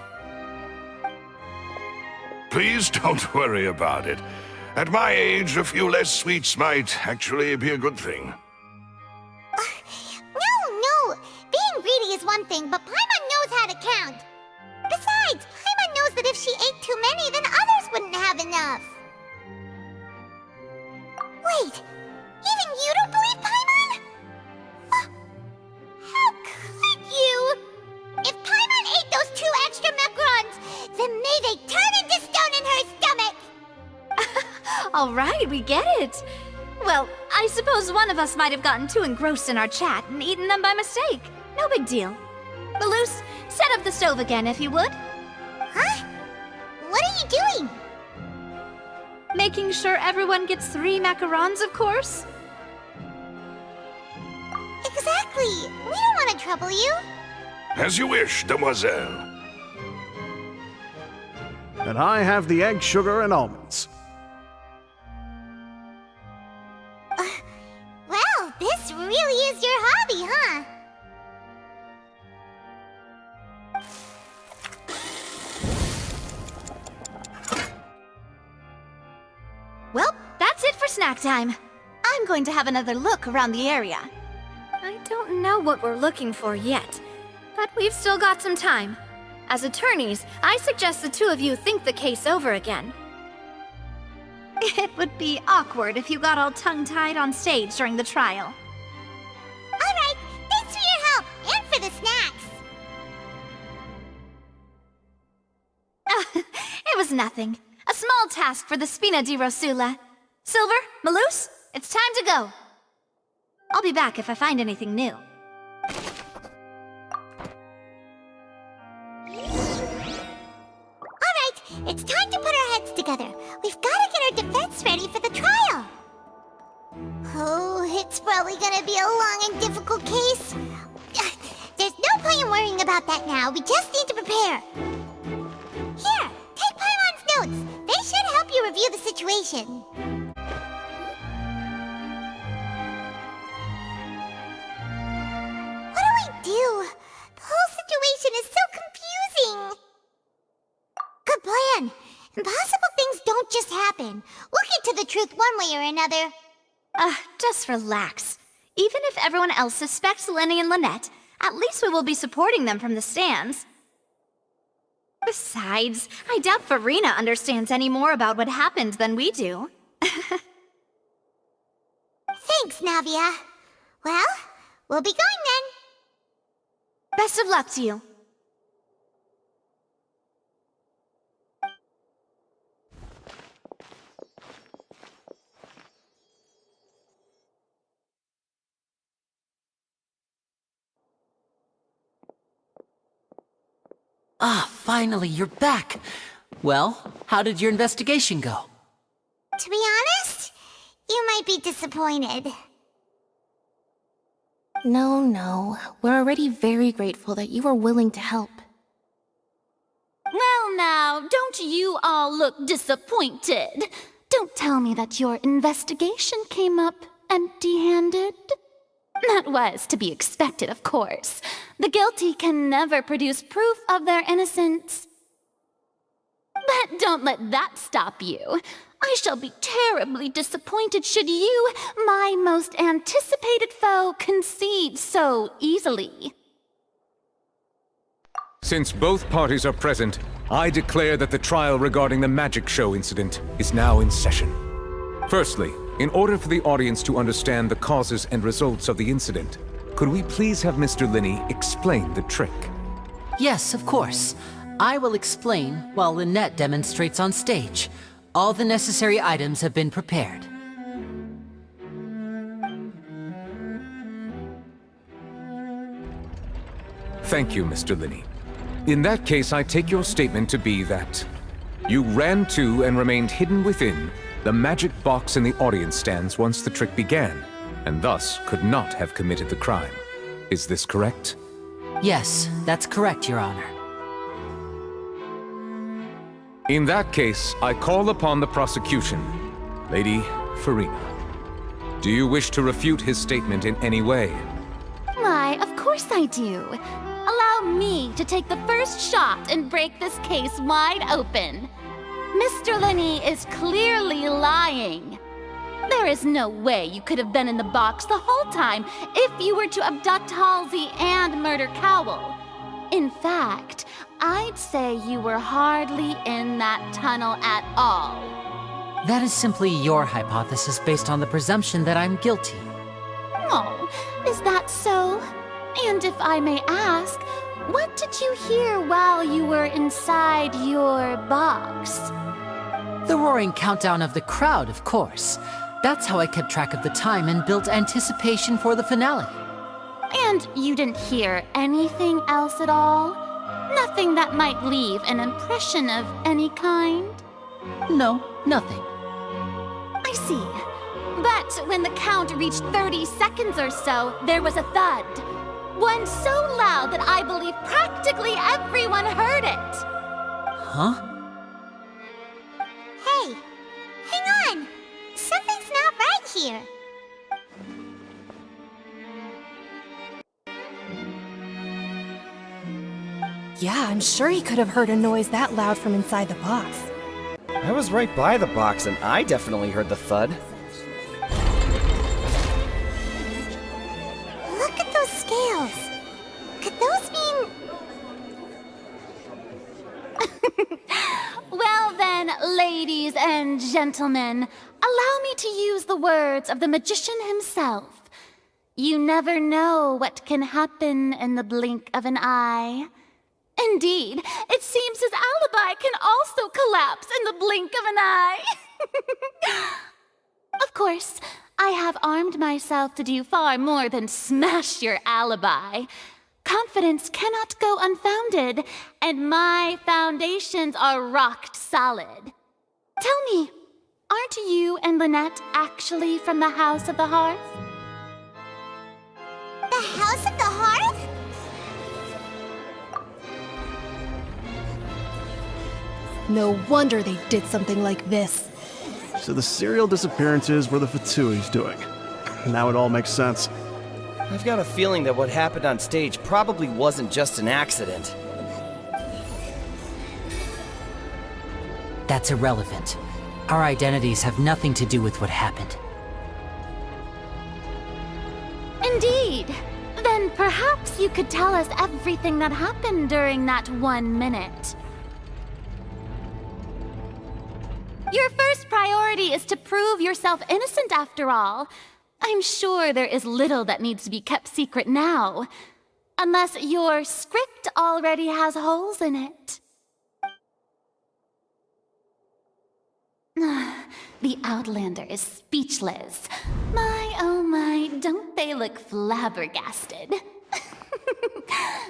Please don't worry about it. At my age, a few less sweets might actually be a good thing. No! Being greedy is one thing, but Paimon knows how to count. Besides, Paimon knows that if she ate too many, then others wouldn't have enough. Wait, even you don't believe Paimon? How could you? If Paimon ate those 2 extra macarons, then may they turn into stone in her stomach! All right, we get it. Well, I suppose one of us might have gotten too engrossed in our chat and eaten them by mistake. No big deal. Malus, set up the stove again if you would. Huh? What are you doing? Making sure everyone gets 3 macarons, of course. Exactly. We don't want to trouble you. As you wish, demoiselle. And I have the egg, sugar, and almonds. Well, this really is your hobby, huh? Well, that's it for snack time. I'm going to have another look around the area. I don't know what we're looking for yet, but we've still got some time. As attorneys, I suggest the 2 of you think the case over again. It would be awkward if you got all tongue-tied on stage during the trial. All right, thanks for your help, and for the snacks. It was nothing. A small task for the Spina di Rosula. Silver, Malus, it's time to go. I'll be back if I find anything new. Alright, it's time to put our heads together. We've got to get our defense ready for the trial. Oh, it's probably gonna be a long and difficult case. There's no point in worrying about that now. We just need to prepare. Here, take Paimon's notes. They should help you review the situation. What do we do? The whole situation is so confusing. Good plan. Impossible things don't just happen. We'll get to the truth one way or another. Just relax. Even if everyone else suspects Lyney and Lynette, at least we will be supporting them from the stands. Besides, I doubt Farina understands any more about what happened than we do. Thanks, Navia. Well, we'll be going then. Best of luck to you. Ah, finally, you're back. Well, how did your investigation go? To be honest, you might be disappointed. No. We're already very grateful that you were willing to help. Well now, don't you all look disappointed. Don't tell me that your investigation came up empty-handed. That was to be expected, of course. The guilty can never produce proof of their innocence. But don't let that stop you. I shall be terribly disappointed should you, my most anticipated foe, concede so easily. Since both parties are present, I declare that the trial regarding the magic show incident is now in session. Firstly, in order for the audience to understand the causes and results of the incident, could we please have Mr. Lyney explain the trick? Yes, of course. I will explain while Lynette demonstrates on stage. All the necessary items have been prepared. Thank you, Mr. Lyney. In that case, I take your statement to be that you ran to and remained hidden within the magic box in the audience stands once the trick began, and thus could not have committed the crime. Is this correct? Yes, that's correct, Your Honor. In that case, I call upon the prosecution. Lady Farina, do you wish to refute his statement in any way? Why, of course I do. Allow me to take the first shot and break this case wide open. Mr. Lyney is clearly lying. There is no way you could have been in the box the whole time if you were to abduct Halsey and murder Cowell. In fact, I'd say you were hardly in that tunnel at all. That is simply your hypothesis based on the presumption that I'm guilty. Oh, is that so? And if I may ask, what did you hear while you were inside your box? The roaring countdown of the crowd, of course. That's how I kept track of the time and built anticipation for the finale. And you didn't hear anything else at all? Nothing that might leave an impression of any kind? No, nothing. I see. But when the count reached 30 seconds or so, there was a thud. One so loud that I believe practically everyone heard it. Huh? Hey, hang on! Something's not right here. Yeah, I'm sure he could have heard a noise that loud from inside the box. I was right by the box and I definitely heard the thud. Look at those scales. Could those mean... Well then, ladies and gentlemen, allow me to use the words of the magician himself. You never know what can happen in the blink of an eye. Indeed, it seems his alibi can also collapse in the blink of an eye. Of course, I have armed myself to do far more than smash your alibi. Confidence cannot go unfounded, and my foundations are rock solid. Tell me, aren't you and Lynette actually from the House of the Hearth? The House of the Hearth? No wonder they did something like this. So the serial disappearances were the Fatui's doing. Now it all makes sense. I've got a feeling that what happened on stage probably wasn't just an accident. That's irrelevant. Our identities have nothing to do with what happened. Indeed. Then perhaps you could tell us everything that happened during that 1 minute. Your first priority is to prove yourself innocent, after all. I'm sure there is little that needs to be kept secret now. Unless your script already has holes in it. The Outlander is speechless. My, oh my, don't they look flabbergasted?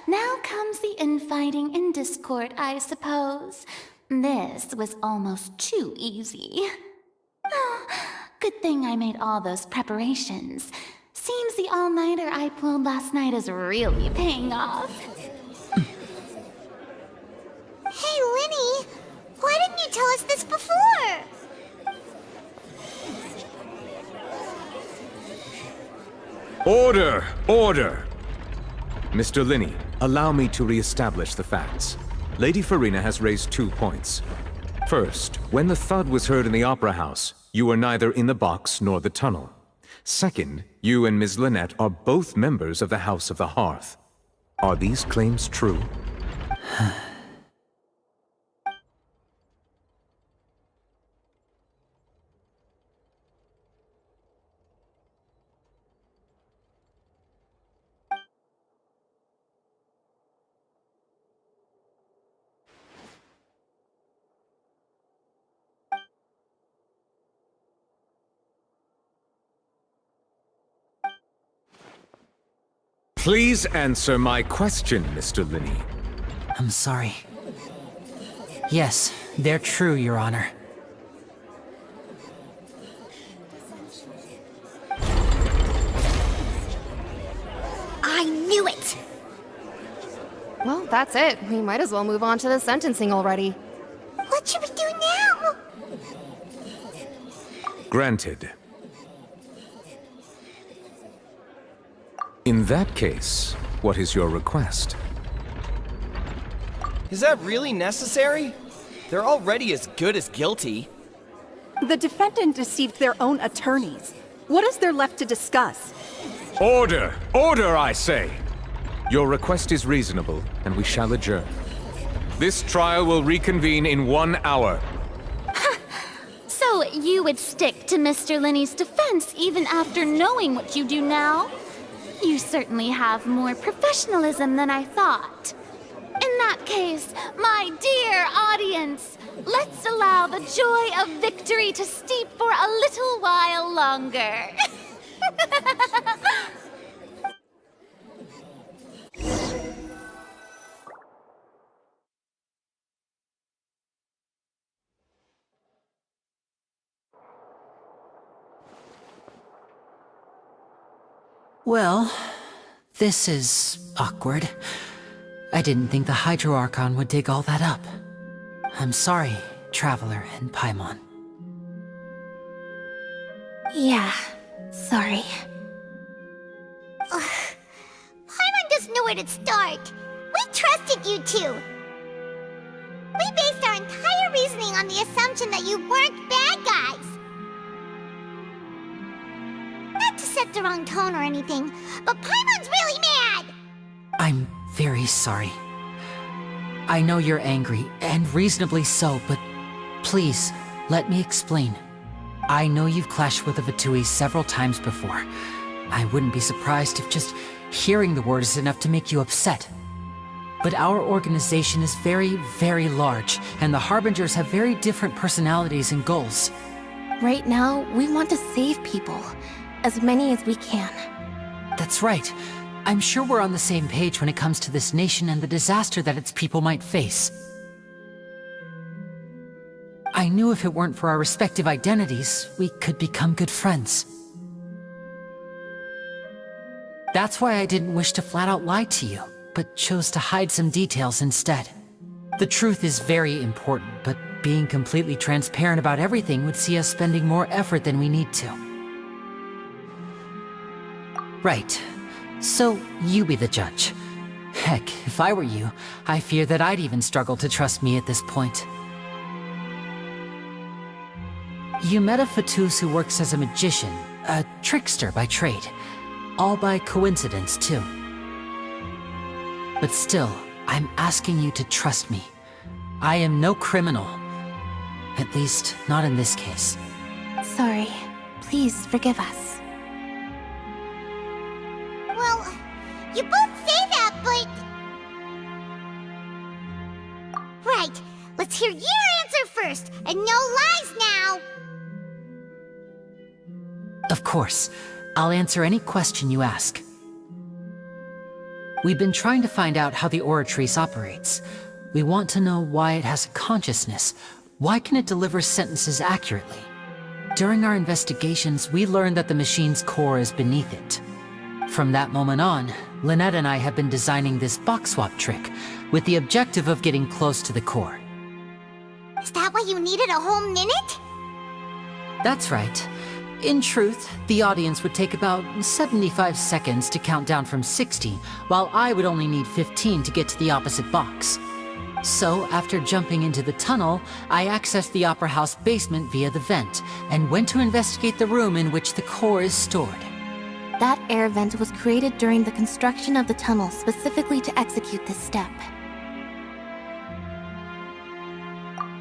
Now comes the infighting and discord, I suppose. This was almost too easy. Good thing I made all those preparations. Seems the all-nighter I pulled last night is really paying off. Hey, Lyney! Why didn't you tell us this before? Order! Order! Mr. Lyney, allow me to re-establish the facts. Lady Farina has raised 2 points. First, when the thud was heard in the Opera House, you were neither in the box nor the tunnel. Second, you and Ms. Lynette are both members of the House of the Hearth. Are these claims true? Please answer my question, Mr. Lyney. I'm sorry. Yes, they're true, Your Honor. I knew it! Well, that's it. We might as well move on to the sentencing already. What should we do now? Granted. In that case, what is your request? Is that really necessary? They're already as good as guilty. The defendant deceived their own attorneys. What is there left to discuss? Order! Order, I say! Your request is reasonable, and we shall adjourn. This trial will reconvene in 1 hour. So you would stick to Mr. Lyney's defense even after knowing what you do now? You certainly have more professionalism than I thought. In that case, my dear audience, let's allow the joy of victory to steep for a little while longer. Well, this is awkward. I didn't think the Hydro Archon would dig all that up. I'm sorry, Traveler and Paimon. Yeah, sorry. Paimon doesn't know where to start. We trusted you two. We based our entire reasoning on the assumption that you weren't bad guys. Not to set the wrong tone or anything, but Paimon's really mad! I'm very sorry. I know you're angry, and reasonably so, but please, let me explain. I know you've clashed with the Fatui several times before. I wouldn't be surprised if just hearing the word is enough to make you upset. But our organization is very, very large, and the Harbingers have very different personalities and goals. Right now, we want to save people. As many as we can. That's right. I'm sure we're on the same page when it comes to this nation and the disaster that its people might face. I knew if it weren't for our respective identities, we could become good friends. That's why I didn't wish to flat out lie to you, but chose to hide some details instead. The truth is very important, but being completely transparent about everything would see us spending more effort than we need to. Right. So, you be the judge. Heck, if I were you, I fear that I'd even struggle to trust me at this point. You met a Fatus who works as a magician, a trickster by trade. All by coincidence, too. But still, I'm asking you to trust me. I am no criminal. At least, not in this case. Sorry. Please forgive us. Well, you both say that, first, and no lies now! Of course. I'll answer any question you ask. We've been trying to find out how the Oratrice operates. We want to know why it has a consciousness. Why can it deliver sentences accurately? During our investigations, we learned that the machine's core is beneath it. From that moment on, Lynette and I have been designing this box swap trick with the objective of getting close to the core. Is that why you needed a whole minute? That's right. In truth, the audience would take about 75 seconds to count down from 60, while I would only need 15 to get to the opposite box. So, after jumping into the tunnel, I accessed the Opera House basement via the vent, and went to investigate the room in which the core is stored. That air vent was created during the construction of the tunnel specifically to execute this step.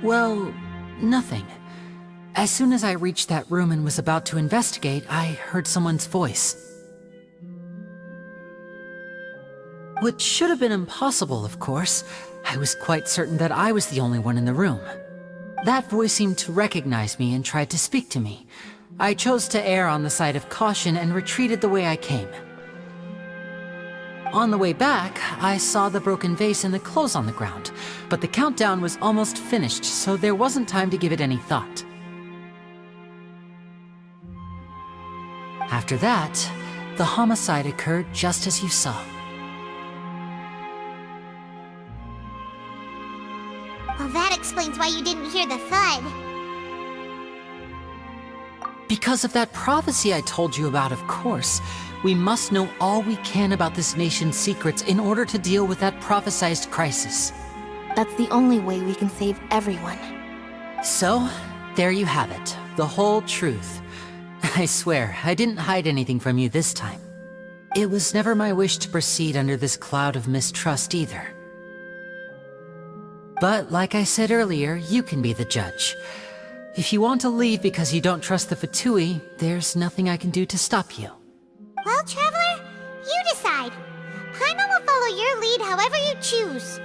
Well, nothing. As soon as I reached that room and was about to investigate, I heard someone's voice. Which should have been impossible, of course. I was quite certain that I was the only one in the room. That voice seemed to recognize me and tried to speak to me. I chose to err on the side of caution and retreated the way I came. On the way back, I saw the broken vase and the clothes on the ground, but the countdown was almost finished, so there wasn't time to give it any thought. After that, the homicide occurred just as you saw. Well, that explains why you didn't hear the thud. Because of that prophecy I told you about, of course. We must know all we can about this nation's secrets in order to deal with that prophesized crisis. That's the only way we can save everyone. So, there you have it. The whole truth. I swear, I didn't hide anything from you this time. It was never my wish to proceed under this cloud of mistrust either. But like I said earlier, you can be the judge. If you want to leave because you don't trust the Fatui, there's nothing I can do to stop you. Well, Traveler, you decide. Paimon will follow your lead however you choose.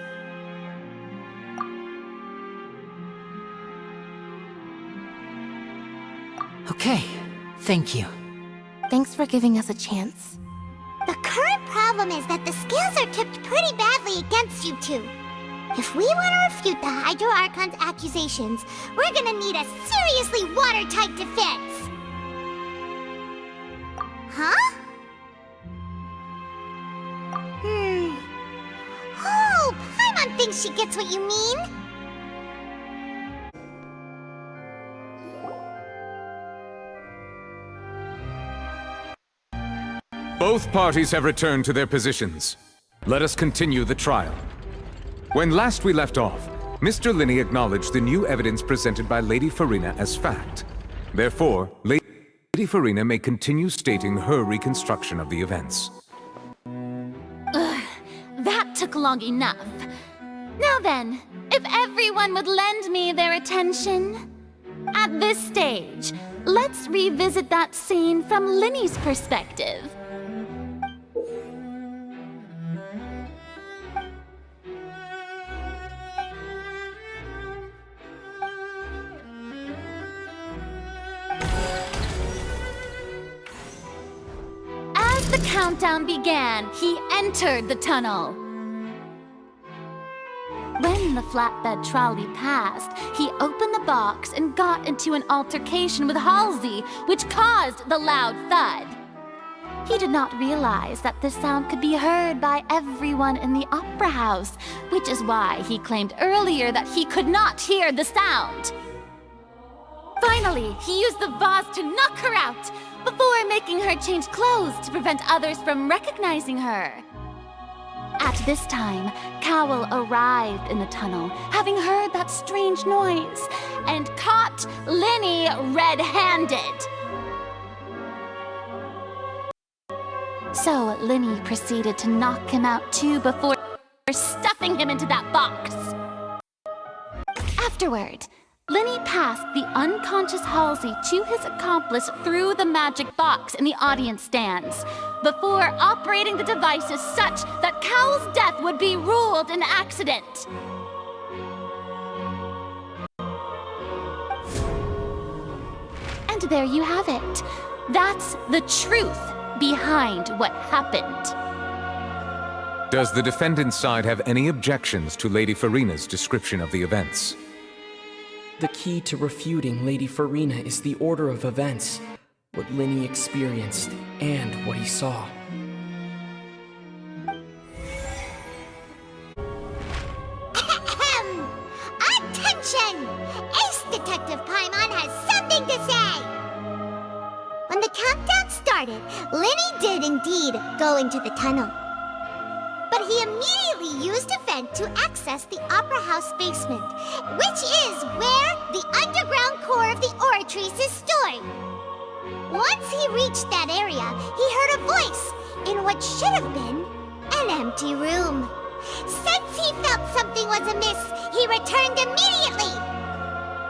Okay, thank you. Thanks for giving us a chance. The current problem is that the scales are tipped pretty badly against you two. If we want to refute the Hydro Archon's accusations, we're gonna need a seriously watertight defense. Huh? Oh, Paimon thinks she gets what you mean. Both parties have returned to their positions. Let us continue the trial. When last we left off, Mr. Lyney acknowledged the new evidence presented by Lady Farina as fact. Therefore, Lady Farina may continue stating her reconstruction of the events. Ugh, that took long enough. Now then, if everyone would lend me their attention. At this stage, let's revisit that scene from Lyney's perspective. As the countdown began, he entered the tunnel. When the flatbed trolley passed, he opened the box and got into an altercation with Halsey, which caused the loud thud. He did not realize that this sound could be heard by everyone in the opera house, which is why he claimed earlier that he could not hear the sound. Finally, he used the vase to knock her out, before making her change clothes to prevent others from recognizing her. At this time, Cowell arrived in the tunnel, having heard that strange noise, and caught Lyney red-handed. So Lyney proceeded to knock him out too before stuffing him into that box. Afterward, Lyney passed the unconscious Halsey to his accomplice through the magic box in the audience stands, before operating the devices such that Cowell's death would be ruled an accident. there you have it. That's the truth behind what happened. Does the defendant's side have any objections to Lady Farina's description of the events? The key to refuting Lady Farina is the order of events, what Lyney experienced, and what he saw. Attention! Ace Detective Paimon has something to say! When the countdown started, Lyney did indeed go into the tunnel. But he immediately used a vent to access the Opera House basement, which is where the underground core of the Oratrice is stored. Once he reached that area, he heard a voice in what should have been an empty room. Since he felt something was amiss, he returned immediately.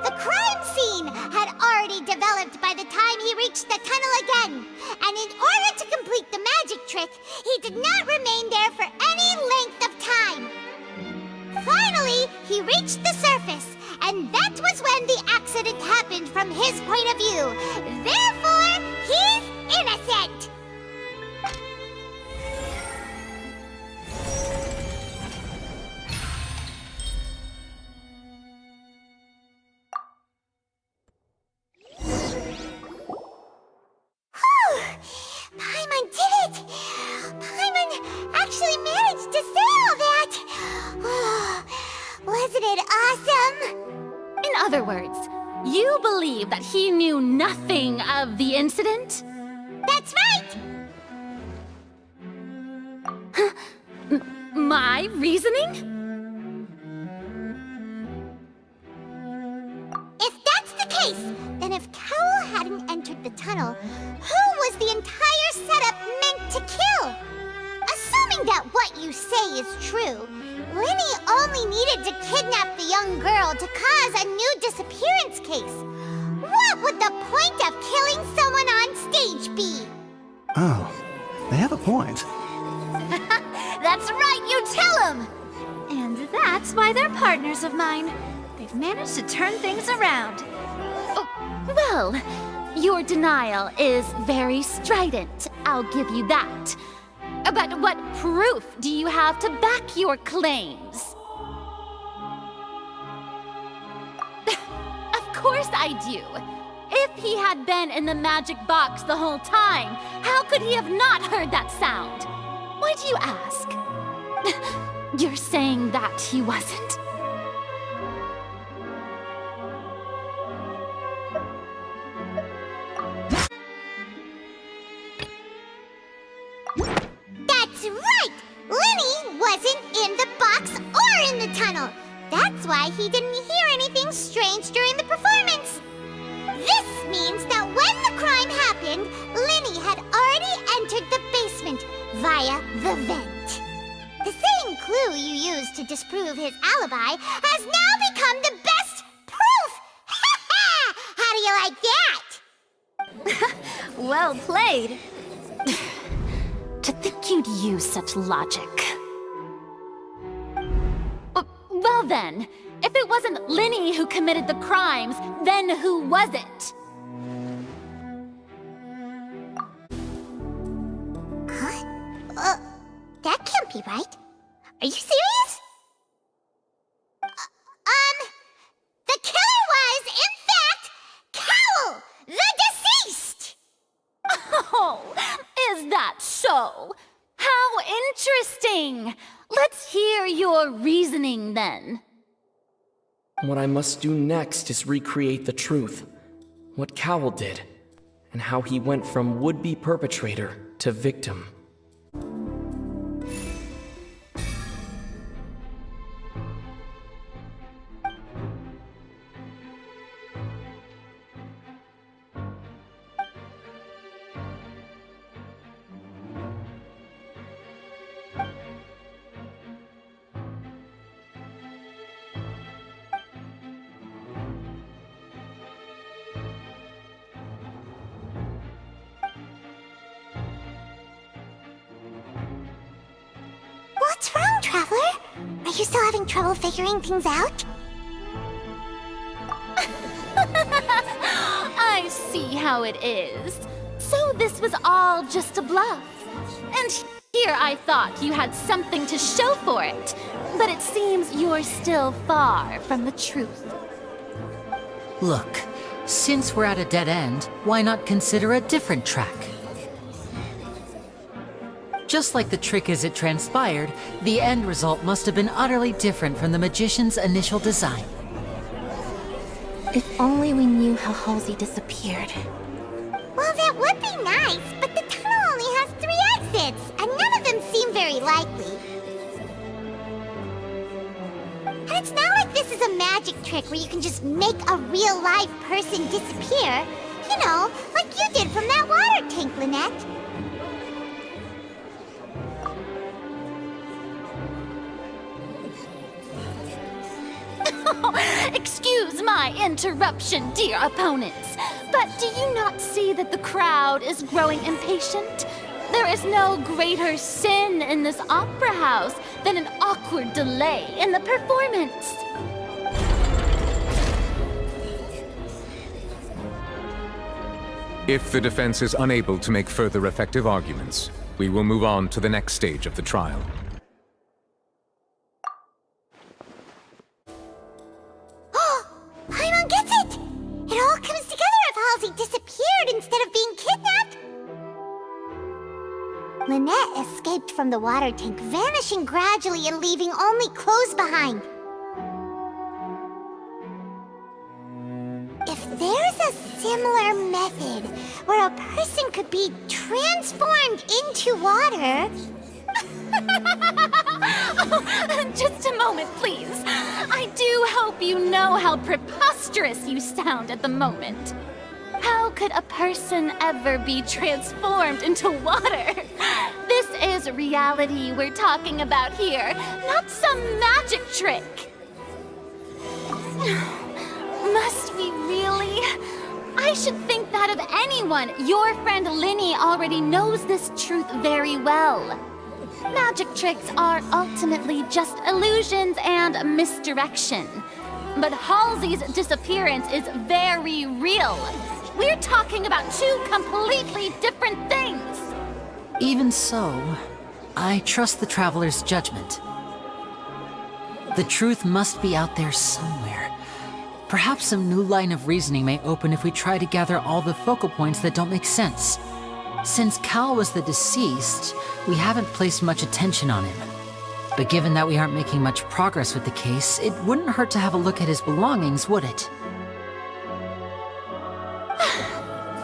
The crime scene had already developed by the time he reached the tunnel again, and in order to complete the magic trick, he did not remain there for any length of time. Finally, he reached the surface, and that was when the accident happened from his point of view. Therefore, he's innocent! Paimon did it! Paimon actually managed to say all that! Wasn't it awesome? In other words, you believe that he knew nothing of the incident? That's right! My reasoning? If that's the case, then if Cowell hadn't entered the tunnel, who was the entire setup meant to kill? Assuming that what you say is true, Lyney only needed to kidnap the young girl to cause a new disappearance case. What would the point of killing someone on stage be? Oh, they have a point. That's right, you tell him! And that's why they're partners of mine. They've managed to turn things around. Well, your denial is very strident, I'll give you that. But what proof do you have to back your claims? Of course I do. If he had been in the magic box the whole time, how could he have not heard that sound? Why do you ask? You're saying that he wasn't? That's right! Lyney wasn't in the box or in the tunnel. That's why he didn't hear anything strange during the performance. This means that when the crime happened, Lyney had already entered the basement via the vent. The same clue you used to disprove his alibi has now become the best proof! Ha ha! How do you like that? Well played. To think you'd use such logic. Well then, if it wasn't Lyney who committed the crimes, then who was it? Huh? That can't be right. Are you serious? The killer was, in fact, Cowell, the deceased! Oh, is that so? How interesting! Let's hear your reasoning then. What I must do next is recreate the truth. What Cowell did, and how he went from would-be perpetrator to victim. What's wrong, Traveler? Are you still having trouble figuring things out? I see how it is. So this was all just a bluff. And here I thought you had something to show for it. But it seems you're still far from the truth. Look, since we're at a dead end, why not consider a different track? Just like the trick as it transpired, the end result must have been utterly different from the magician's initial design. If only we knew how Halsey disappeared. Well, that would be nice, but the tunnel only has 3 exits, and none of them seem very likely. And it's not like this is a magic trick where you can just make a real live person disappear. You know, like you did from that water tank, Lynette. Excuse my interruption, dear opponents, but do you not see that the crowd is growing impatient? There is no greater sin in this opera house than an awkward delay in the performance. If the defense is unable to make further effective arguments, we will move on to the next stage of the trial. Paimon gets it! It all comes together if Halsey disappeared instead of being kidnapped. Lynette escaped from the water tank, vanishing gradually and leaving only clothes behind. If there's a similar method where a person could be transformed into water... Just a moment, please. I do hope you know how preposterous you sound at the moment. How could a person ever be transformed into water? This is reality we're talking about here, not some magic trick. Must we really? I should think that of anyone. Your friend Lyney already knows this truth very well. Magic tricks are ultimately just illusions and misdirection. But Halsey's disappearance is very real. We're talking about 2 completely different things. Even so, I trust the Traveler's judgment. The truth must be out there somewhere. Perhaps some new line of reasoning may open if we try to gather all the focal points that don't make sense. Since Cal was the deceased, we haven't placed much attention on him. But given that we aren't making much progress with the case, it wouldn't hurt to have a look at his belongings, would it?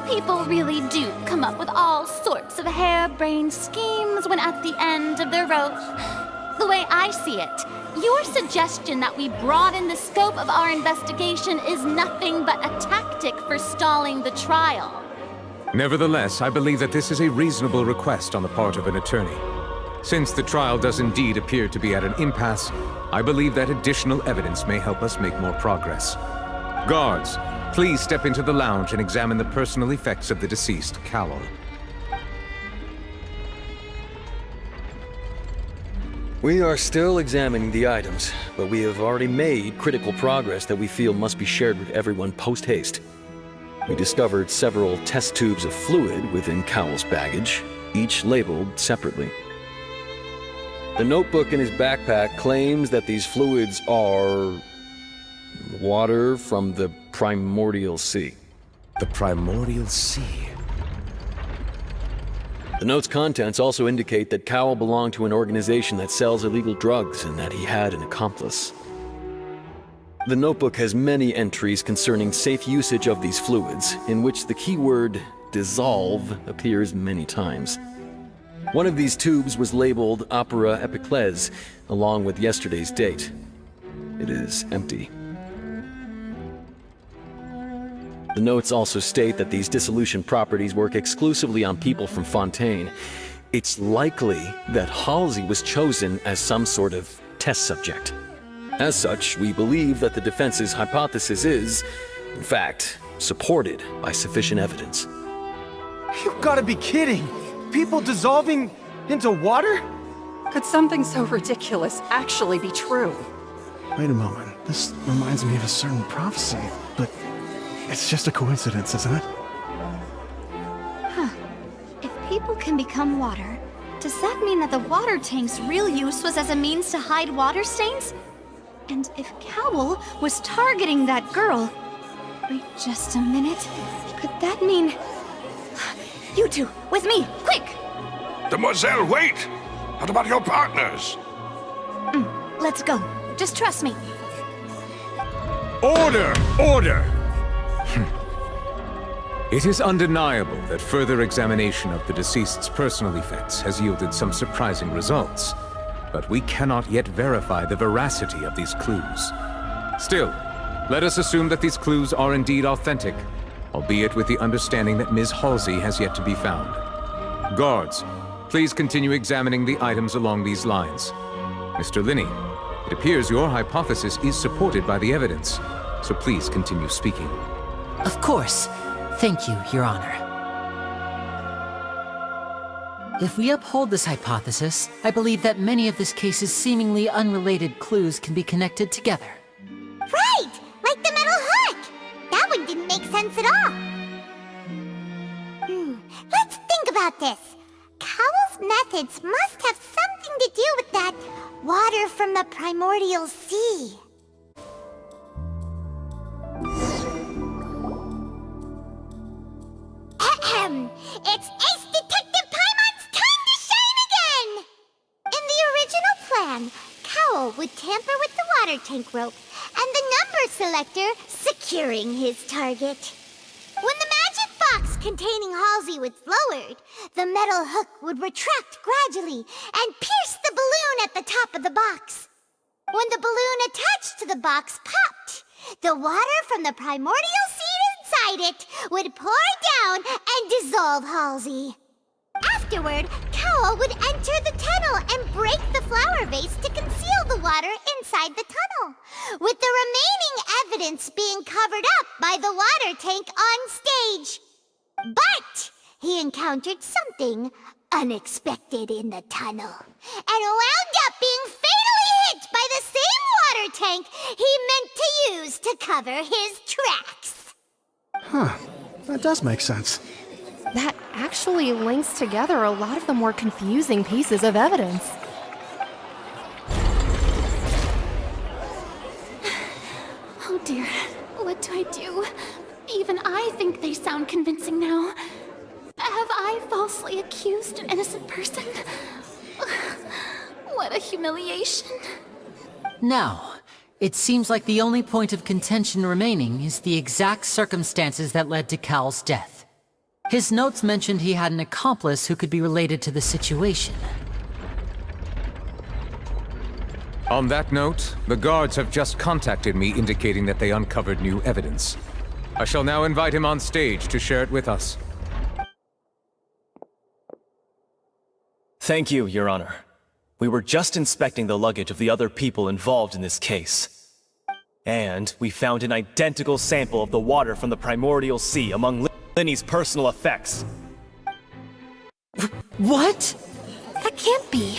People really do come up with all sorts of harebrained schemes when at the end of their rope. The way I see it, your suggestion that we broaden the scope of our investigation is nothing but a tactic for stalling the trial. Nevertheless, I believe that this is a reasonable request on the part of an attorney. Since the trial does indeed appear to be at an impasse, I believe that additional evidence may help us make more progress. Guards, please step into the lounge and examine the personal effects of the deceased, Cowell. We are still examining the items, but we have already made critical progress that we feel must be shared with everyone post-haste. We discovered several test tubes of fluid within Cowell's baggage, each labeled separately. The notebook in his backpack claims that these fluids are... water from the primordial sea. The primordial sea? The note's contents also indicate that Cowell belonged to an organization that sells illegal drugs and that he had an accomplice. The notebook has many entries concerning safe usage of these fluids, in which the keyword dissolve appears many times. One of these tubes was labeled Opera Epiclese, along with yesterday's date. It is empty. The notes also state that these dissolution properties work exclusively on people from Fontaine. It's likely that Halsey was chosen as some sort of test subject. As such, we believe that the defense's hypothesis is, in fact, supported by sufficient evidence. You've got to be kidding! People dissolving into water? Could something so ridiculous actually be true? Wait a moment. This reminds me of a certain prophecy, but it's just a coincidence, isn't it? If people can become water, does that mean that the water tank's real use was as a means to hide water stains? And if Cowl was targeting that girl... Wait just a minute. Could that mean... You two, with me, quick! Demoiselle, wait! What about your partners? Let's go. Just trust me. Order! Order! It is undeniable that further examination of the deceased's personal effects has yielded some surprising results, but we cannot yet verify the veracity of these clues. Still, let us assume that these clues are indeed authentic, albeit with the understanding that Ms. Halsey has yet to be found. Guards, please continue examining the items along these lines. Mr. Lyney, it appears your hypothesis is supported by the evidence, so please continue speaking. Of course. Thank you, Your Honor. If we uphold this hypothesis, I believe that many of this case's seemingly unrelated clues can be connected together. Right! Like the metal hook! That one didn't make sense at all. Let's think about this. Cowell's methods must have something to do with that water from the primordial sea. It's Ace Detective Paimon's time to shine again! In the original plan, Cowell would tamper with the water tank rope and the number selector securing his target. When the magic box containing Halsey was lowered, the metal hook would retract gradually and pierce the balloon at the top of the box. When the balloon attached to the box popped, the water from the primordial seed inside it would pour down and dissolve Halsey. Afterward, Cowell would enter the tunnel and break the flower vase to conceal the water inside the tunnel, with the remaining evidence being covered up by the water tank on stage. But he encountered something unexpected in the tunnel, and wound up being fatally hit by the same water tank he meant to use to cover his tracks. Huh. That does make sense. That actually links together a lot of the more confusing pieces of evidence. Oh dear, what do I do? Even I think they sound convincing now. Have I falsely accused an innocent person? What a humiliation. Now, it seems like the only point of contention remaining is the exact circumstances that led to Cal's death. His notes mentioned he had an accomplice who could be related to the situation. On that note, the guards have just contacted me indicating that they uncovered new evidence. I shall now invite him on stage to share it with us. Thank you, Your Honor. We were just inspecting the luggage of the other people involved in this case. And we found an identical sample of the water from the primordial sea among Lyney's personal effects. What? That can't be.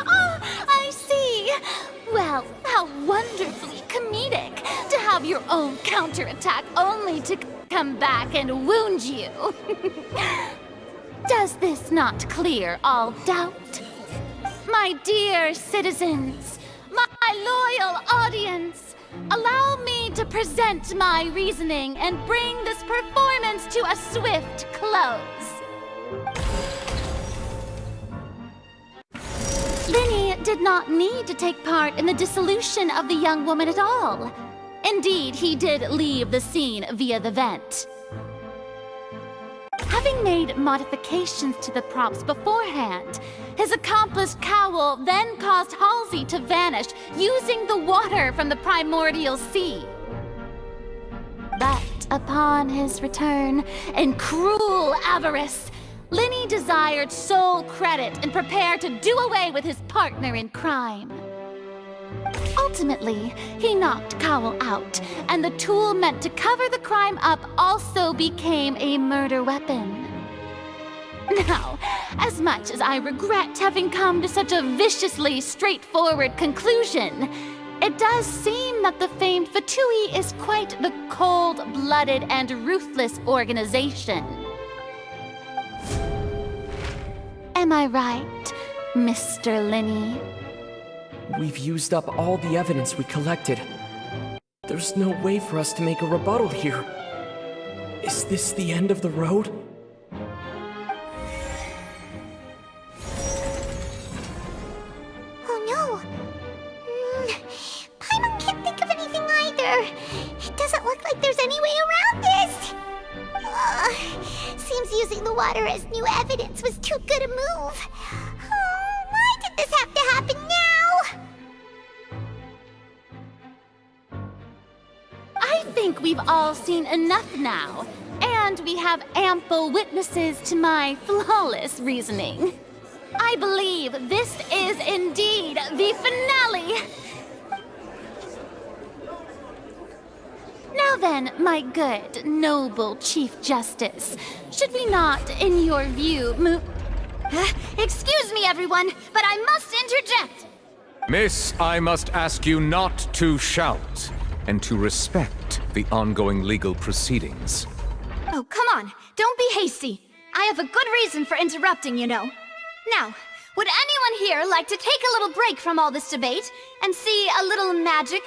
Oh, I see. Well, how wonderfully comedic to have your own counterattack only to come back and wound you. Does this not clear all doubt? My dear citizens, my loyal audience, allow me to present my reasoning and bring this performance to a swift close. Lyney did not need to take part in the dissolution of the young woman at all. Indeed, he did leave the scene via the vent. Having made modifications to the props beforehand, his accomplice Cowell then caused Halsey to vanish using the water from the primordial sea. But upon his return, in cruel avarice, Lyney desired sole credit and prepared to do away with his partner in crime. Ultimately, he knocked Cowell out, and the tool meant to cover the crime up also became a murder weapon. Now, as much as I regret having come to such a viciously straightforward conclusion, It does seem that the famed Fatui is quite the cold-blooded and ruthless organization. Am I right, Mr. Lyney? We've used up all the evidence we collected. There's no way for us to make a rebuttal here. Is this the end of the road? Oh no! Paimon can't think of anything either. It doesn't look like there's any way around this. Seems using the water as new evidence was too good a move. Why did this have to happen now? I think we've all seen enough now, and we have ample witnesses to my flawless reasoning. I believe this is indeed the finale. Now then, my good, noble Chief Justice, should we not, in your view, move... Excuse me, everyone, but I must interject! Miss, I must ask you not to shout, and to respect the ongoing legal proceedings. Oh, come on, don't be hasty. I have a good reason for interrupting, you know. Now, would anyone here like to take a little break from all this debate and see a little magic?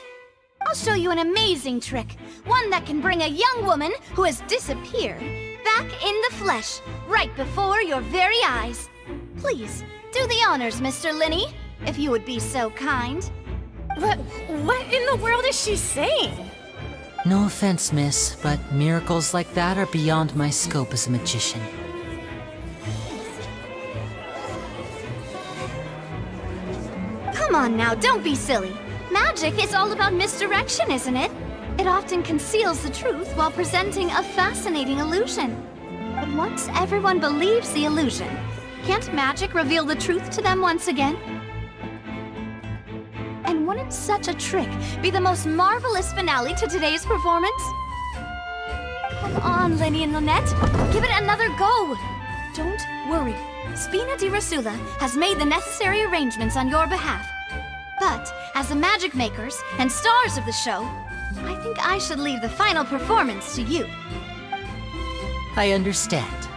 I'll show you an amazing trick, one that can bring a young woman who has disappeared back in the flesh, right before your very eyes. Please, do the honors, Mr. Lyney, if you would be so kind. What in the world is she saying? No offense, miss, but miracles like that are beyond my scope as a magician. Come on now, don't be silly. Magic is all about misdirection, isn't it? It often conceals the truth while presenting a fascinating illusion. But once everyone believes the illusion, can't magic reveal the truth to them once again? And wouldn't such a trick be the most marvelous finale to today's performance? Come on, Lyney and Lynette, give it another go. Don't worry, Spina di Rasula has made the necessary arrangements on your behalf. But, as the magic makers and stars of the show, I think I should leave the final performance to you. I understand.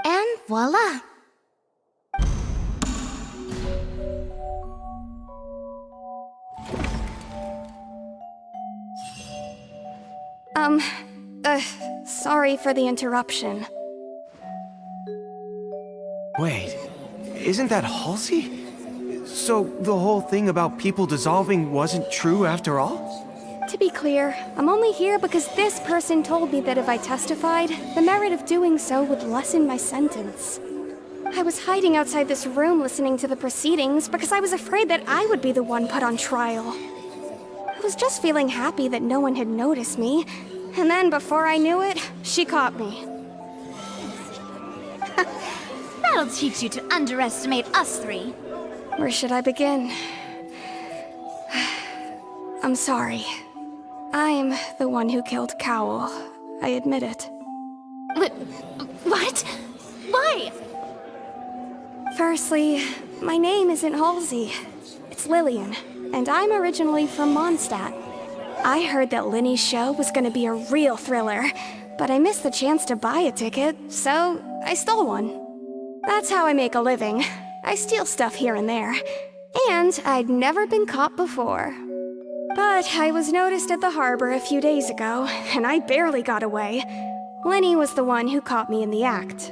And voila! Sorry for the interruption. Wait, isn't that Halsey? So the whole thing about people dissolving wasn't true after all? To be clear, I'm only here because this person told me that if I testified, the merit of doing so would lessen my sentence. I was hiding outside this room listening to the proceedings because I was afraid that I would be the one put on trial. I was just feeling happy that no one had noticed me, and then before I knew it, she caught me. That'll teach you to underestimate us three. Where should I begin? I'm sorry. I'm the one who killed Cowell. I admit it. What? Why? Firstly, my name isn't Halsey. It's Lillian, and I'm originally from Mondstadt. I heard that Lyney's show was gonna be a real thriller, but I missed the chance to buy a ticket, so I stole one. That's how I make a living. I steal stuff here and there. And I'd never been caught before. But I was noticed at the harbor a few days ago, and I barely got away. Lyney was the one who caught me in the act.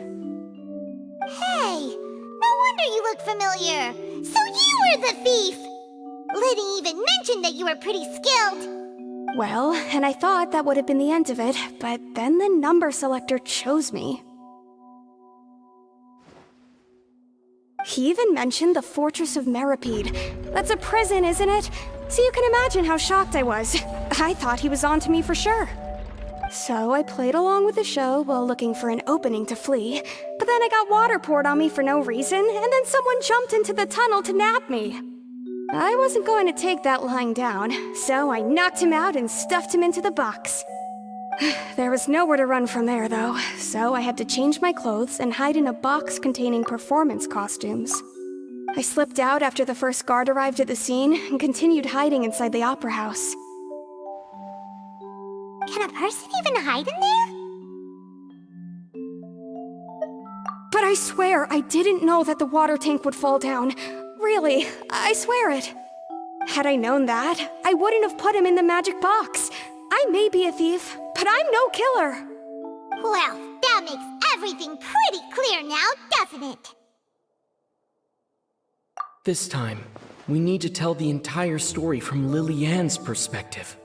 Hey, no wonder you look familiar. So you were the thief! Lyney even mentioned that you were pretty skilled. Well, and I thought that would have been the end of it, but then the number selector chose me. He even mentioned the Fortress of Meripede. That's a prison, isn't it? So you can imagine how shocked I was. I thought he was on to me for sure. So I played along with the show while looking for an opening to flee, but then I got water poured on me for no reason, and then someone jumped into the tunnel to nab me. I wasn't going to take that lying down, so I knocked him out and stuffed him into the box. There was nowhere to run from there, though, so I had to change my clothes and hide in a box containing performance costumes. I slipped out after the first guard arrived at the scene and continued hiding inside the opera house. Can a person even hide in there? But I swear I didn't know that the water tank would fall down. Really, I swear it. Had I known that, I wouldn't have put him in the magic box. I may be a thief, but I'm no killer. Well, that makes everything pretty clear now, doesn't it? This time, we need to tell the entire story from Lily-Ann's perspective.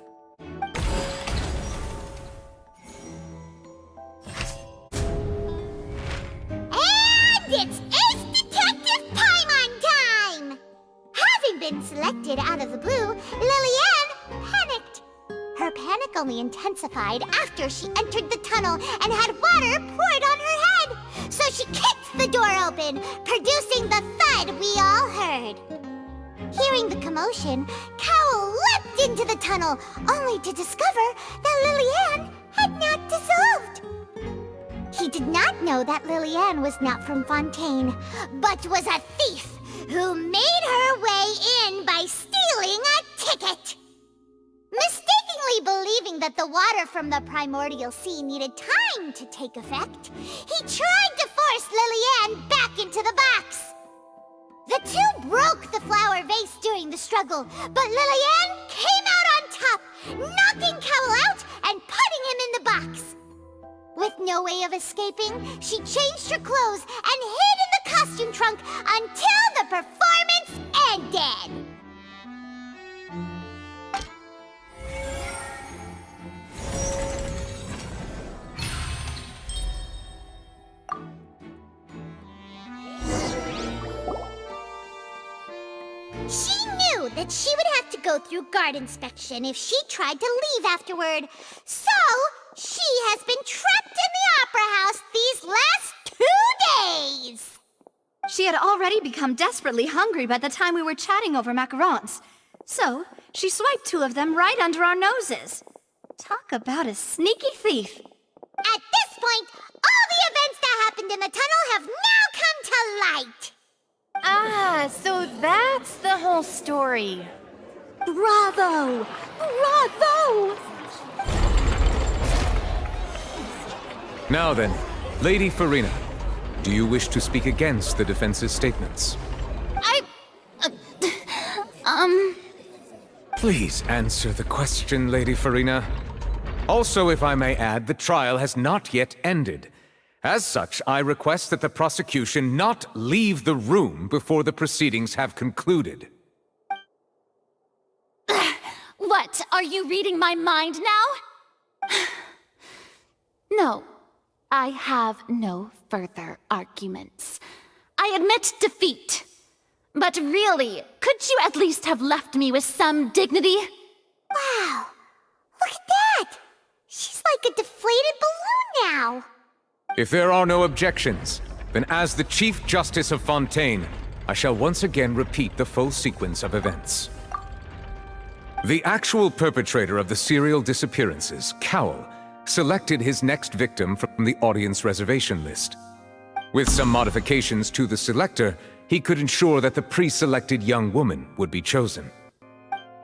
And it's Ace Detective Paimon time! Having been selected out of the blue, Lily-Ann panicked. Her panic only intensified after she entered the tunnel and had water poured on her head. So she kicked the door open, producing the thud we all heard. Hearing the commotion, Cowell leapt into the tunnel, only to discover that Lily-Ann had not dissolved. He did not know that Lily-Ann was not from Fontaine, but was a thief who made her way in by stealing a ticket. Mistakenly believing that the water from the primordial sea needed time to take effect, he tried to force Lily-Ann back into the box. The two broke the flower vase during the struggle, but Lily-Ann came out on top, knocking Cowell out and putting him in the box. With no way of escaping, she changed her clothes and hid in the costume trunk until the performance ended. She knew that she would have to go through guard inspection if she tried to leave afterward. So, she has been trapped in the opera house these last 2 days. She had already become desperately hungry by the time we were chatting over macarons. So, she swiped 2 of them right under our noses. Talk about a sneaky thief. At this point, all the events that happened in the tunnel have now come to light. Ah, so that's the whole story. Bravo! Bravo! Now then, Lady Farina, do you wish to speak against the defense's statements? Please answer the question, Lady Farina. Also, if I may add, the trial has not yet ended. As such, I request that the prosecution not leave the room before the proceedings have concluded. What, are you reading my mind now? No, I have no further arguments. I admit defeat. But really, could you at least have left me with some dignity? Wow, look at that! She's like a deflated balloon now. If there are no objections, then as the Chief Justice of Fontaine, I shall once again repeat the full sequence of events. The actual perpetrator of the serial disappearances, Cowell, selected his next victim from the audience reservation list. With some modifications to the selector, he could ensure that the pre-selected young woman would be chosen.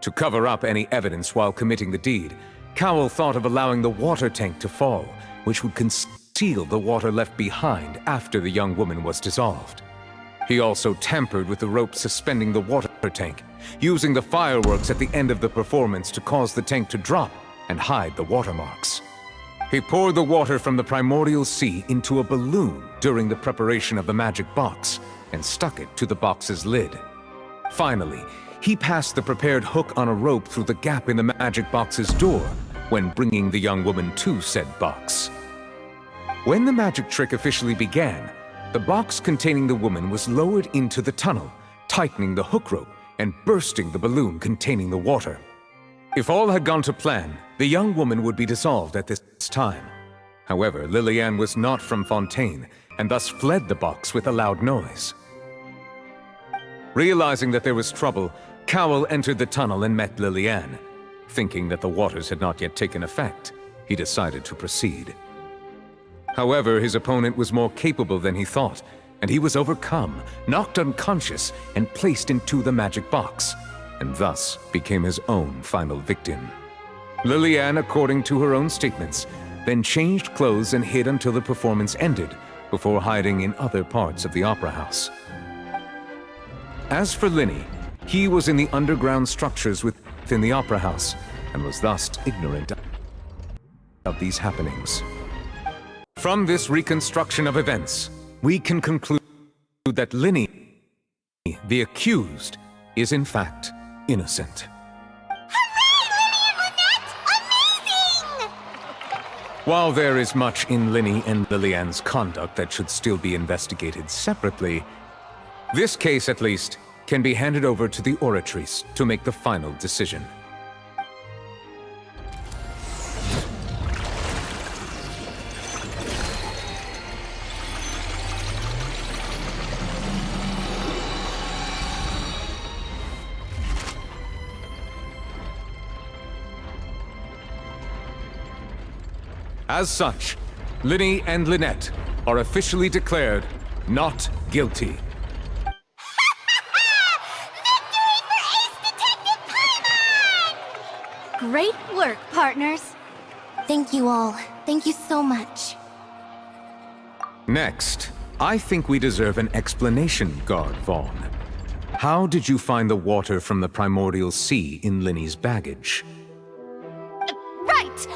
To cover up any evidence while committing the deed, Cowell thought of allowing the water tank to fall, which would conceal the water left behind after the young woman was dissolved. He also tampered with the rope suspending the water tank, using the fireworks at the end of the performance to cause the tank to drop and hide the watermarks. He poured the water from the primordial sea into a balloon during the preparation of the magic box and stuck it to the box's lid. Finally, he passed the prepared hook on a rope through the gap in the magic box's door when bringing the young woman to said box. When the magic trick officially began, the box containing the woman was lowered into the tunnel, tightening the hook rope and bursting the balloon containing the water. If all had gone to plan, the young woman would be dissolved at this time. However, Lily-Ann was not from Fontaine, and thus fled the box with a loud noise. Realizing that there was trouble, Cowell entered the tunnel and met Lily-Ann. Thinking that the waters had not yet taken effect, he he decided to proceed. However, his opponent was more capable than he thought, and he was overcome, knocked unconscious, and placed into the magic box, and thus became his own final victim. Lillian, according to her own statements, then changed clothes and hid until the performance ended, before hiding in other parts of the opera house. As for Lyney, he was in the underground structures within the opera house, and was thus ignorant of these happenings. From this reconstruction of events, we can conclude that Lyney, the accused, is in fact innocent. While there is much in Lyney and Lillian's conduct that should still be investigated separately, this case, at least, can be handed over to the Oratrice to make the final decision. As such, Lyney and Lynette are officially declared not guilty. Great work, partners. Thank you all. Thank you so much. Next, I think we deserve an explanation, Guard Vaughn. How did you find the water from the primordial sea in Lyney's baggage? Right!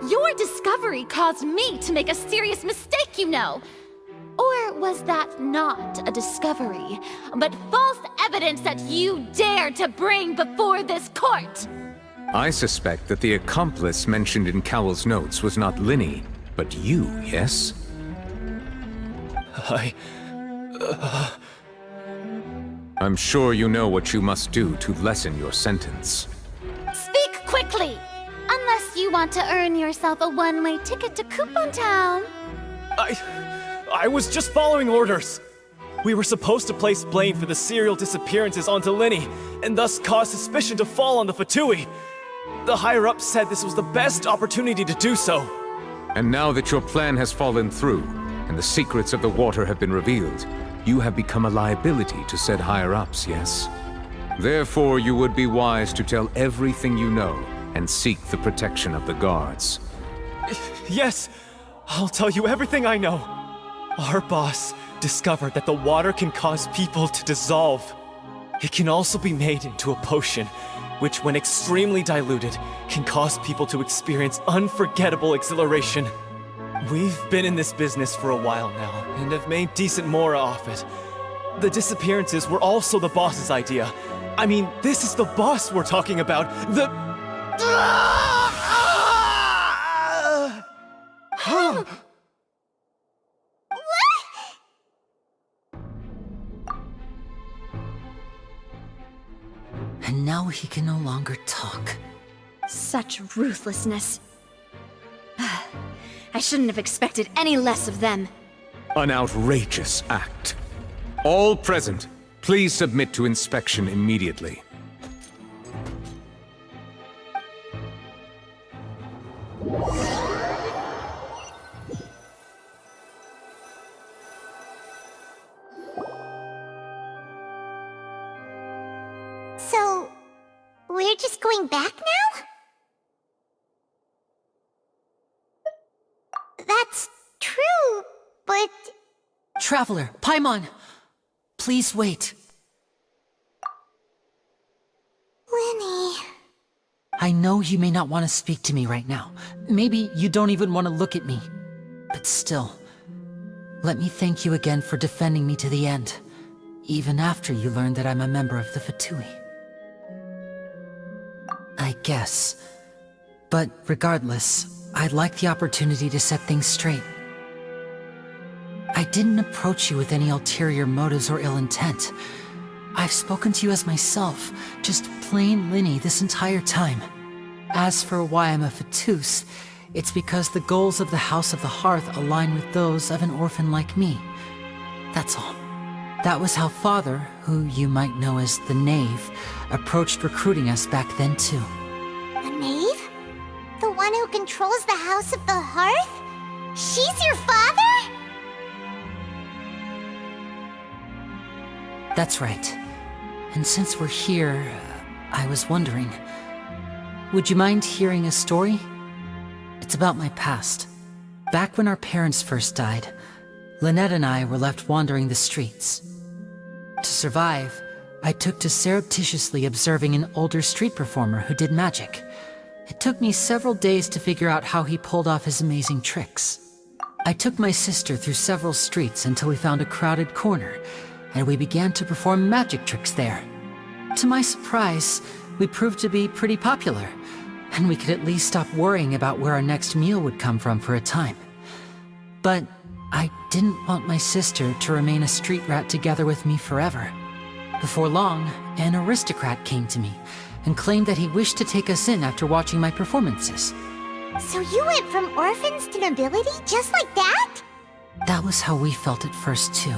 Your discovery caused me to make a serious mistake, you know. Or was that not a discovery, but false evidence that you dared to bring before this court? I suspect that the accomplice mentioned in Cowell's notes was not Lyney, but you, yes? I'm sure you know what you must do to lessen your sentence. Speak quickly! Unless you want to earn yourself a one-way ticket to Coupon Town. I was just following orders. We were supposed to place blame for the serial disappearances onto Lyney, and thus cause suspicion to fall on the Fatui. The higher-ups said this was the best opportunity to do so. And now that your plan has fallen through, and the secrets of the water have been revealed, you have become a liability to said higher-ups, yes? Therefore, you would be wise to tell everything you know, and seek the protection of the guards. Yes, I'll tell you everything I know. Our boss discovered that the water can cause people to dissolve. It can also be made into a potion, which when extremely diluted, can cause people to experience unforgettable exhilaration. We've been in this business for a while now, and have made decent more off it. The disappearances were also the boss's idea. I mean, this is the boss we're talking about. And now he can no longer talk. Such ruthlessness. I shouldn't have expected any less of them. An outrageous act. All present, please submit to inspection immediately. So, we're just going back now? That's true, but... Traveler, Paimon! Please wait. Lyney... I know you may not want to speak to me right now. Maybe you don't even want to look at me. But still, let me thank you again for defending me to the end, even after you learned that I'm a member of the Fatui. I guess. But regardless, I'd like the opportunity to set things straight. I didn't approach you with any ulterior motives or ill intent. I've spoken to you as myself, just plain Lyney this entire time. As for why I'm a Fatus, it's because the goals of the House of the Hearth align with those of an orphan like me. That's all. That was how Father, who you might know as the Knave, approached recruiting us back then too. The knave? The one who can controls the House of the Hearth? She's your father? That's right. And since we're here, I was wondering, would you mind hearing a story? It's about my past. Back when our parents first died, Lynette and I were left wandering the streets. To survive, I took to surreptitiously observing an older street performer who did magic. It took me several days to figure out how he pulled off his amazing tricks. I took my sister through several streets until we found a crowded corner, and we began to perform magic tricks there. To my surprise, we proved to be pretty popular, and we could at least stop worrying about where our next meal would come from for a time. But I didn't want my sister to remain a street rat together with me forever. Before long, an aristocrat came to me and claimed that he wished to take us in after watching my performances. So you went from orphans to nobility just like that? That was how we felt at first too.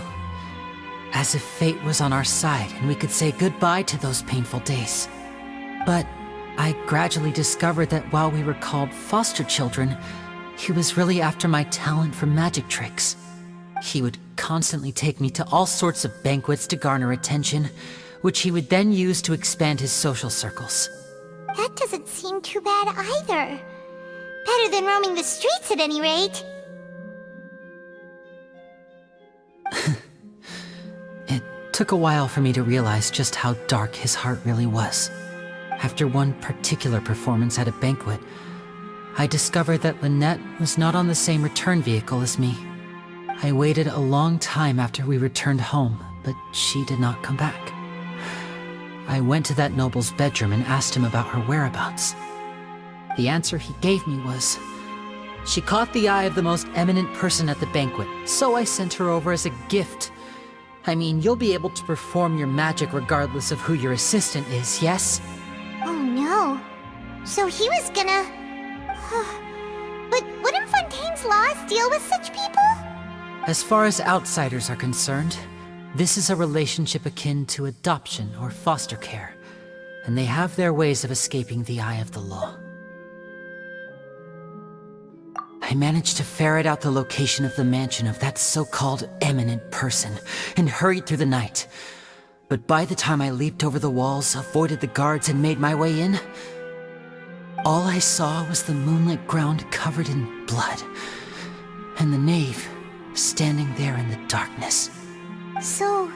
As if fate was on our side and we could say goodbye to those painful days. But I gradually discovered that while we were called foster children, he was really after my talent for magic tricks. He would constantly take me to all sorts of banquets to garner attention, which he would then use to expand his social circles. That doesn't seem too bad either. Better than roaming the streets at any rate. It took a while for me to realize just how dark his heart really was. After one particular performance at a banquet, I discovered that Lynette was not on the same return vehicle as me. I waited a long time after we returned home, but she did not come back. I went to that noble's bedroom and asked him about her whereabouts. The answer he gave me was, she caught the eye of the most eminent person at the banquet, so I sent her over as a gift. I mean, you'll be able to perform your magic regardless of who your assistant is, yes? Oh no. So he was gonna... But wouldn't Fontaine's laws deal with such people? As far as outsiders are concerned, this is a relationship akin to adoption or foster care, and they have their ways of escaping the eye of the law. I managed to ferret out the location of the mansion of that so-called eminent person and hurried through the night. But by the time I leaped over the walls, avoided the guards, and made my way in, all I saw was the moonlit ground covered in blood, and the knave standing there in the darkness. So,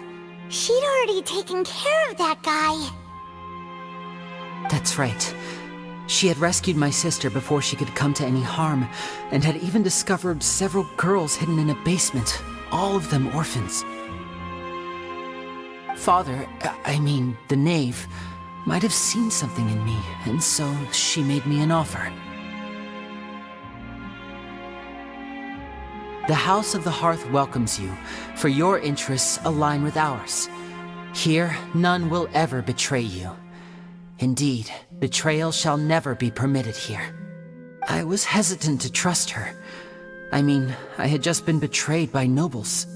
she'd already taken care of that guy. That's right. She had rescued my sister before she could come to any harm, and had even discovered several girls hidden in a basement, all of them orphans. Father, I mean, the knave, might have seen something in me, and so she made me an offer. The House of the Hearth welcomes you, for your interests align with ours. Here, none will ever betray you. Indeed, betrayal shall never be permitted here. I was hesitant to trust her. I mean, I had just been betrayed by nobles.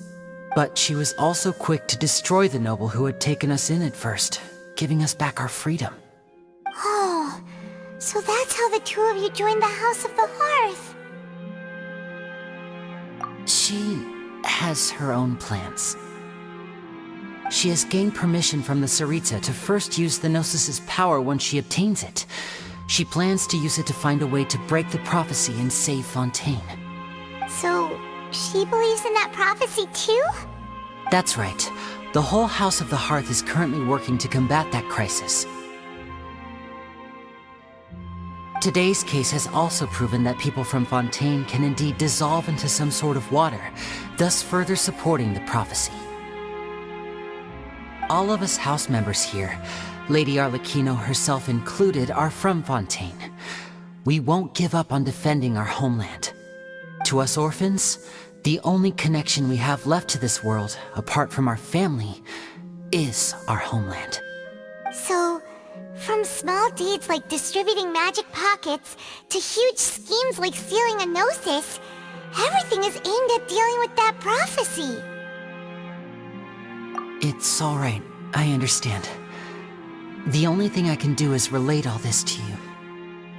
But she was also quick to destroy the noble who had taken us in at first, giving us back our freedom. Oh, so that's how the two of you joined the House of the Hearth. She has her own plans. She has gained permission from the Sarita to first use the Gnosis' power once she obtains it. She plans to use it to find a way to break the prophecy and save Fontaine. So, she believes in that prophecy too? That's right. The whole House of the Hearth is currently working to combat that crisis. Today's case has also proven that people from Fontaine can indeed dissolve into some sort of water, thus further supporting the prophecy. All of us house members here, Lady Arlecchino herself included, are from Fontaine. We won't give up on defending our homeland. To us orphans, the only connection we have left to this world, apart from our family, is our homeland. So, from small deeds like distributing magic pockets to huge schemes like stealing a Gnosis, everything is aimed at dealing with that prophecy. It's all right. I understand. The only thing I can do is relate all this to you.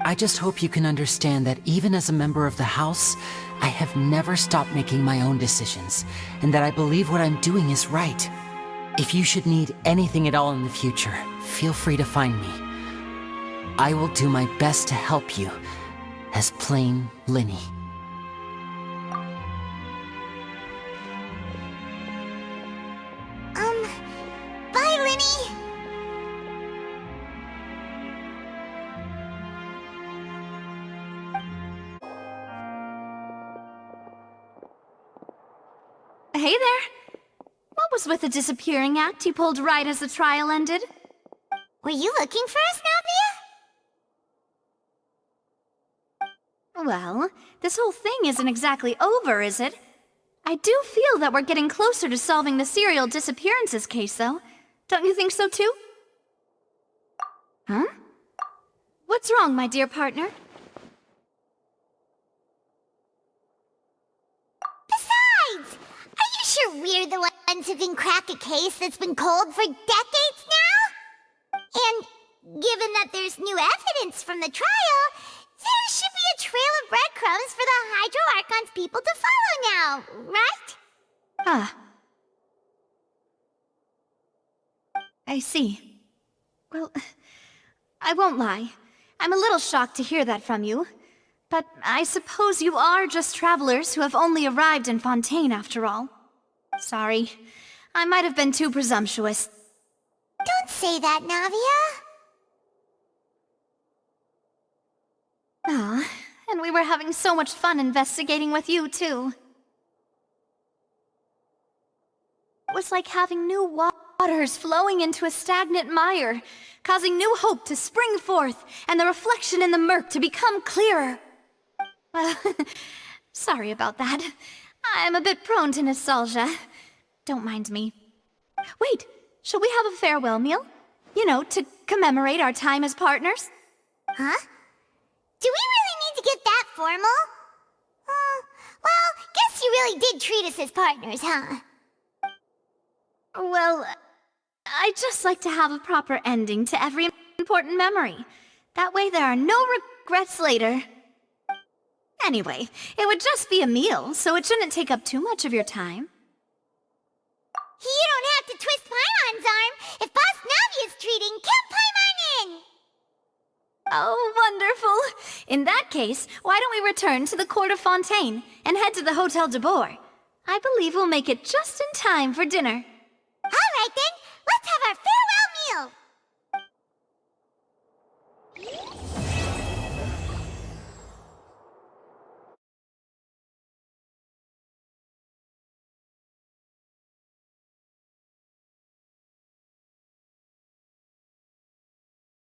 I just hope you can understand that even as a member of the House, I have never stopped making my own decisions, and that I believe what I'm doing is right. If you should need anything at all in the future, feel free to find me. I will do my best to help you, as plain Lyney. Bye, Lyney! Hey there! What was with the disappearing act you pulled right as the trial ended? Were you looking for us, Navia? Well, this whole thing isn't exactly over, is it? I do feel that we're getting closer to solving the serial disappearances case, though. Don't you think so, too? Huh? What's wrong, my dear partner? Besides, are you sure we're the ones who can crack a case that's been cold for decades now? And given that there's new evidence from the trial, there should be a trail of breadcrumbs for the Hydro Archon's people to follow now, right? Ah. I see. Well, I won't lie. I'm a little shocked to hear that from you. But I suppose you are just travelers who have only arrived in Fontaine after all. Sorry. I might have been too presumptuous. Don't say that, Navia. Ah, and we were having so much fun investigating with you, too. It was like having new waters flowing into a stagnant mire, causing new hope to spring forth, and the reflection in the murk to become clearer. Sorry about that. I'm a bit prone to nostalgia. Don't mind me. Wait, shall we have a farewell meal? You know, to commemorate our time as partners? Huh? Do we really need to get that formal? Well, guess you really did treat us as partners, huh? Well, I'd just like to have a proper ending to every important memory. That way there are no regrets later. Anyway, it would just be a meal, so it shouldn't take up too much of your time. You don't have to twist Paimon's arm. If Boss Navia's treating, count Paimon in! Oh, wonderful! In that case, why don't we return to the court of Fontaine and head to the Hotel de Boer? I believe we'll make it just in time for dinner. All right then,